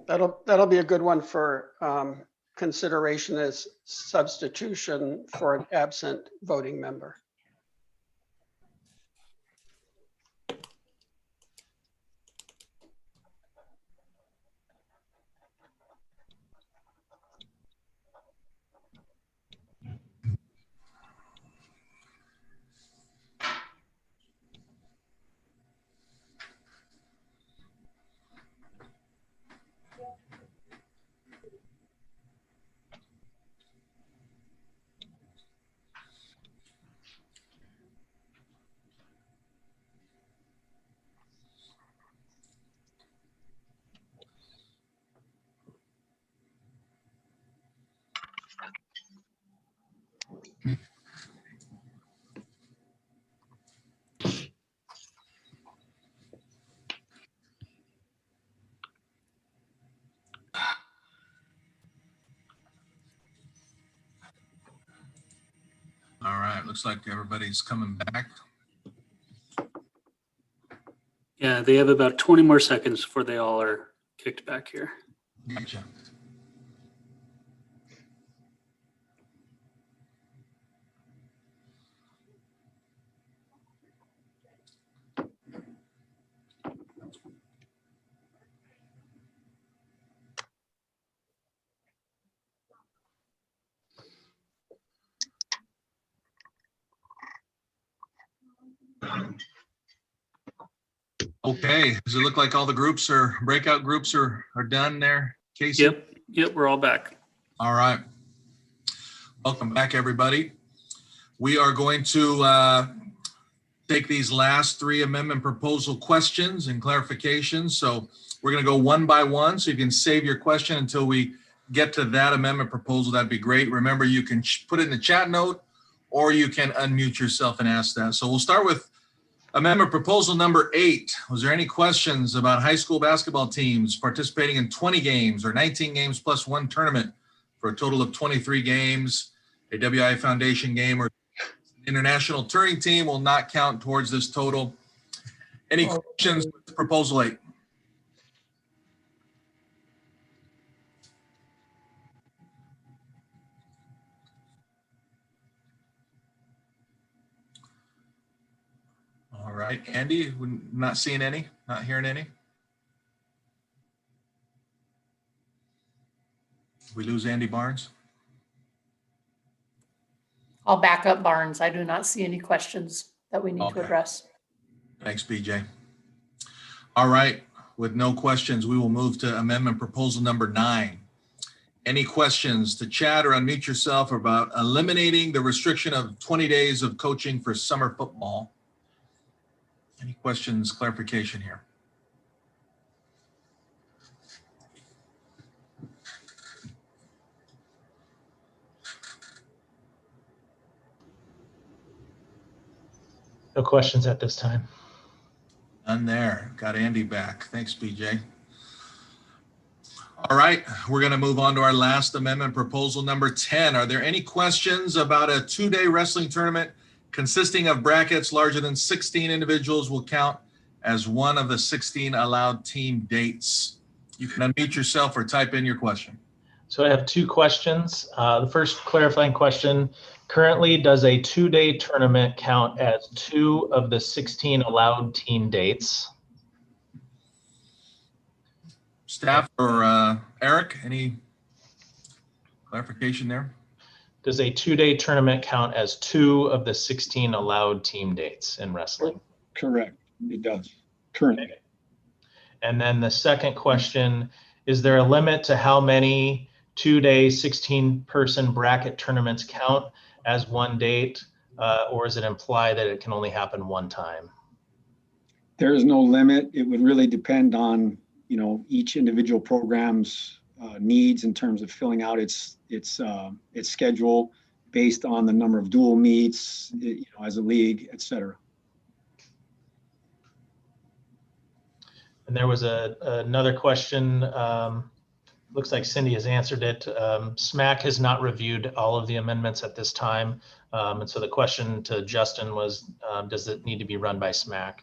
That'll be a good one for consideration as substitution for an absent voting member. All right. Looks like everybody's coming back. Yeah, they have about 20 more seconds before they all are kicked back here. Gotcha. Okay, does it look like all the breakout groups are done there, Casey? Yep, we're all back. All right. Welcome back, everybody. We are going to take these last three amendment proposal questions and clarifications. So we're going to go one by one, so you can save your question until we get to that amendment proposal. That'd be great. Remember, you can put it in the chat note, or you can unmute yourself and ask that. So we'll start with amendment proposal number 8. Was there any questions about high school basketball teams participating in 20 games or 19 games plus one tournament for a total of 23 games? A WI Foundation game or international touring team will not count towards this total. Any questions with proposal 8? All right, Andy, we're not seeing any, not hearing any. We lose Andy Barnes. I'll back up Barnes. I do not see any questions that we need to address. Thanks, BJ. All right, with no questions, we will move to amendment proposal number 9. Any questions to chat or unmute yourself about eliminating the restriction of 20 days of coaching for summer football? Any questions, clarification here? No questions at this time. None there. Got Andy back. Thanks, BJ. All right, we're going to move on to our last amendment, proposal number 10. Are there any questions about a 2-day wrestling tournament consisting of brackets larger than 16 individuals will count as one of the 16 allowed team dates? You can unmute yourself or type in your question. So I have 2 questions. The first clarifying question, currently does a 2-day tournament count as 2 of the 16 allowed team dates? Staff or Eric, any clarification there? Does a 2-day tournament count as 2 of the 16 allowed team dates in wrestling? Correct, it does, currently. And then the second question, is there a limit to how many 2-day 16-person bracket tournaments count as one date, or does it imply that it can only happen one time? There is no limit. It would really depend on, each individual program's needs in terms of filling out its schedule based on the number of dual meets, as a league, et cetera. And there was another question. Looks like Cindy has answered it. SMAC has not reviewed all of the amendments at this time. And so the question to Justin was, does it need to be run by SMAC?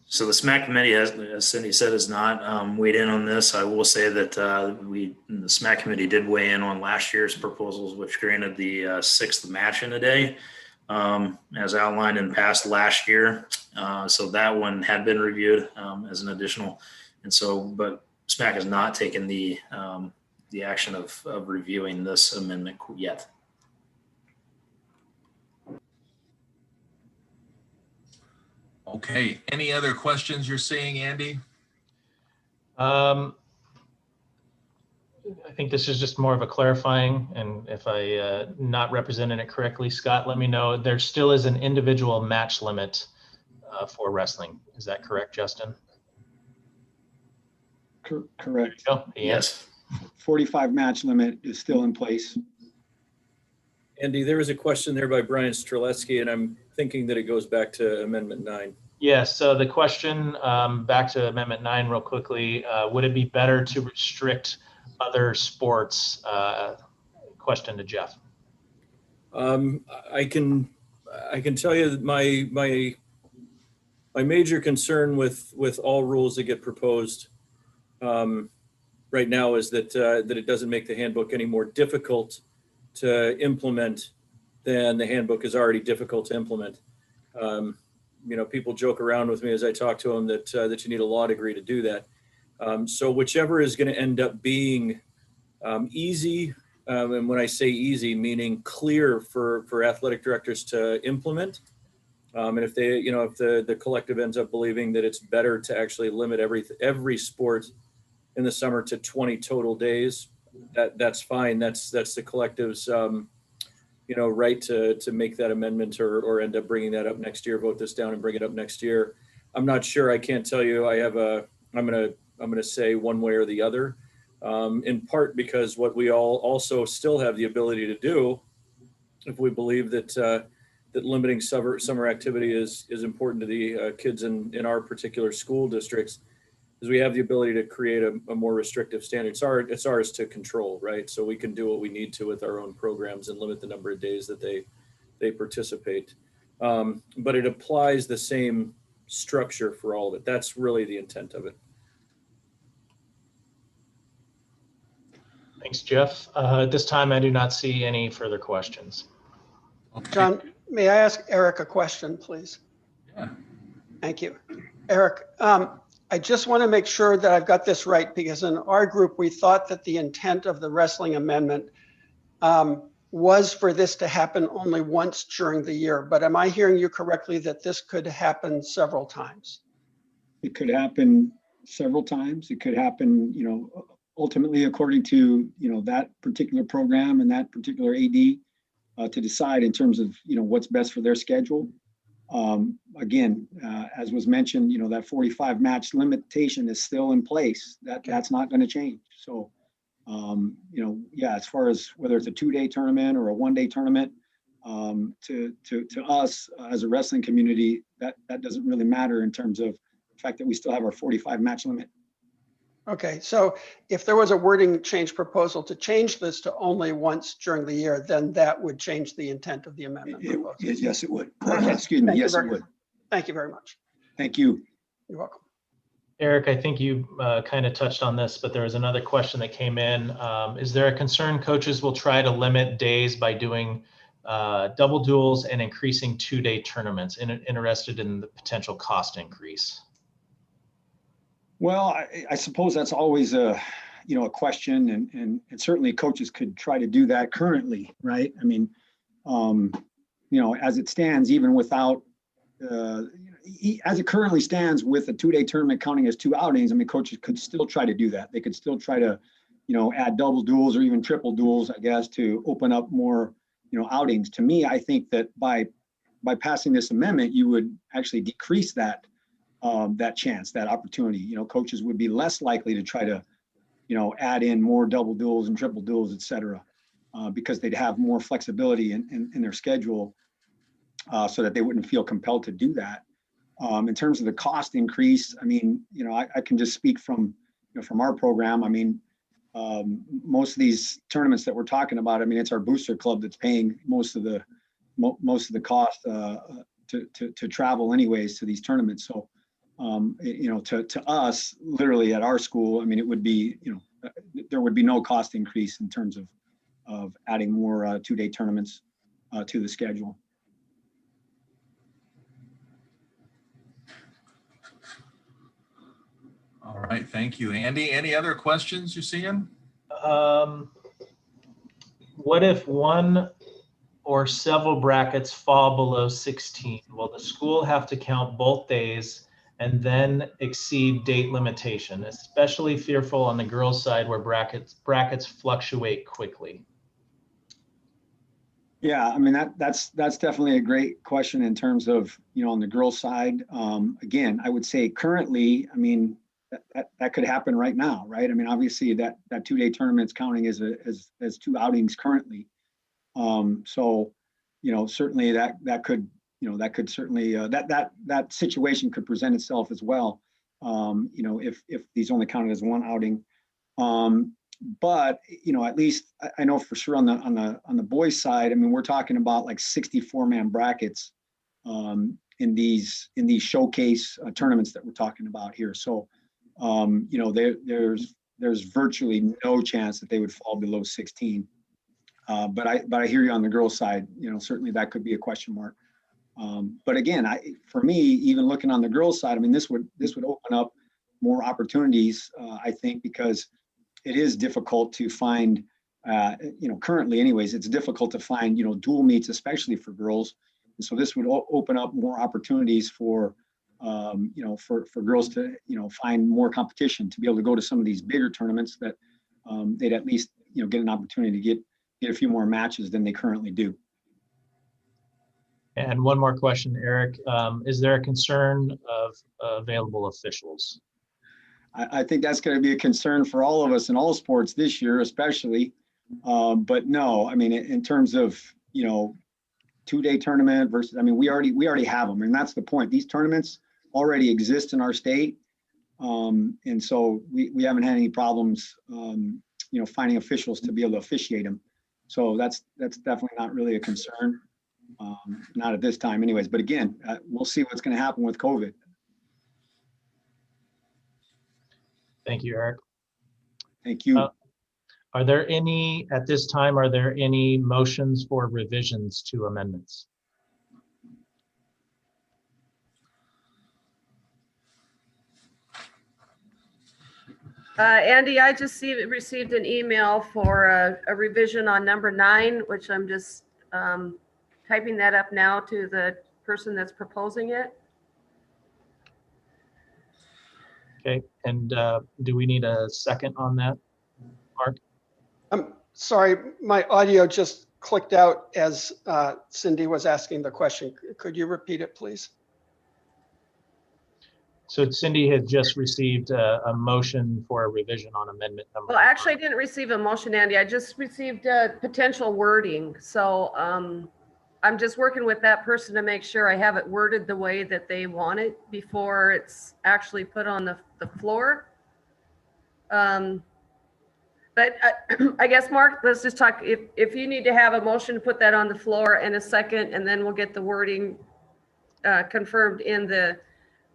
So the SMAC committee, as Cindy said, has not weighed in on this. I will say that the SMAC committee did weigh in on last year's proposals, which granted the 6th match in a day, as outlined in past last year. So that one had been reviewed as an additional. And so, but SMAC has not taken the action of reviewing this amendment yet. Okay, any other questions you're seeing, Andy? I think this is just more of a clarifying, and if I not represented it correctly, Scott, let me know. There still is an individual match limit for wrestling. Is that correct, Justin? Correct. Yes. 45 match limit is still in place. Andy, there was a question there by Brian Streletsky, and I'm thinking that it goes back to Amendment 9. Yes, so the question, back to Amendment 9 real quickly, would it be better to restrict other sports? Question to Jeff. I can tell you that my major concern with all rules that get proposed right now is that it doesn't make the handbook any more difficult to implement than the handbook is already difficult to implement. People joke around with me as I talk to them that you need a law degree to do that. So whichever is going to end up being easy, and when I say easy, meaning clear for athletic directors to implement. And if they, if the collective ends up believing that it's better to actually limit every sport in the summer to 20 total days, that's fine. That's the collective's, right to make that amendment or end up bringing that up next year, vote this down and bring it up next year. I'm not sure. I can't tell you. I'm gonna say one way or the other, in part because what we all also still have the ability to do, if we believe that that limiting summer activity is important to the kids in our particular school districts, is we have the ability to create a more restrictive standard. It's ours to control, right? So we can do what we need to with our own programs and limit the number of days that they participate. But it applies the same structure for all of it. That's really the intent of it. Thanks, Jeff. At this time, I do not see any further questions. John, may I ask Eric a question, please? Yeah. Thank you. Eric, I just want to make sure that I've got this right, because in our group, we thought that the intent of the wrestling amendment was for this to happen only once during the year. But am I hearing you correctly that this could happen several times? It could happen several times. It could happen, ultimately according to, that particular program and that particular AD to decide in terms of, what's best for their schedule. Again, as was mentioned, that 45 match limitation is still in place. That's not going to change. So, yeah, as far as whether it's a 2-day tournament or a 1-day tournament, to us as a wrestling community, that doesn't really matter in terms of the fact that we still have our 45 match limit. Okay, so if there was a wording change proposal to change this to only once during the year, then that would change the intent of the amendment proposal. Yes, it would. Okay. Excuse me. Thank you Yes, it very- would. Thank you very much. Thank you. You're welcome. Eric, I think you kind of touched on this, but there was another question that came in. Is there a concern coaches will try to limit days by doing double duels and increasing 2-day tournaments? Interested in the potential cost increase? Well, I suppose that's always a question, and certainly coaches could try to do that currently, right? I mean, as it stands, even without, as it currently stands with a 2-day tournament counting as 2 outings, I mean, coaches could still try to do that. They could still try to, add double duels or even triple duels, I guess, to open up more, outings. To me, I think that by passing this amendment, you would actually decrease that chance, that opportunity. Coaches would be less likely to try to, add in more double duels and triple duels, et cetera, because they'd have more flexibility in their schedule so that they wouldn't feel compelled to do that. In terms of the cost increase, I mean, I can just speak from our program. I mean, most of these tournaments that we're talking about, I mean, it's our booster club that's paying most of the cost to travel anyways to these tournaments. So, to us, literally at our school, I mean, it would be, there would be no cost increase in terms of adding more 2-day tournaments to the schedule. All right, thank you. Andy, any other questions you're seeing? What if one or several brackets fall below 16? Will the school have to count both days and then exceed date limitation, especially fearful on the girls' side where brackets fluctuate quickly? Yeah, I mean, that's definitely a great question in terms of, on the girls' side. Again, I would say currently, I mean, that could happen right now, right? I mean, obviously that 2-day tournament's counting as 2 outings currently. So, certainly that could certainly, that situation could present itself as well. If these only counted as 1 outing. But, at least I know for sure on the boys' side, I mean, we're talking about like 64-man brackets in these showcase tournaments that we're talking about here. So, there's virtually no chance that they would fall below 16. But I hear you on the girls' side. Certainly that could be a question mark. But again, for me, even looking on the girls' side, I mean, this would open up more opportunities, I think, because it is difficult to find, currently anyways, it's difficult to find, dual meets, especially for girls. And so this would open up more opportunities for girls to, find more competition, to be able to go to some of these bigger tournaments that they'd at least, get an opportunity to get a few more matches than they currently do. And one more question, Eric. Is there a concern of available officials? I think that's going to be a concern for all of us in all sports this year, especially. But no, I mean, in terms of, you know, 2-day tournament versus, I mean, we already have them, and that's the point. These tournaments already exist in our state. And so we haven't had any problems, you know, finding officials to be able to officiate them. So that's definitely not really a concern. Not at this time anyways, but again, we'll see what's going to happen with COVID. Thank you, Eric. Thank you. Are there any, at this time, are there any motions for revisions to amendments? Andy, I just received an email for a revision on number 9, which I'm just typing that up now to the person that's proposing it. Okay, and do we need a second on that, Mark? I'm sorry, my audio just clicked out as Cindy was asking the question. Could you repeat it, please? So Cindy had just received a motion for a revision on amendment number. Well, actually, I didn't receive a motion, Andy. I just received potential wording. So I'm just working with that person to make sure I have it worded the way that they want it before it's actually put on the floor. But I guess, Mark, let's just talk, if you need to have a motion to put that on the floor and a second, and then we'll get the wording confirmed in the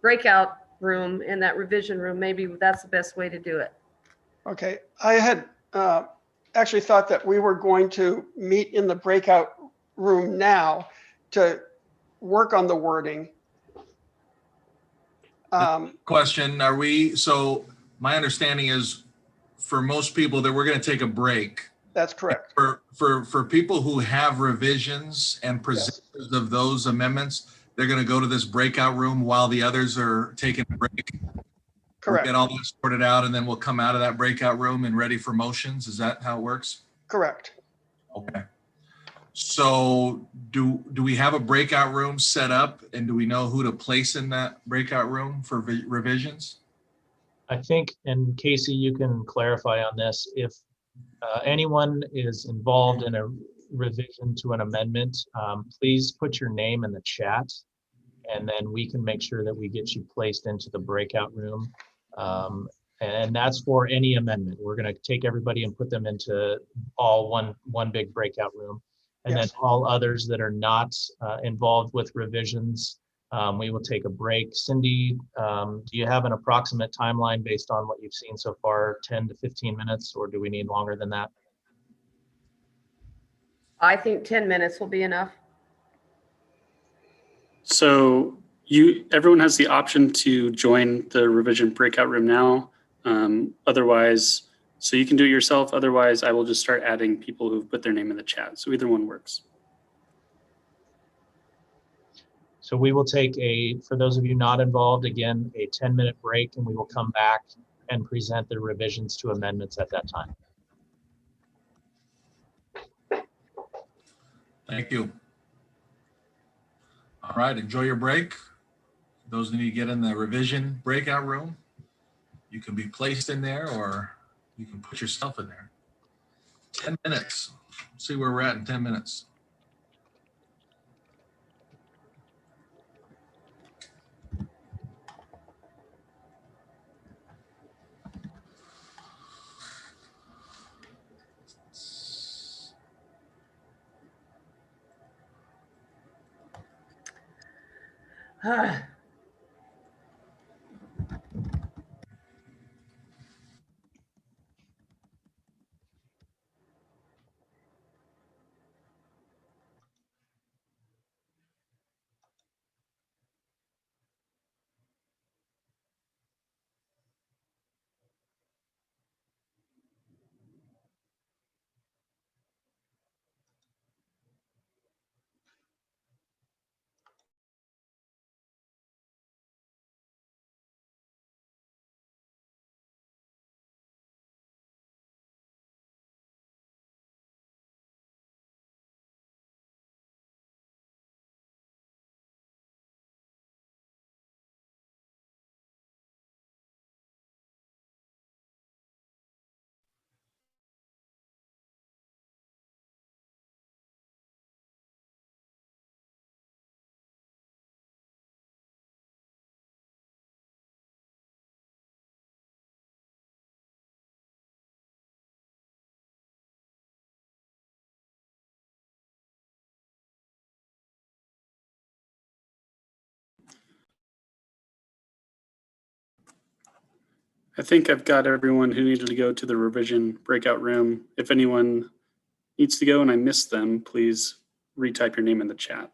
breakout room, in that revision room, maybe that's the best way to do it. Okay, I had actually thought that we were going to meet in the breakout room now to work on the wording. Question, are we, so my understanding is for most people that we're going to take a break. That's correct. For people who have revisions and presenters of those amendments, they're going to go to this breakout room while the others are taking a break. Correct. We'll get all that sorted out, and then we'll come out of that breakout room and ready for motions. Is that how it works? Correct. Okay. So do we have a breakout room set up, and do we know who to place in that breakout room for revisions? I think, and Casey, you can clarify on this, if anyone is involved in a revision to an amendment, please put your name in the chat, and then we can make sure that we get you placed into the breakout room. And that's for any amendment. We're going to take everybody and put them into all one big breakout room. And then all others that are not involved with revisions, we will take a break. Cindy, do you have an approximate timeline based on what you've seen so far, 10 to 15 minutes, or do we need longer than that? I think 10 minutes will be enough. So everyone has the option to join the revision breakout room now. Otherwise, so you can do it yourself. Otherwise, I will just start adding people who've put their name in the chat. So either one works. So we will take for those of you not involved, again, a 10-minute break, and we will come back and present the revisions to amendments at that time. Thank you. All right, enjoy your break. Those that need to get in the revision breakout room, you can be placed in there or you can put yourself in there. 10 minutes. See where we're at in 10 minutes. I think I've got everyone who needed to go to the revision breakout room. If anyone needs to go and I missed them, please retype your name in the chat.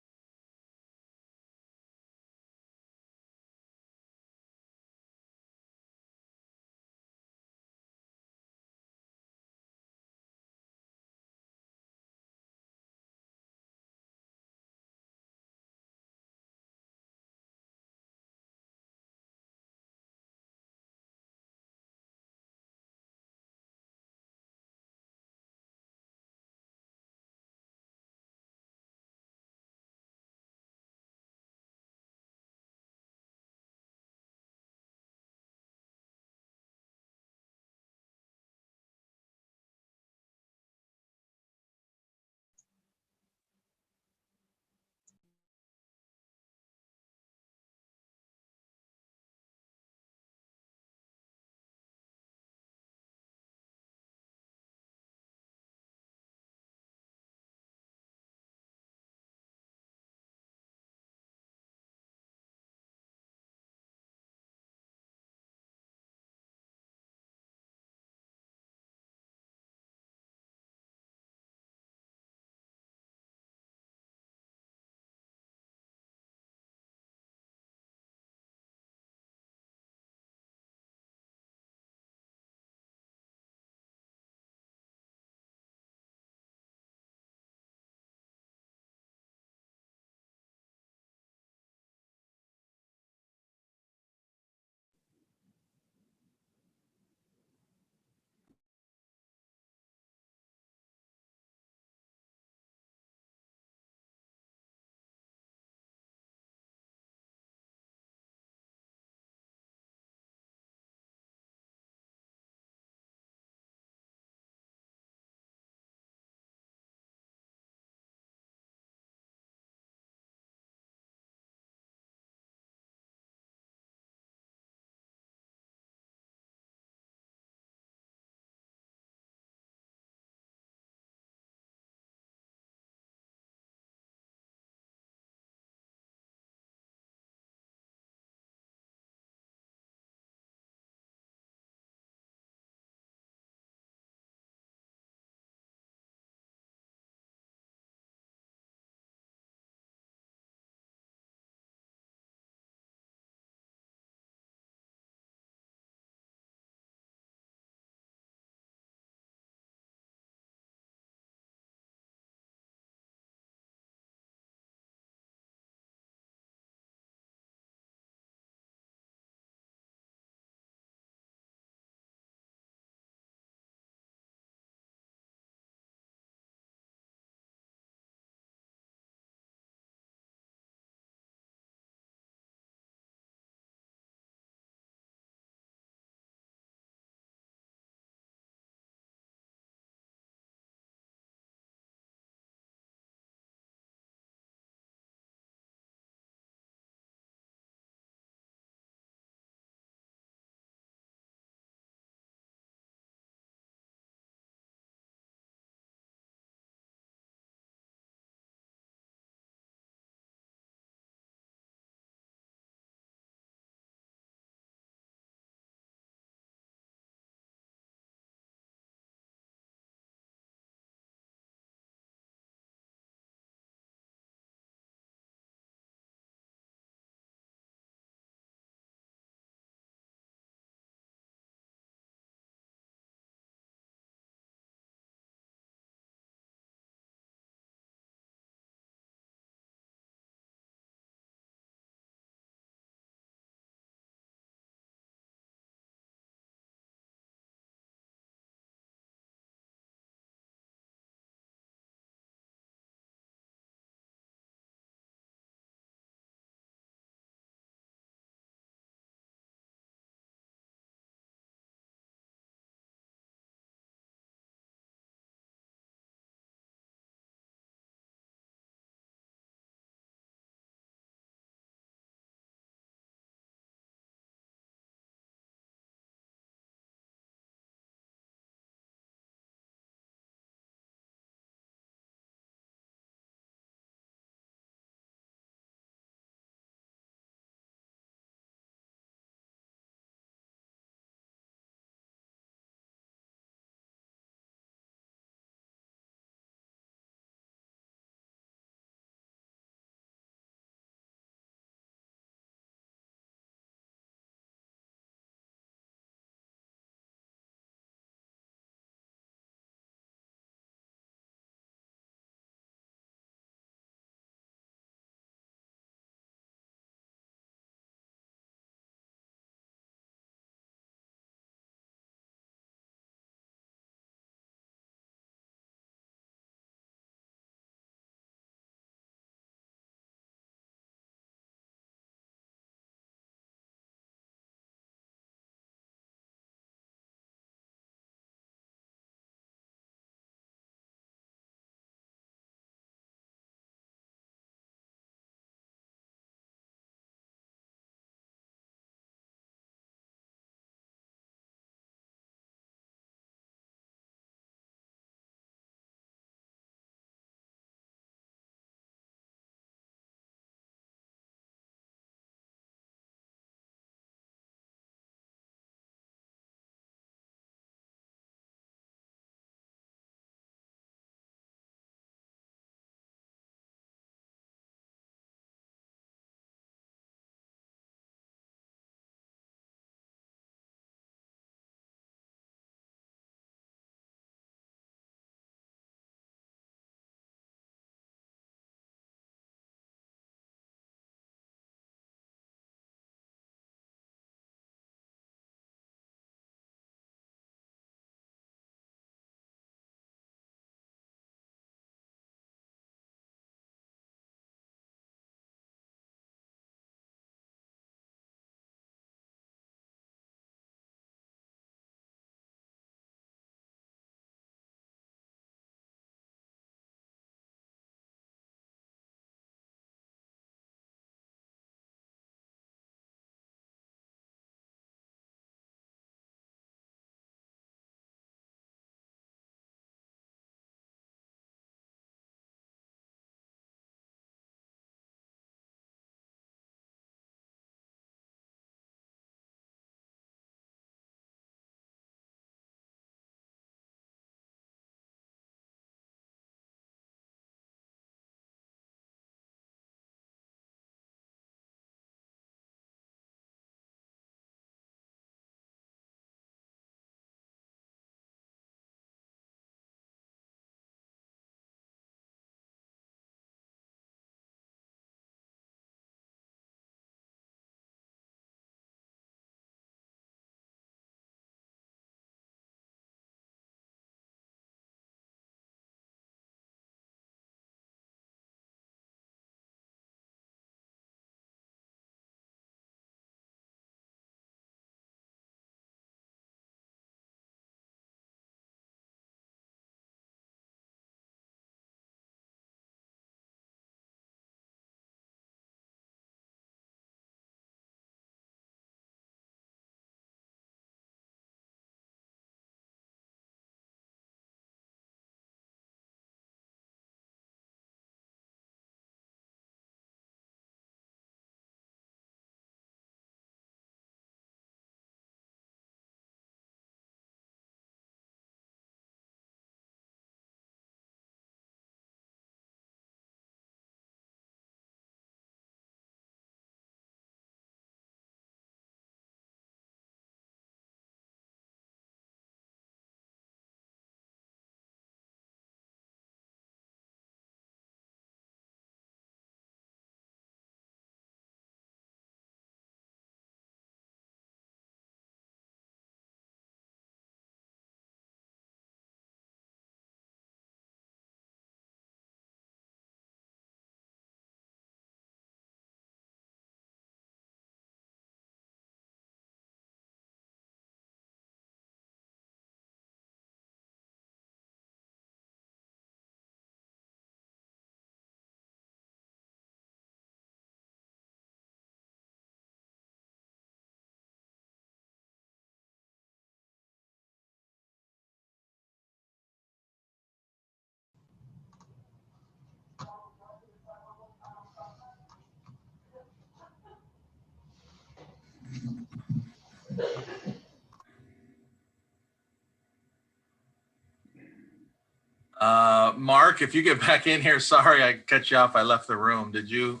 Mark, if you get back in here, sorry, I cut you off. I left the room. Did you?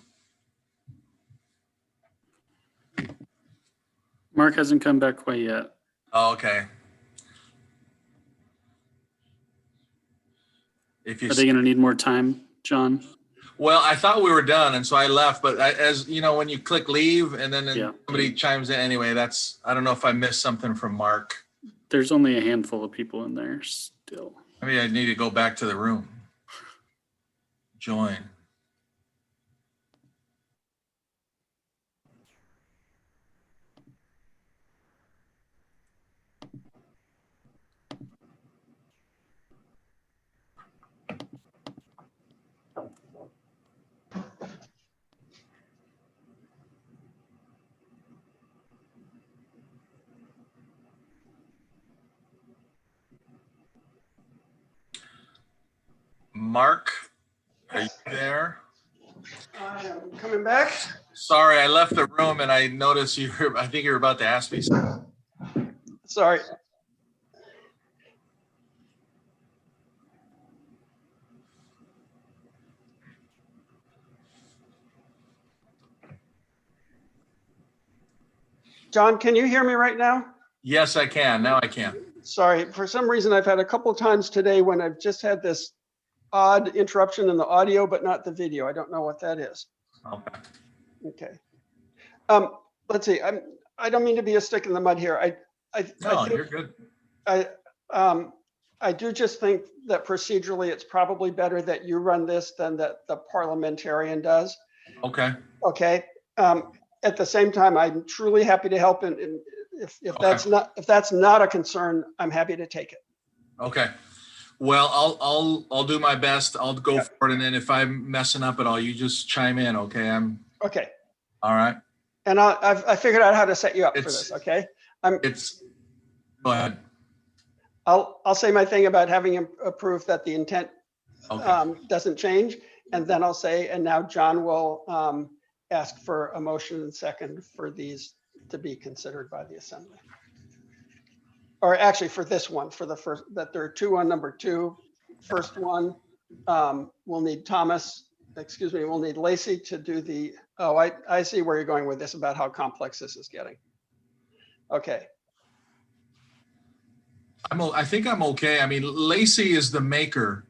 Mark hasn't come back quite yet. Oh, okay. If you Are they going to need more time, John? Well, I thought we were done, and so I left. But as you know, when you click leave and then somebody chimes in anyway, I don't know if I missed something from Mark. There's only a handful of people in there still. Maybe I need to go back to the room. Join. Mark, are you there? I am coming back. Sorry, I left the room and I noticed I think you were about to ask me something. Sorry. John, can you hear me right now? Yes, I can. Now I can. Sorry, for some reason I've had a couple of times today when I've just had this odd interruption in the audio, but not the video. I don't know what that is. Okay. Okay. Let's see. I don't mean to be a stick in the mud here. I think you're good. I do just think that procedurally it's probably better that you run this than that the parliamentarian does. Okay. Okay. At the same time, I'm truly happy to help, and if that's not a concern, I'm happy to take it. Okay. Well, I'll do my best. I'll go for it, and then if I'm messing up at all, you just chime in. Okay. Okay. All right. And I figured out how to set you up for this. Okay. Go ahead. I'll say my thing about having him approve that the intent doesn't change, and then I'll say, and now John will ask for a motion and second for these to be considered by the assembly. Or actually for this one, for the first, that there are two on number 2. First one, we'll need we'll need Lacey to do the, I see where you're going with this about how complex this is getting. Okay. I think I'm okay. I mean, Lacey is the maker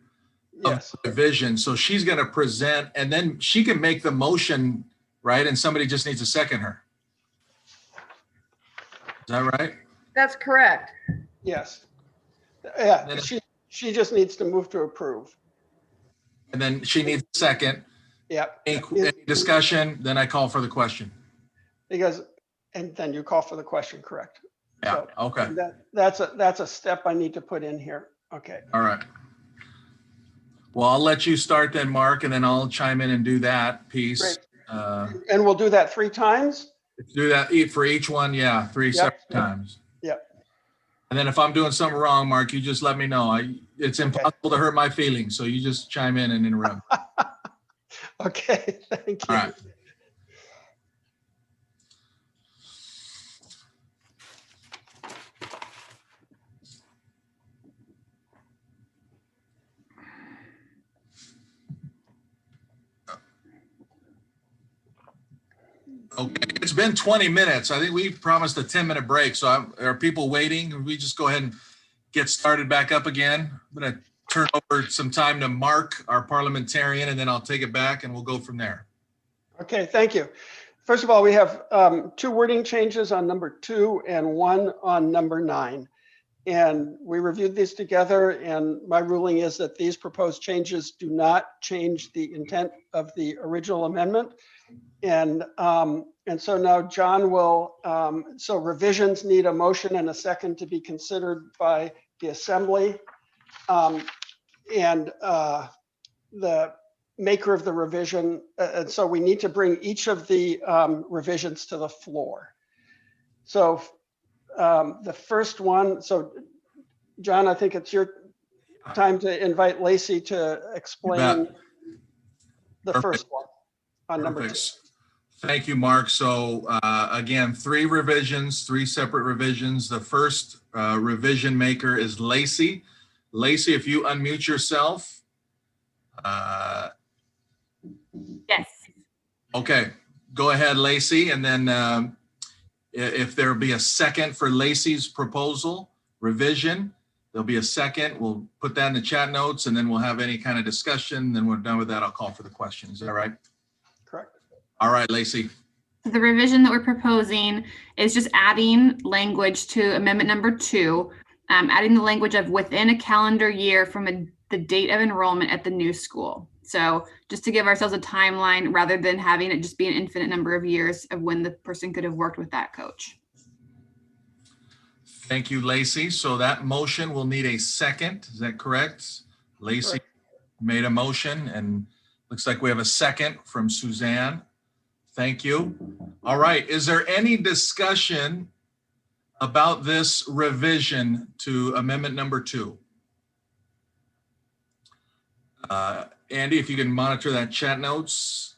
of the division, so she's going to present, and then she can make the motion, right? And somebody just needs to second her. Is that right? That's correct. Yes. Yeah. She just needs to move to approve. And then she needs a second. Yep. Any discussion? Then I call for the question. And then you call for the question, correct? Yeah. So okay. That's a step I need to put in here. Okay. All right. Well, I'll let you start then, Mark, and then I'll chime in and do that piece. Great. And we'll do that 3 times? Do that for each one, yeah, 3 separate times. Yep. And then if I'm doing something wrong, Mark, you just let me know. It's impossible to hurt my feelings, so you just chime in and interrupt. Okay, thank you. All right. Okay, it's been 20 minutes. I think we promised a 10-minute break. So are people waiting? We just go ahead and get started back up again. I'm going to turn over some time to Mark, our parliamentarian, and then I'll take it back and we'll go from there. Okay, thank you. First of all, we have 2 wording changes on number 2 and 1 on number 9. And we reviewed these together, and my ruling is that these proposed changes do not change the intent of the original amendment. And so now John will, so revisions need a motion and a second to be considered by the assembly. And the maker of the revision, and so we need to bring each of the revisions to the floor. So the first one, so John, I think it's your time to invite Lacey to explain the first one on number 2. Thank you, Mark. So again, three separate revisions. The first revision maker is Lacey. Lacey, if you unmute yourself. Yes. Okay, go ahead, Lacey. And then if there'll be a second for Lacey's proposal, revision, there'll be a second. We'll put that in the chat notes and then we'll have any kind of discussion. Then we're done with that. I'll call for the question. Is that right? Correct. All right, Lacey. The revision that we're proposing is just adding language to amendment number 2, adding the language of within a calendar year from the date of enrollment at the new school. So just to give ourselves a timeline rather than having it just be an infinite number of years of when the person could have worked with that coach. Thank you, Lacey. So that motion will need a second. Is that correct? Lacey made a motion and looks like we have a second from Suzanne. Thank you. All right. Is there any discussion about this revision to amendment number 2? Andy, if you can monitor that chat notes.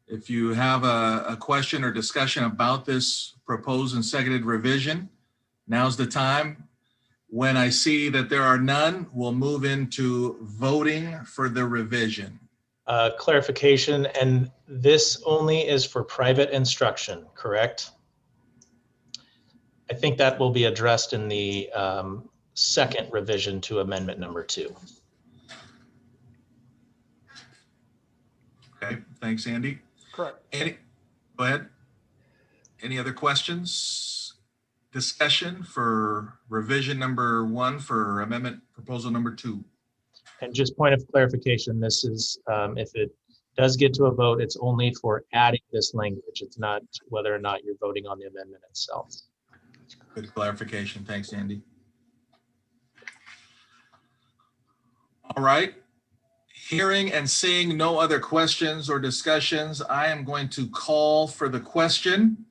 If you have a question or discussion about this proposed and seconded revision, now's the time. When I see that there are none, we'll move into voting for the revision. Clarification, and this only is for private instruction, correct? I think that will be addressed in the second revision to amendment number 2. Okay, thanks, Andy. Correct. Andy, go ahead. Any other questions? Discussion for revision number 1 for amendment proposal number 2. And just point of clarification, this is, if it does get to a vote, it's only for adding this language. It's not whether or not you're voting on the amendment itself. Good clarification. Thanks, Andy. All right. Hearing and seeing no other questions or discussions, I am going to call for the question.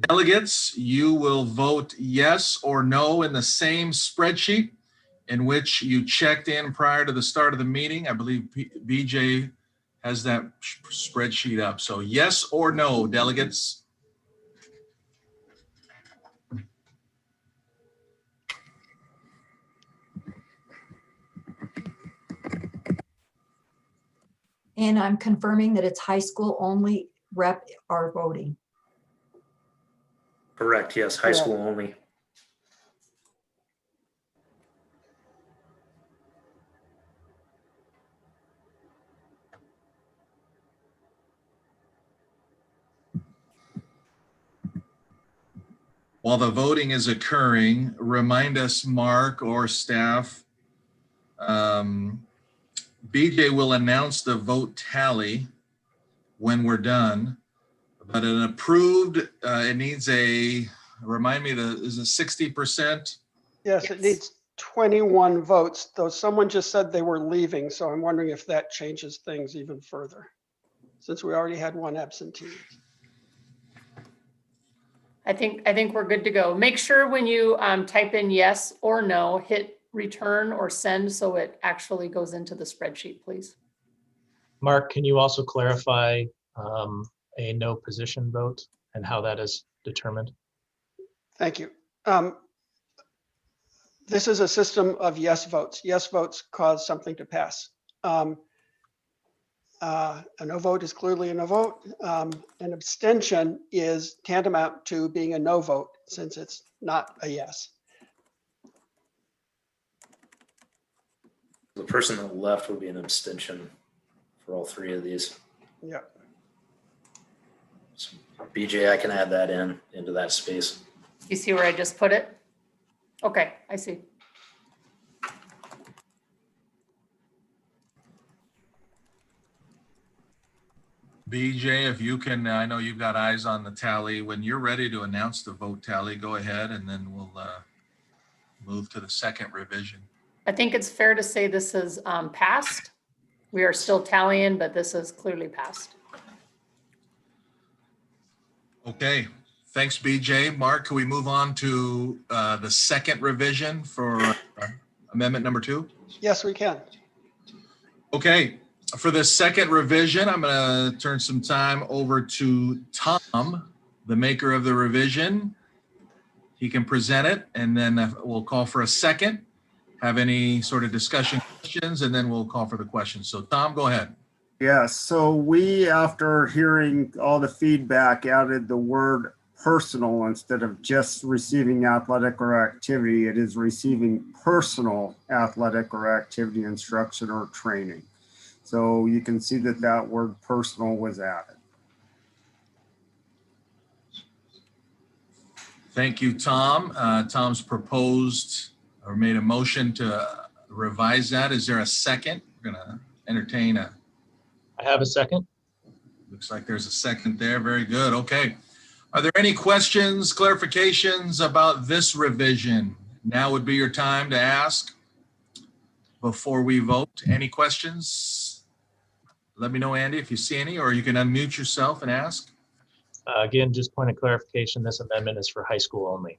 Delegates, you will vote yes or no in the same spreadsheet in which you checked in prior to the start of the meeting. I believe BJ has that spreadsheet up. So yes or no, delegates. And I'm confirming that it's high school only rep are voting. Correct, yes, high school only. While the voting is occurring, remind us, Mark or staff, BJ will announce the vote tally when we're done, but an approved, it needs a, remind me, is it 60%? Yes, it needs 21 votes, though someone just said they were leaving, so I'm wondering if that changes things even further, since we already had one absentee. I think we're good to go. Make sure when you type in yes or no, hit return or send so it actually goes into the spreadsheet, please. Mark, can you also clarify a no position vote and how that is determined? Thank you. This is a system of yes votes. Yes votes cause something to pass. A no vote is clearly a no vote. An abstention is tantamount to being a no vote since it's not a yes. The person that left would be an abstention for all 3 of these. Yeah. So BJ, I can add that into that space. You see where I just put it? Okay, I see. BJ, if you can, I know you've got eyes on the tally. When you're ready to announce the vote tally, go ahead and then we'll move to the second revision. I think it's fair to say this is passed. We are still tallying, but this is clearly passed. Okay, thanks, BJ. Mark, can we move on to the second revision for amendment number 2? Yes, we can. Okay, For the second revision, I'm going to turn some time over to Tom, the maker of the revision. He can present it, and then we'll call for a second, have any sort of discussion questions, and then we'll call for the questions. So Tom, go ahead. Yes, so we, after hearing all the feedback, added the word personal instead of just receiving athletic or activity. It is receiving personal athletic or activity instruction or training. So you can see that that word personal was added. Thank you, Tom. Tom's proposed or made a motion to revise that. Is there a second? We're going to entertain a. I have a second. Looks like there's a second there. Very good. Okay. Are there any questions, clarifications about this revision? Now would be your time to ask before we vote. Any questions? Let me know, Andy, if you see any, or you can unmute yourself and ask. Again, just point of clarification, this amendment is for high school only.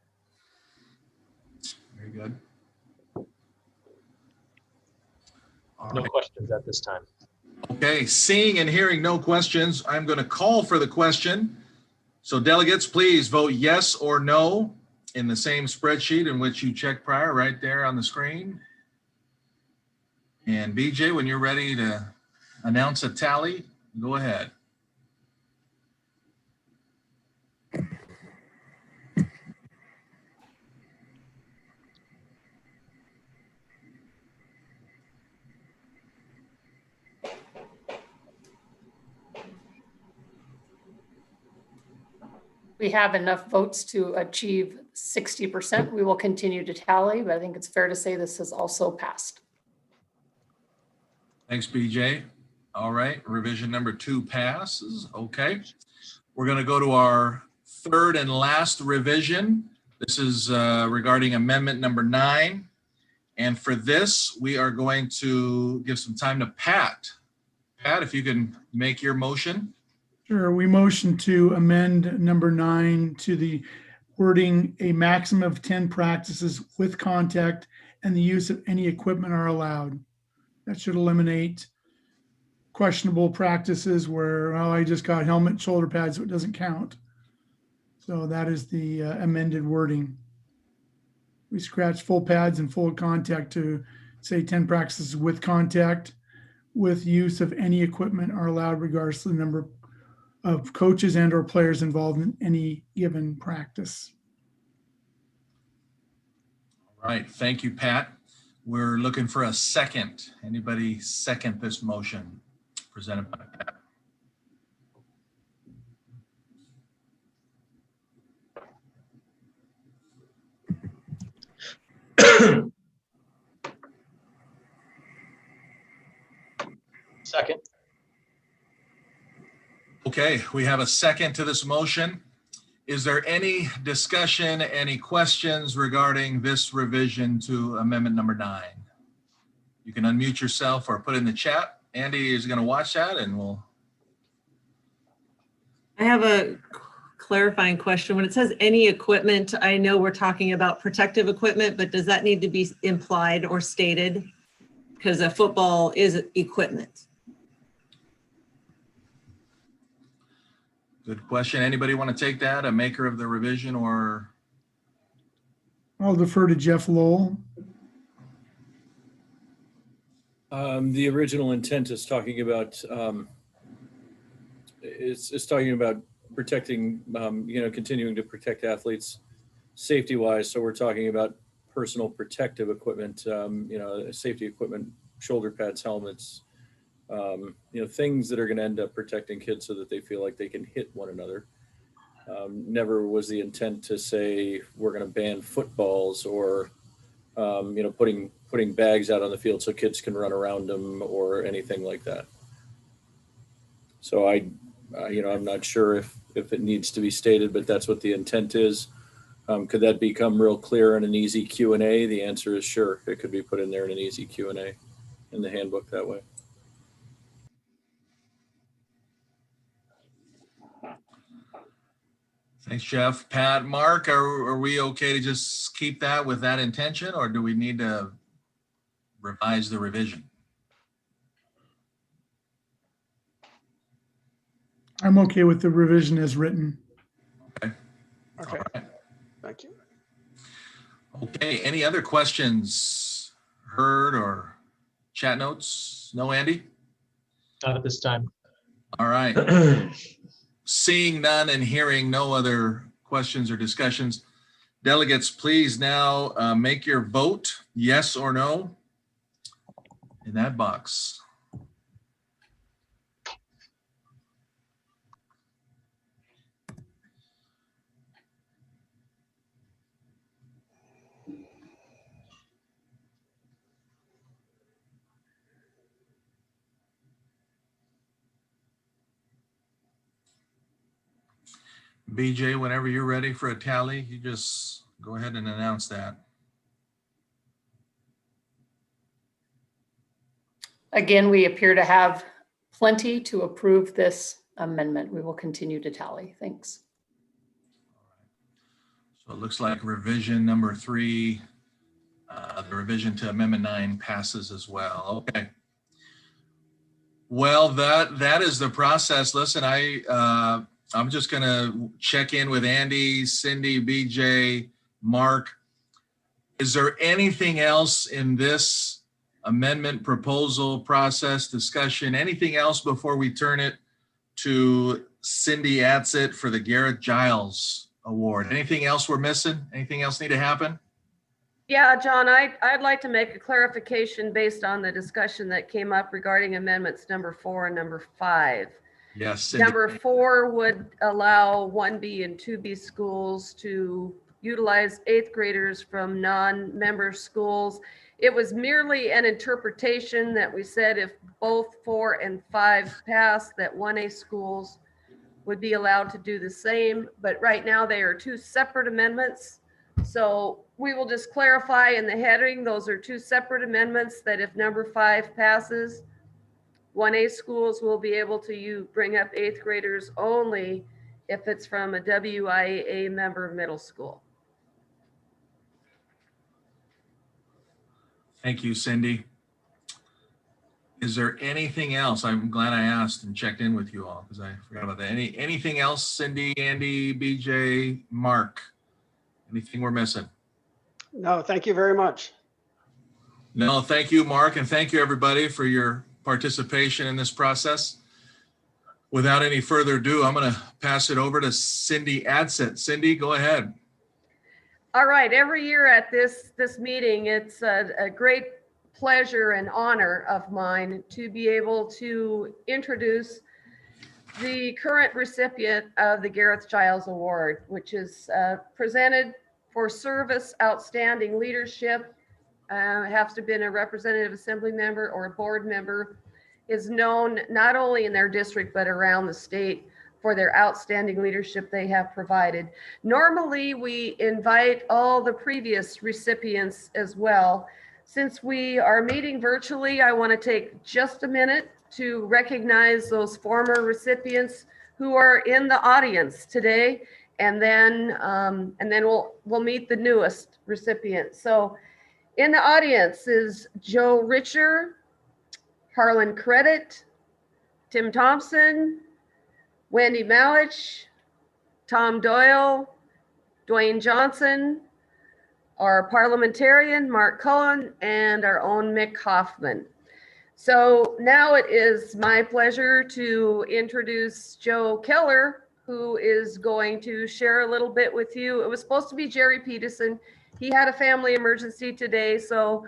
Very good. No questions at this time. Okay, seeing and hearing no questions, I'm going to call for the question. So delegates, please vote yes or no in the same spreadsheet in which you checked prior, right there on the screen. And BJ, when you're ready to announce a tally, go ahead. We have enough votes to achieve 60%. We will continue to tally, but I think it's fair to say this has also passed. Thanks, BJ. All right, revision number 2 passes. Okay. We're going to go to our third and last revision. This is regarding amendment number 9. And for this, we are going to give some time to Pat. Pat, if you can make your motion. Sure. We motion to amend number 9 to the wording, a maximum of 10 practices with contact and the use of any equipment are allowed. That should eliminate questionable practices where, oh, I just got helmet, shoulder pads, so it doesn't count. So that is the amended wording. We scratch full pads and full contact to say 10 practices with contact with use of any equipment are allowed regardless of the number of coaches and or players involved in any given practice. All right, thank you, Pat. We're looking for a second. Anybody second this motion presented by Pat? Second. Okay, we have a second to this motion. Is there any discussion, any questions regarding this revision to amendment number 9? You can unmute yourself or put in the chat. Andy is going to watch that and we'll. I have a clarifying question. When it says any equipment, I know we're talking about protective equipment, but does that need to be implied or stated? Because a football is equipment. Good question. Anybody want to take that, a maker of the revision, or? I'll defer to Jeff Lowell. The original intent is talking about it's talking about protecting, continuing to protect athletes safety wise. So we're talking about personal protective equipment, safety equipment, shoulder pads, helmets, things that are going to end up protecting kids so that they feel like they can hit one another. Never was the intent to say we're going to ban footballs or, putting bags out on the field so kids can run around them or anything like that. So I'm not sure if it needs to be stated, but that's what the intent is. Could that become real clear in an easy Q&A? The answer is sure. It could be put in there in an easy Q&A in the handbook that way. Thanks, Jeff. Pat, Mark, are we okay to just keep that with that intention, or do we need to revise the revision? I'm okay with the revision as written. Okay. Okay, All right. thank you. Okay, any other questions heard or chat notes? No, Andy? Not at this time. All right. Seeing none and hearing no other questions or discussions, delegates, please now make your vote, yes or no, in that box. BJ, whenever you're ready for a tally, you just go ahead and announce that. Again, we appear to have plenty to approve this amendment. We will continue to tally. Thanks. So it looks like revision number 3, the revision to Amendment 9 passes as well. Okay. Well, that is the process. Listen, I'm just going to check in with Andy, Cindy, BJ, Mark. Is there anything else in this amendment proposal process discussion, anything else before we turn it to Cindy Adsett for the Garrett Giles Award? Anything else we're missing? Anything else need to happen? Yeah, John, I'd like to make a clarification based on the discussion that came up regarding amendments number 4 and number 5. Yes, Cindy. Number 4 would allow 1B and 2B schools to utilize 8th graders from non-member schools. It was merely an interpretation that we said if both 4 and 5 pass, that 1A schools would be allowed to do the same. But right now they are 2 separate amendments. So we will just clarify in the heading, those are 2 separate amendments, that if number 5 passes, 1A schools will be able to bring up 8th graders only if it's from a WIAA member middle school. Thank you, Cindy. Is there anything else? I'm glad I asked and checked in with you all because I forgot about that. Anything else, Cindy, Andy, BJ, Mark? Anything we're missing? No, thank you very much. No, thank you, Mark, and thank you, everybody, for your participation in this process. Without any further ado, I'm going to pass it over to Cindy Adsett. Cindy, go ahead. All right, every year at this meeting, it's a great pleasure and honor of mine to be able to introduce the current recipient of the Gareth Giles Award, which is presented for service, outstanding leadership, has to have been a representative assembly member or a board member, is known not only in their district but around the state for their outstanding leadership they have provided. Normally, we invite all the previous recipients as well. Since we are meeting virtually, I want to take just a minute to recognize those former recipients who are in the audience today, and then we'll meet the newest recipient. So in the audience is Joe Richer, Harlan Credit, Tim Thompson, Wendy Malich, Tom Doyle, Dwayne Johnson, our parliamentarian, Mark Cullen, and our own Mick Hoffman. So now it is my pleasure to introduce Joe Keller, who is going to share a little bit with you. It was supposed to be Jerry Peterson. He had a family emergency today, so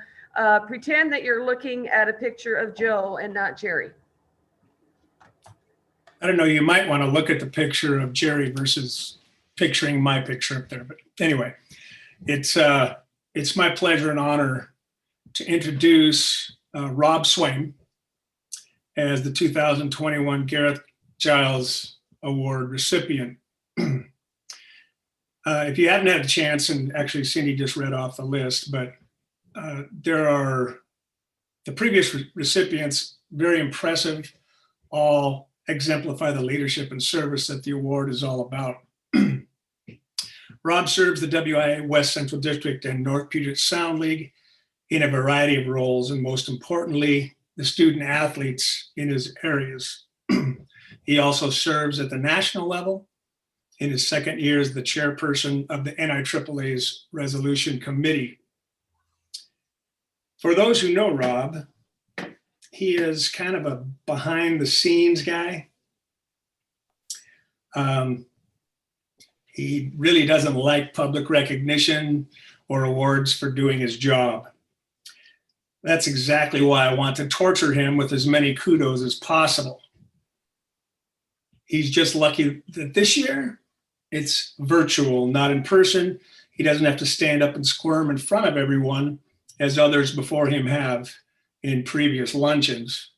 pretend that you're looking at a picture of Joe and not Jerry. I don't know, you might want to look at the picture of Jerry versus picturing my picture up there. But anyway, it's my pleasure and honor to introduce Rob Swain as the 2021 Gareth Giles Award recipient. If you haven't had a chance, and actually Cindy just read off the list, but there are the previous recipients, very impressive, all exemplify the leadership and service that the award is all about. Rob serves the WIA West Central District and North Puget Sound League in a variety of roles, and most importantly, the student athletes in his areas. He also serves at the national level in his second year as the chairperson of the NIAAA's Resolution Committee. For those who know Rob, he is kind of a behind the scenes guy. He really doesn't like public recognition or awards for doing his job. That's exactly why I want to torture him with as many kudos as possible. He's just lucky that this year it's virtual, not in person. He doesn't have to stand up and squirm in front of everyone as others before him have in previous luncheons.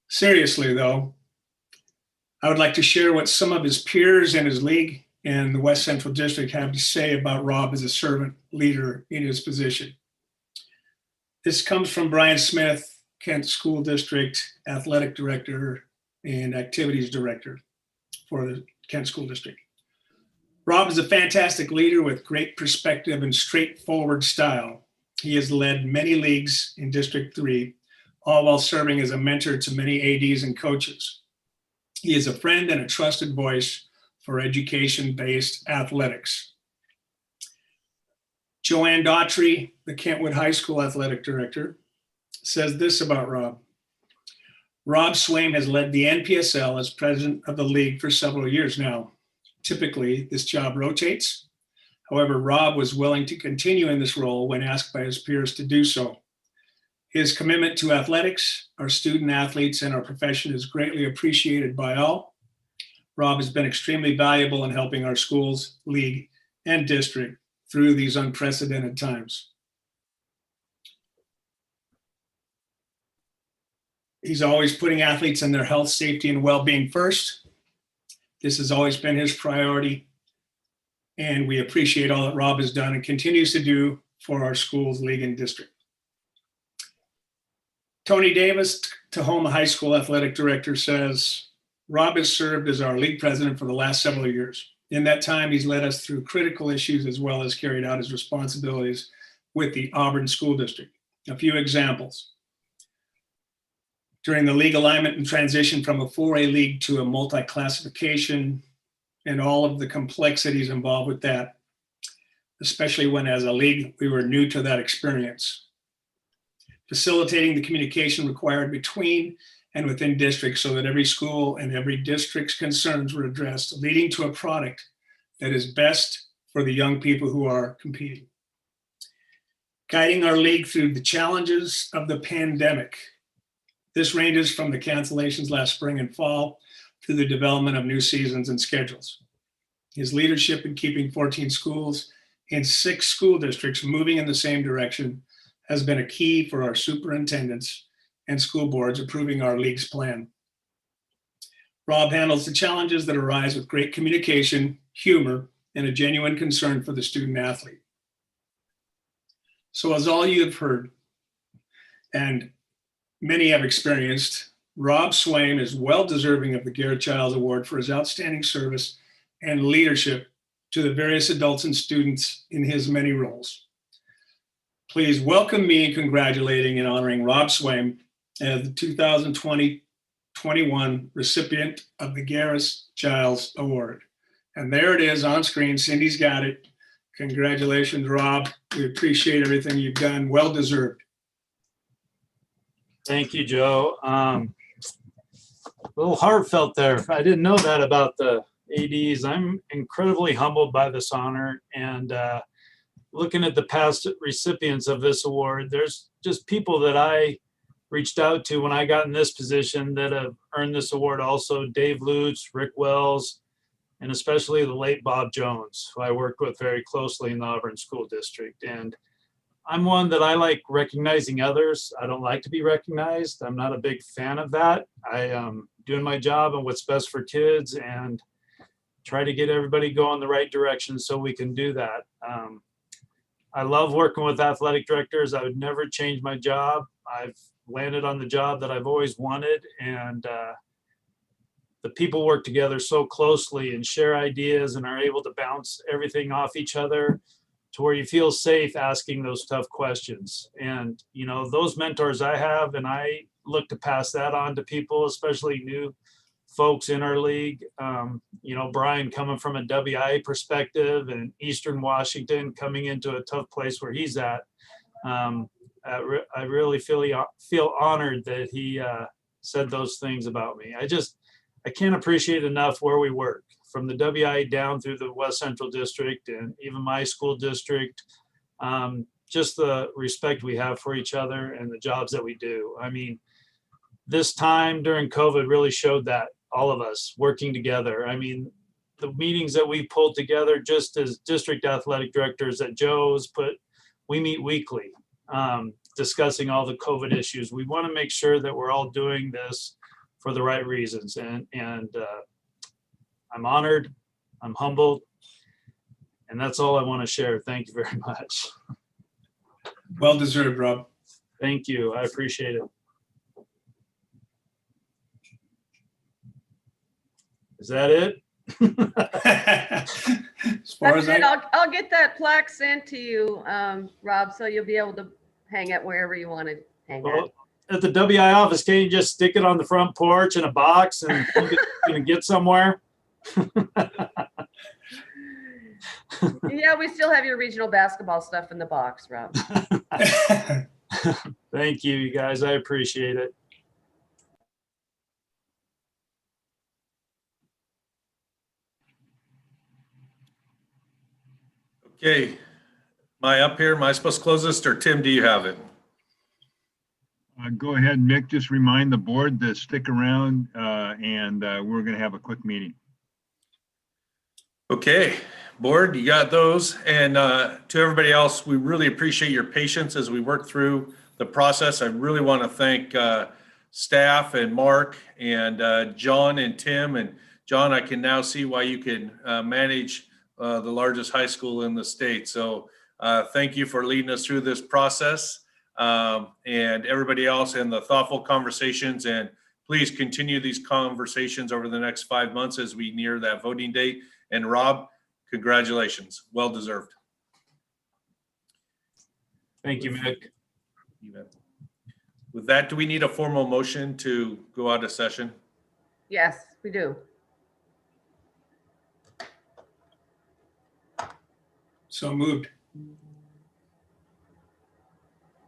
Seriously though, I would like to share what some of his peers in his league and the West Central District have to say about Rob as a servant leader in his position. This comes from Brian Smith, Kent School District Athletic Director and Activities Director for the Kent School District. Rob is a fantastic leader with great perspective and straightforward style. He has led many leagues in District 3, all while serving as a mentor to many ADs and coaches. He is a friend and a trusted voice for education-based athletics. Joanne Daughtry, the Kentwood High School Athletic Director, says this about Rob. Rob Swaim has led the NPSL as president of the league for several years now. Typically, this job rotates. However, Rob was willing to continue in this role when asked by his peers to do so. His commitment to athletics, our student athletes, and our profession is greatly appreciated by all. Rob has been extremely valuable in helping our schools, league, and district through these unprecedented times. He's always putting athletes and their health, safety, and well-being first. This has always been his priority, and we appreciate all that Rob has done and continues to do for our schools, league, and district. Tony Davis, Tahoma High School Athletic Director, says, Rob has served as our league president for the last several years. In that time, he's led us through critical issues as well as carried out his responsibilities with the Auburn School District. A few examples. During the league alignment and transition from a 4A league to a multi-classification and all of the complexities involved with that, especially when as a league, we were new to that experience. Facilitating the communication required between and within districts so that every school and every district's concerns were addressed, leading to a product that is best for the young people who are competing. Guiding our league through the challenges of the pandemic. This ranges from the cancellations last spring and fall to the development of new seasons and schedules. His leadership in keeping 14 schools in 6 school districts moving in the same direction has been a key for our superintendents and school boards approving our league's plan. Rob handles the challenges that arise with great communication, humor, and a genuine concern for the student athlete. So as all you have heard, and many have experienced, Rob Swaim is well deserving of the Garrett Childs Award for his outstanding service and leadership to the various adults and students in his many roles. Please welcome me in congratulating and honoring Rob Swaim as the 2020-21 recipient of the Garrett Childs Award. And there it is on screen. Cindy's got it. Congratulations, Rob. We appreciate everything you've done. Well deserved. Thank you, Joe. A little heartfelt there. I didn't know that about the ADs. I'm incredibly humbled by this honor, and looking at the past recipients of this award, there's just people that I reached out to when I got in this position that have earned this award also. Dave Lutz, Rick Wells, and especially the late Bob Jones, who I worked with very closely in the Auburn School District. And I'm one that I like recognizing others. I don't like to be recognized. I'm not a big fan of that. I am doing my job and what's best for kids and try to get everybody going the right direction so we can do that. I love working with athletic directors. I would never change my job. I've landed on the job that I've always wanted, and the people work together so closely and share ideas and are able to bounce everything off each other to where you feel safe asking those tough questions. And, you know, those mentors I have, and I look to pass that on to people, especially new folks in our league. Brian coming from a WIA perspective and Eastern Washington coming into a tough place where he's at. I really feel honored that he said those things about me. I can't appreciate enough where we work, from the WIA down through the West Central District and even my school district. Just the respect we have for each other and the jobs that we do. I mean, this time during COVID really showed that, all of us working together. I mean, the meetings that we pulled together just as district athletic directors at Joe's we meet weekly, discussing all the COVID issues. We want to make sure that we're all doing this for the right reasons. And I'm honored, I'm humbled, and that's all I want to share. Thank you very much. Well deserved, Rob. Thank you. I appreciate it. Is that it? As far That's as it. I'll get that plaque sent to you, Rob, so you'll be able to hang it wherever you want to hang it. At the WI office, can you just stick it on the front porch in a box and think it's gonna get somewhere? Yeah, we still have your regional basketball stuff in the box, Rob. Thank you, you guys. I appreciate it. Okay, am I up here? Am I supposed to close this, or Tim, do you have it? Go ahead, Mick. Just remind the board to stick around and we're going to have a quick meeting. Okay, board, you got those. And to everybody else, we really appreciate your patience as we work through the process. I really want to thank staff and Mark and John and Tim. And John, I can now see why you can manage the largest high school in the state. So thank you for leading us through this process, and everybody else, and the thoughtful conversations. And please continue these conversations over the next 5 months as we near that voting date. And Rob, congratulations. Well deserved. Thank you, Mick. You bet. With that, do we need a formal motion to go out of session? Yes, we do. So moved.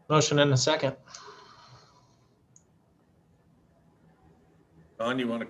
Motion in a second. Don, you want to